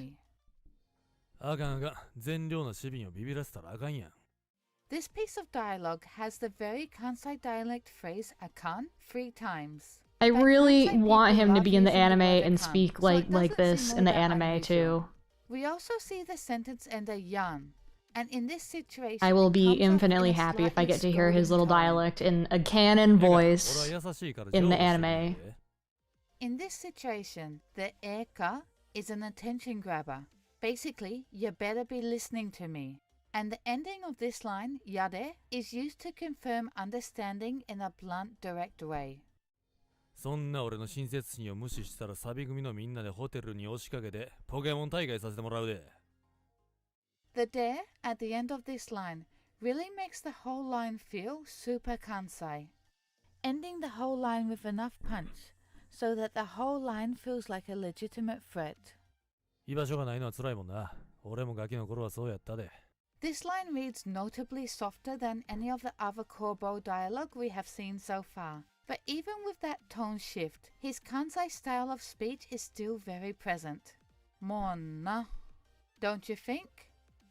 This piece of dialogue has the very Kansai dialect phrase akan 3 times. I really want him to be in the anime and speak like this in the anime too. We also see the sentence ender yan, and in this situation, I will be infinitely happy if I get to hear his little dialect in a canon voice in the anime. In this situation, the eka is an attention grabber. Basically, you better be listening to me. And the ending of this line, yade, is used to confirm understanding in a blunt, direct way. そんな俺の親切心を無視したらサビ組のみんなでホテルに押しかけてポケモン大会させてもらうで。The The de at the end of this line really makes the whole line feel super kansai. Ending the whole line with enough punch so that the whole line feels like a legitimate threat. 居場所がないのは辛いもんな。俺もガキの頃はそうやったで。This line reads notably softer than any of the other Korbo dialogue we have seen so far. But even with that tone shift, his Kansai style of speech is still very present. Monna. Don't you think?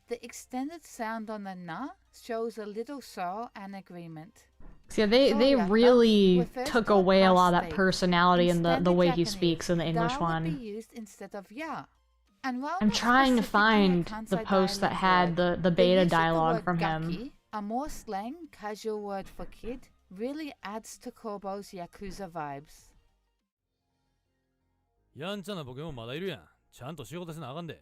The extended sound on the na shows a little sorrow and agreement. Yeah, they really took away a lot of that personality in the way he speaks in the English one. Would be used instead of ya. And while I'm trying to find the post that had the beta dialogue from him. Gaki, a more slang, casual word for kid, really adds to Korbo's Yakuza vibes. やんちゃなポケモンまだいるやん。ちゃんと仕事せなあかんで。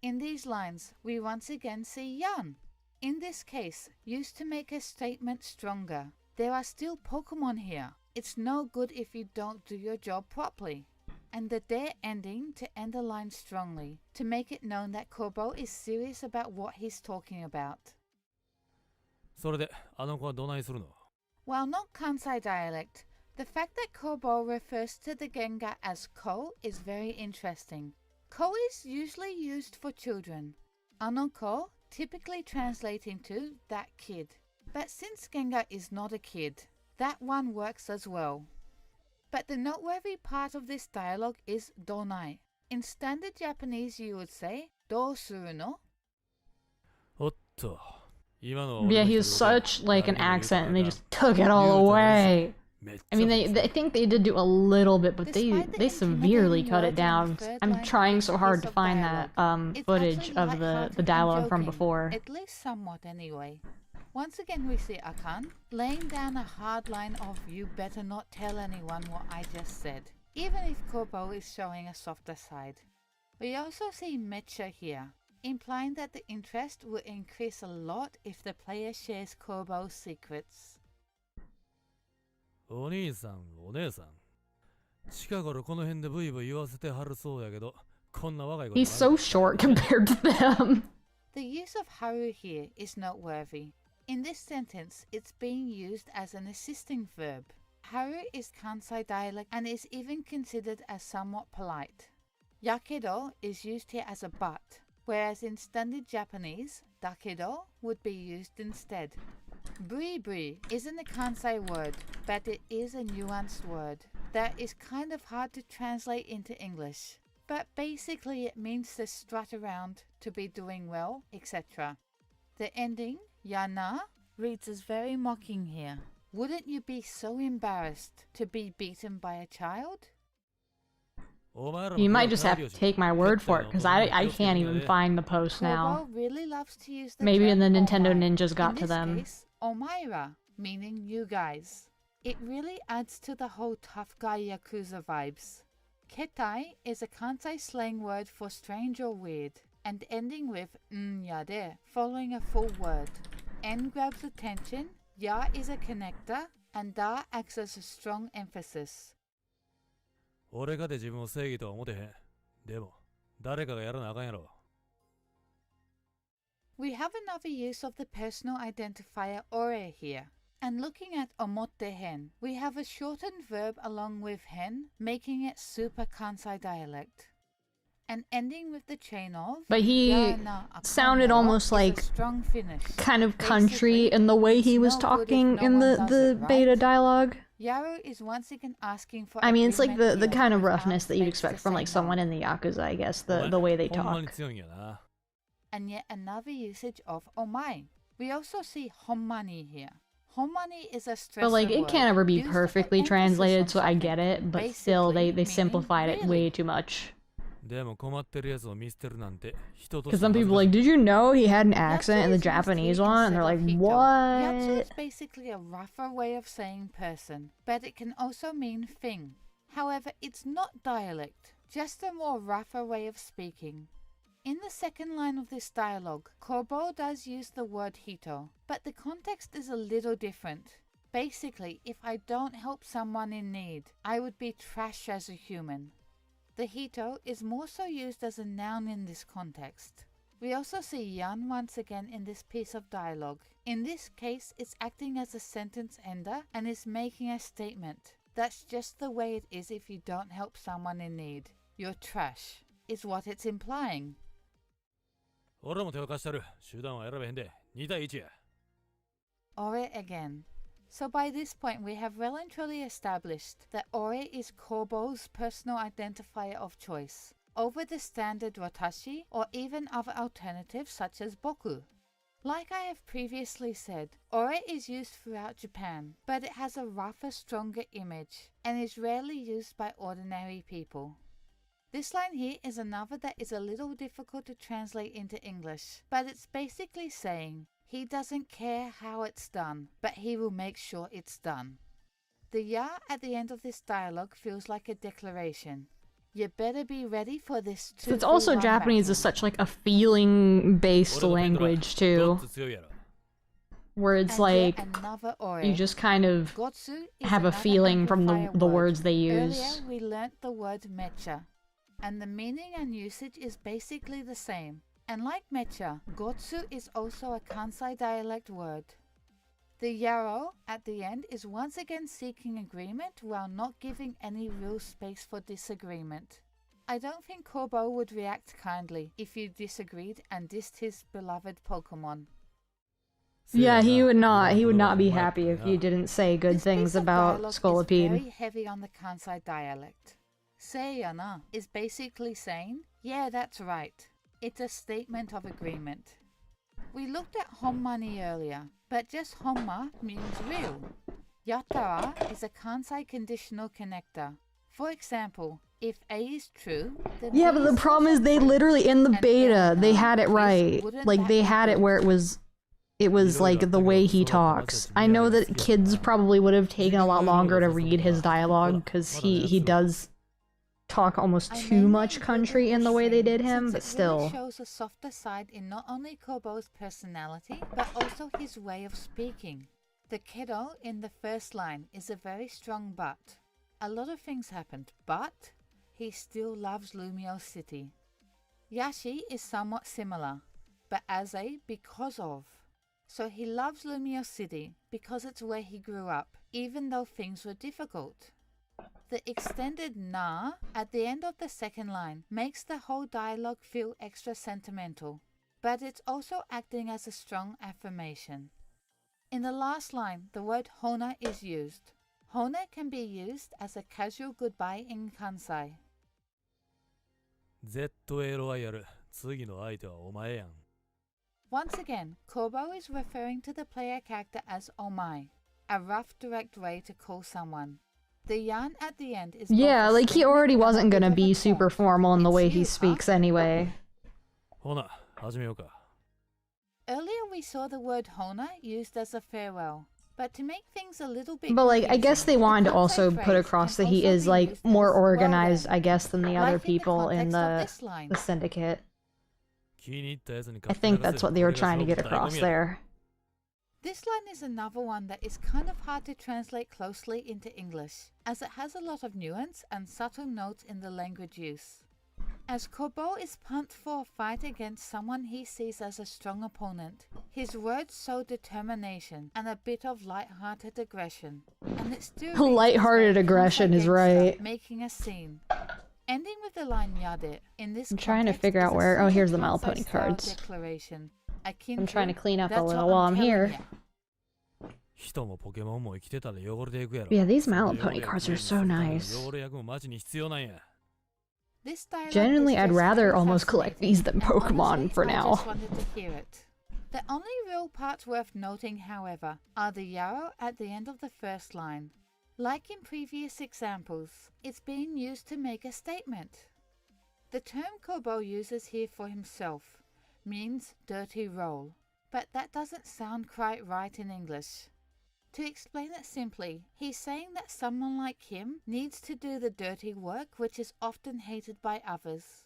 In these lines, we once again see Yan. In this case, used to make a statement stronger. There are still Pokemon here. It's no good if you don't do your job properly. And the de ending to end the line strongly, to make it known that Korbo is serious about what he's talking about. それで、あの子はどないするの？ While not Kansai dialect, the fact that Korbo refers to the Gengar as ko is very interesting. Ko is usually used for children. Anoko typically translating to that kid. But since Gengar is not a kid, that one works as well. But the noteworthy part of this dialogue is donai. In standard Japanese you would say, do suru no? おっと。Yeah, he has such like an accent and they just took it all away. I mean, I think they did do a little bit, but they severely cut it down. I'm trying so hard to find that footage of the dialogue from before. At least somewhat anyway. Once again we see Akan laying down a hard line of you better not tell anyone what I just said, even if Korbo is showing a softer side. We also see Mecha here, implying that the interest will increase a lot if the player shares Korbo's secrets. お兄さん、お姉さん。近頃この辺でブイブイ言わせてはるそうやけど、こんな若い子。He's so short compared to them. The use of haru here is noteworthy. In this sentence, it's being used as an assisting verb. Haru is Kansai dialect and is even considered as somewhat polite. Yakedo is used here as a but, whereas in standard Japanese, dakedo would be used instead. Bui isn't a Kansai word, but it is a nuanced word that is kind of hard to translate into English. But basically it means to strut around, to be doing well, etc. The ending, yana, reads as very mocking here. Wouldn't you be so embarrassed to be beaten by a child? You might just have to take my word for it, because I can't even find the post now. Korbo really loves to use the Maybe term the Nintendo omae. ninjas got In to this them. Case, omaira, meaning you guys. It really adds to the whole tough guy Yakuza vibes. Ketai is a Kansai slang word for strange or weird, and ending with yade, following a full word. N grabs attention, ya is a connector, and da acts as a strong emphasis. 俺かて自分を正義とは思てへん。でも、誰かがやらなあかんやろ。We have another use of the personal identifier ore here. And looking at omotte hen, we have a shortened verb along with hen, making it super Kansai dialect. And ending with the chain of... But he sounded almost like kind of country in the way he was talking in the beta dialogue. Yaru is once again asking for... I mean, it's like the kind of roughness that you'd expect from like someone in the Yakuza, I guess, the way they talk. And yet another usage of omae. We also see hommani here. Hommani is a stressor But like, it word can't ever be used perfectly for emphasis translated, on so I get something. it, but still, they Basically simplified it meaning way really. too much. でも困ってるやつを見捨てるなんて人と Because some people are like, did you know he had an accent in the Japanese one? And they're like, Yatsu what? is basically a rougher way of saying person, but it can also mean thing. However, it's not dialect, just a more rougher way of speaking. In the second line of this dialogue, Korbo does use the word hito, but the context is a little different. Basically, if I don't help someone in need, I would be trash as a human. The hito is more so used as a noun in this context. We also see Yan once again in this piece of dialogue. In this case, it's acting as a sentence ender and is making a statement. That's just the way it is if you don't help someone in need. You're trash, is what it's implying. 俺も手を貸してる。手段は選べへんで。2対1や。Ore again. So by this point we have well and truly established that Ore is Kobo's personal identifier of choice, over the standard watashi or even other alternatives such as boku. Like I have previously said, Ore is used throughout Japan, but it has a rougher, stronger image and is rarely used by ordinary people. This line here is another that is a little difficult to translate into English, but it's basically saying, he doesn't care how it's done, but he will make sure it's done. The ya at the end of this dialogue feels like a declaration. You better be ready for this too. It's also Japanese is such like a feeling-based language too, where it's like you just kind of have a feeling from the words they use. Earlier we learnt the word mecha, and the meaning and usage is basically the same. And like mecha, gotsu is also a Kansai dialect word. The yaro at the end is once again seeking agreement while not giving any real space for disagreement. I don't think Kobo would react kindly if you disagreed and dissed his beloved Pokemon. Yeah, he would not. He would not be happy if you didn't say good things about Scolipede. It's very heavy on the Kansai dialect. Seiyana is basically saying, yeah, that's right. It's a statement of agreement. We looked at honmani earlier, but just honma means real. Yattara is a Kansai conditional connector. For example, if A is true, then Yeah, B but the is problem is also they true. literally in the And beta they Anna had it is, right. wouldn't Like that they be had it good? where it was like the way he talks. I know that kids probably would have taken a lot longer to read his dialogue because he does talk almost I too mainly much included country in this the way they scene did him, since but it really still. shows a softer side in not only Kobo's personality, but also his way of speaking. The kiddo in the first line is a very strong but. A lot of things happened, but he still loves Lumio City. Yashi is somewhat similar, but as a because of. So he loves Lumio City because it's where he grew up, even though things were difficult. The extended na at the end of the second line makes the whole dialogue feel extra sentimental, but it's also acting as a strong affirmation. In the last line, the word hona is used. Hona can be used as a casual goodbye in Kansai. ZLYL 次の相手はお前やん。 Once again, Kobo is referring to the player character as omae, a rough direct way to call someone. The yan at the end is Yeah, like he already wasn't gonna be super formal in the way he It's you, speaks anyway. ほな、始めようか。 Earlier we saw the word hona used as a farewell, but to make things a little bit But like I confusing, guess they the wanted to Kansai also put phrase across can that he also is be like used more as, "Well organized, then," I guess, than the like other in the people in context of the this line. syndicate. 気に入ったやつに I think that's what they were trying to get across there. This line is another one that is kind of hard to translate closely into English, as it has a lot of nuance and subtle notes in the language use. As Kobo is pumped for a fight against someone he sees as a strong opponent, his words show determination and a bit of light-hearted aggression. And it still reads as Light-hearted a aggression is gangster right. making a scene. Ending with the line Yade, in this I'm trying to context, figure is out a where- oh, simple here's the Kansai Malpony style cards. declaration, akin I'm trying to clean up a "That's what little while I'm telling here. ya." 人もポケモンも生きてたら汚れていくやろ。 Yeah, these その Malpony 汚れを cards きれ are いにする so ために nice. 汚れ役も街に必要なんや。 This dialogue Genuinely, is I'd just rather very almost collect fascinating, these than and honestly, Pokemon for I now. just wanted to hear it. The only real parts worth noting, however, are the yarrow at the end of the first line. Like in previous examples, it's being used to make a statement. The term Kobo uses here for himself means dirty role, but that doesn't sound quite right in English. To explain it simply, he's saying that someone like him needs to do the dirty work which is often hated by others.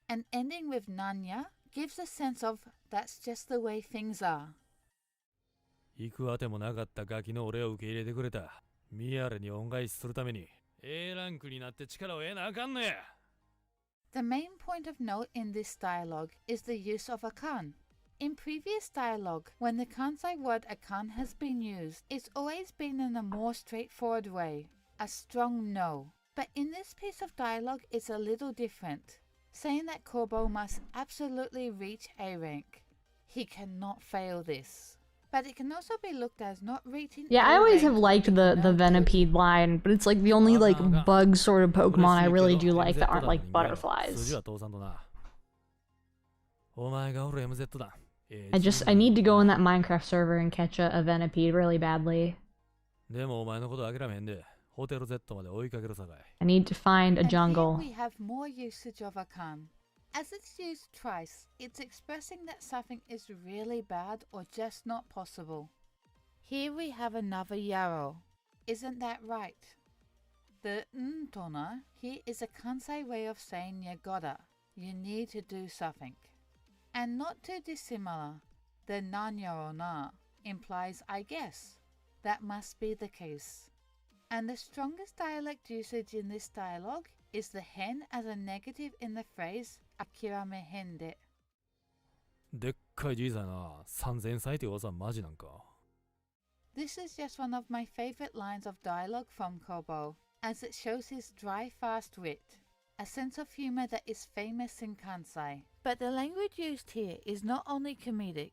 And ending with Nanya gives a sense of that's just the way things are. 行くあてもなかったガキの俺を受け入れてくれた。ミヤレに恩返しするために A ランクになって力を得なあかんのや。The main point of note in this dialogue is the use of akan. In previous dialogue, when the Kansai word akan has been used, it's always been in a more straightforward way, a strong no. But in this piece of dialogue, it's a little different, saying that Kobo must absolutely reach A rank. He cannot fail this. But it can also be looked as not reaching Yeah, I A always rank have liked the Venipede line, but it's like the only like bug sort of Pokemon I really do like that aren't like butterflies. I need to go in that Minecraft server and catch a Venipede really badly. I need to find a jungle. And here we have more usage of akan. As it's used twice, it's expressing that something is really bad or just not possible. Here we have another yarrow. Isn't that right? The ntona here is a Kansai way of saying you gotta, you need to do something. And not too dissimilar, the nanyaro na implies I guess. That must be the case. And the strongest dialect usage in this dialogue is the hen as a negative in the phrase akirame hen de. でっかいじいさんな、3000歳って噂マジなんか。This is just one of my favorite lines of dialogue from Kobo, as it shows his dry, fast wit, a sense of humor that is famous in Kansai. But the language used here is not only comedic.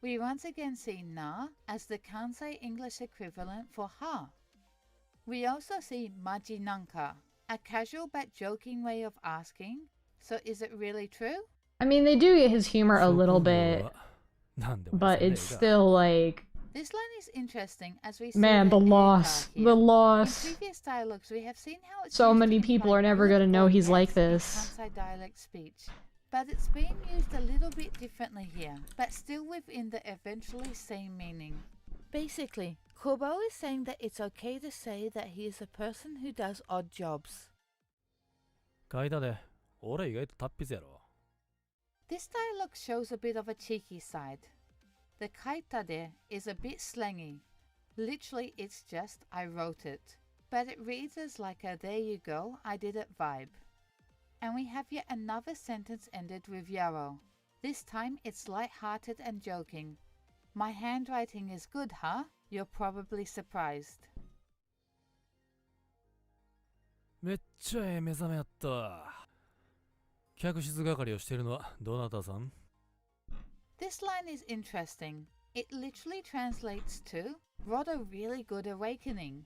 We once again see na as the Kansai English equivalent for ha. We also see maji nanka, a casual but joking way of asking, so is it really true? I mean, they do get his humor a little bit, but it's still like... This line is interesting as we see Man, the loss. The loss. In previous dialogues, we have seen how it's So used many to people imply are never good gonna know or he's like yes in this. Kansai dialect speech. But it's being used a little bit differently here, but still within the eventually same meaning. Basically, Kobo is saying that it's okay to say that he is a person who does odd jobs. 書いたで、俺意外と達筆やろ。This dialogue shows a bit of a cheeky side. The kaitade is a bit slangy. Literally, it's just, I wrote it. But it reads as like a there you go, I did it vibe. And we have yet another sentence ended with yarrow. This time it's light-hearted and joking. My handwriting is good, huh? You're probably surprised. めっちゃええ目覚めやった。客室係をしているのはどなたさん？ This line is interesting. It literally translates to, what a really good awakening.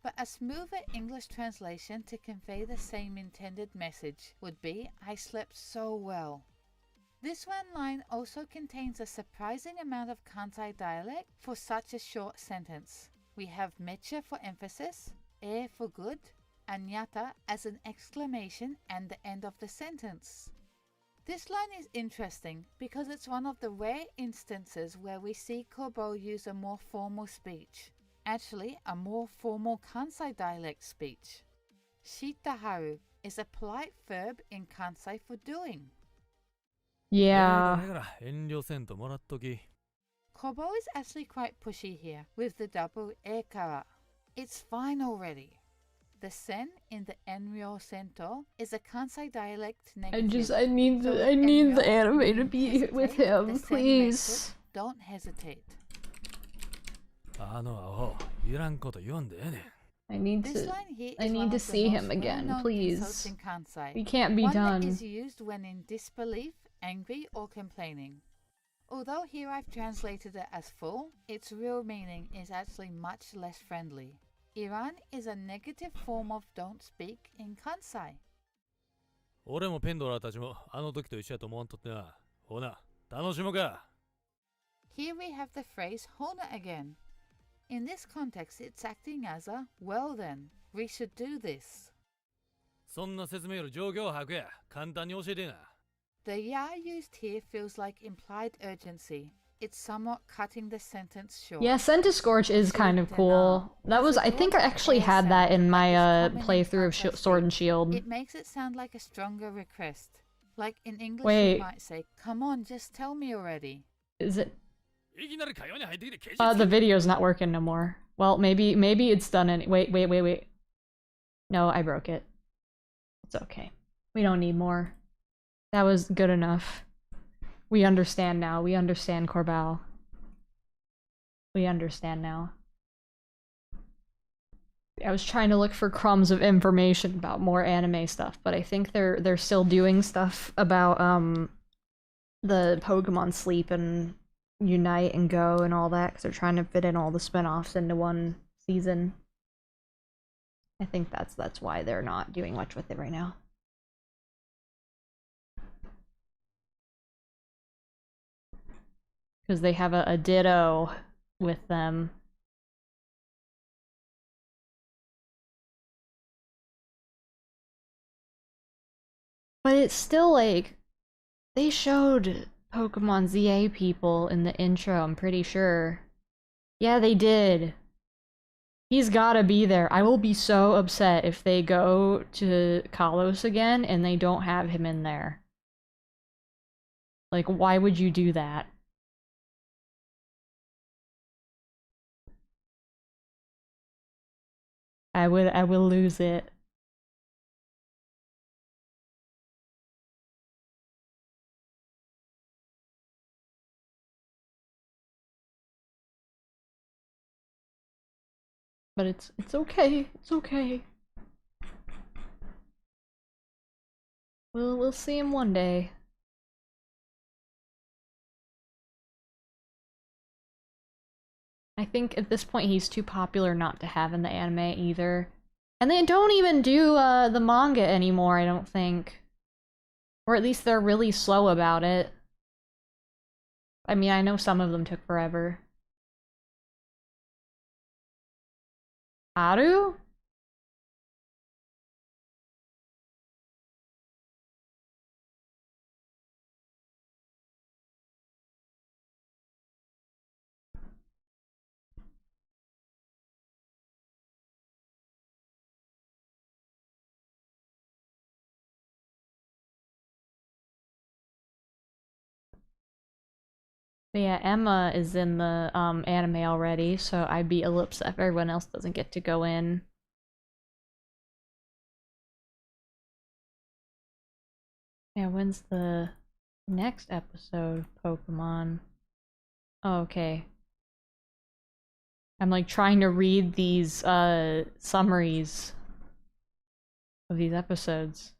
But a smoother English translation to convey the same intended message would be, I slept so well. This one line also contains a surprising amount of Kansai dialect for such a short sentence. We have mecha for emphasis, e for good, and yata as an exclamation and the end of the sentence. This line is interesting because it's one of the rare instances where we see Kobo use a more formal speech. Actually, a more formal Kansai dialect speech. Shitaharu is a polite verb in Kansai for doing. Yeah. Kobo is actually quite pushy here with the double e kara. It's fine already. The sen in the enryo sento is a Kansai dialect negative. I need the anime to be with him, please. Don't hesitate. I need to see him again, please. He can't be done. One that is used when in disbelief, angry, or complaining. Although here I've translated it as full, its real meaning is actually much less friendly. Iran is a negative form of don't speak in Kansai. 俺もペンドラーたちもあの時と一緒やと思わんとってな。ほな、楽しもうか。Here we have the phrase Hona again. In this context, it's acting as a, well then, we should do this. そんな説明より状況把握や。簡単に教えてな。The ya used here feels like implied urgency. It's somewhat cutting the sentence short. Yeah, Centiscorch is kind of cool. I think I actually had that in my playthrough of Sword and Shield. It makes it sound like a stronger request. Like in English Wait. you might say, come on, just tell me already. Is it? The video's not working no more. Well, maybe it's done any- wait. No, I broke it. It's okay. We don't need more. That was good enough. We understand now. We understand, Corbal. We understand now. I was trying to look for crumbs of information about more anime stuff, but I think they're still doing stuff about the Pokemon Sleep and Unite and Go and all that, because they're trying to fit in all the spin-offs into one season. I think that's why they're not doing much with it right now. Because they have a Ditto with them. But it's still like, they showed Pokemon ZA people in the intro, I'm pretty sure. Yeah, they did. He's gotta be there. I will be so upset if they go to Kalos again and they don't have him in there. Like, why would you do that? I will lose it. But it's okay. It's okay. We'll see him one day. I think at this point he's too popular not to have in the anime either. And they don't even do the manga anymore, I don't think. Or at least they're really slow about it. I mean, I know some of them took forever. Haru? But yeah, Emma is in the anime already, so I'd be a little upset if everyone else doesn't get to go in. Yeah, when's the next episode of Pokemon? Oh, okay. I'm like trying to read these summaries of these episodes.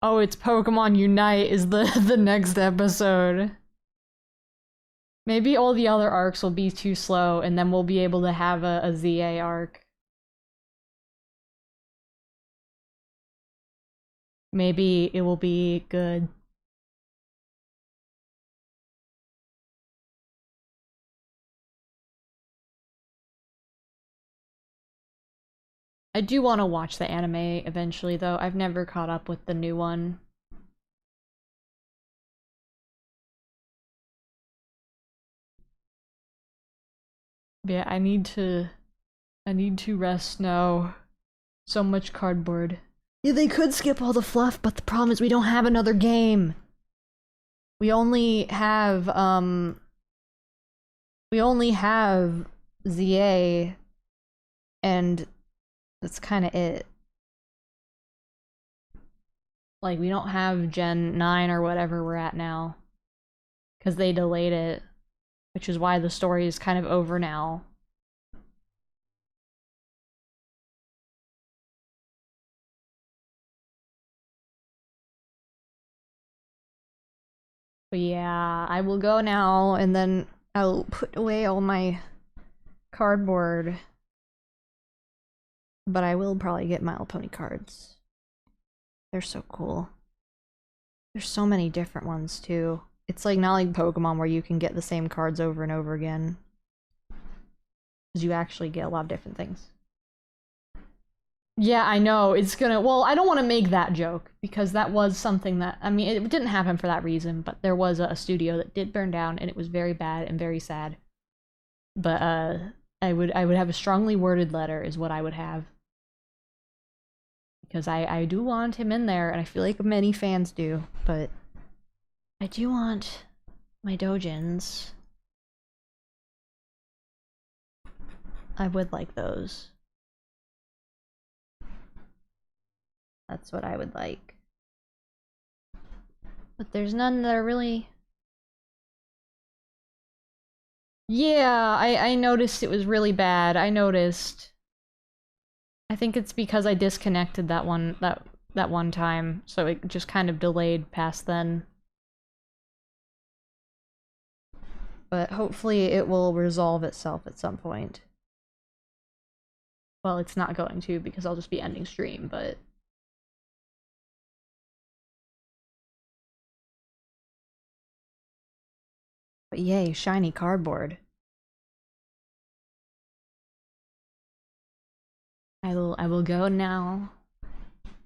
Oh, it's Pokemon Unite is the next episode. Maybe all the other arcs will be too slow, and then we'll be able to have a ZA arc. Maybe it will be good. I do want to watch the anime eventually, though. I've never caught up with the new one. But yeah, I need to rest now. So much cardboard. Yeah, they could skip all the fluff, but the problem is we don't have another game. We only have ZA, and that's kind of it. Like, we don't have Gen 9 or whatever we're at now. Because they delayed it. Which is why the story is kind of over now. But yeah, I will go now, and then I'll put away all my cardboard. But I will probably get My Little Pony cards. They're so cool. There's so many different ones, too. It's like not like Pokemon where you can get the same cards over and over again. Because you actually get a lot of different things. Yeah, I know, it's gonna- well, I don't want to make that joke, because that was something that- I mean, it didn't happen for that reason, but there was a studio that did burn down, and it was very bad and very sad. But, I would have a strongly worded letter, is what I would have. because I do want him in there, and I feel like many fans do, but I do want my Dojins. I would like those. That's what I would like. But there's none that are really... Yeah, I noticed it was really bad. I noticed. I think it's because I disconnected that one time, so it just kind of delayed past then. But hopefully it will resolve itself at some point. Well, it's not going to because I'll just be ending stream, but... But yay, shiny cardboard. I will go now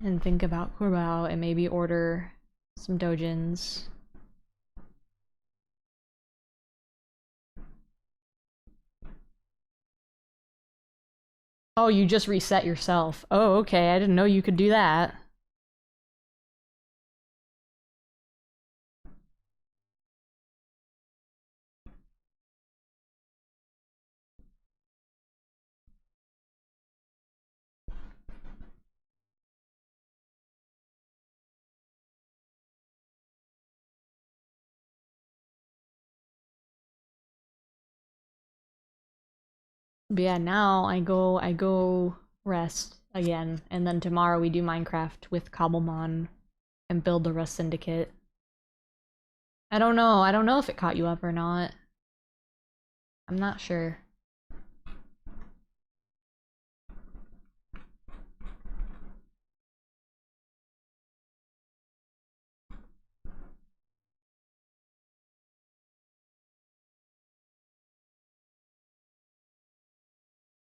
and think about Kurbao and maybe order some Dojins. Oh, you just reset yourself. Oh, okay, I didn't know you could do that. But yeah, now I go rest again, and then tomorrow we do Minecraft with Cobblemon and build the Rust Syndicate. I don't know if it caught you up or not. I'm not sure.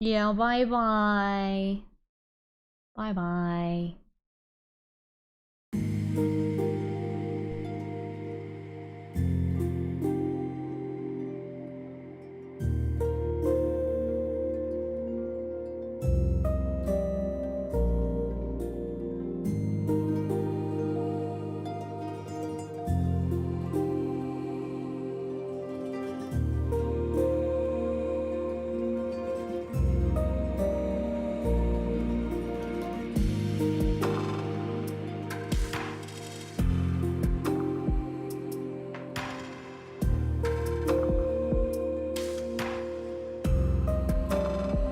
Yeah, bye-bye. Bye-bye.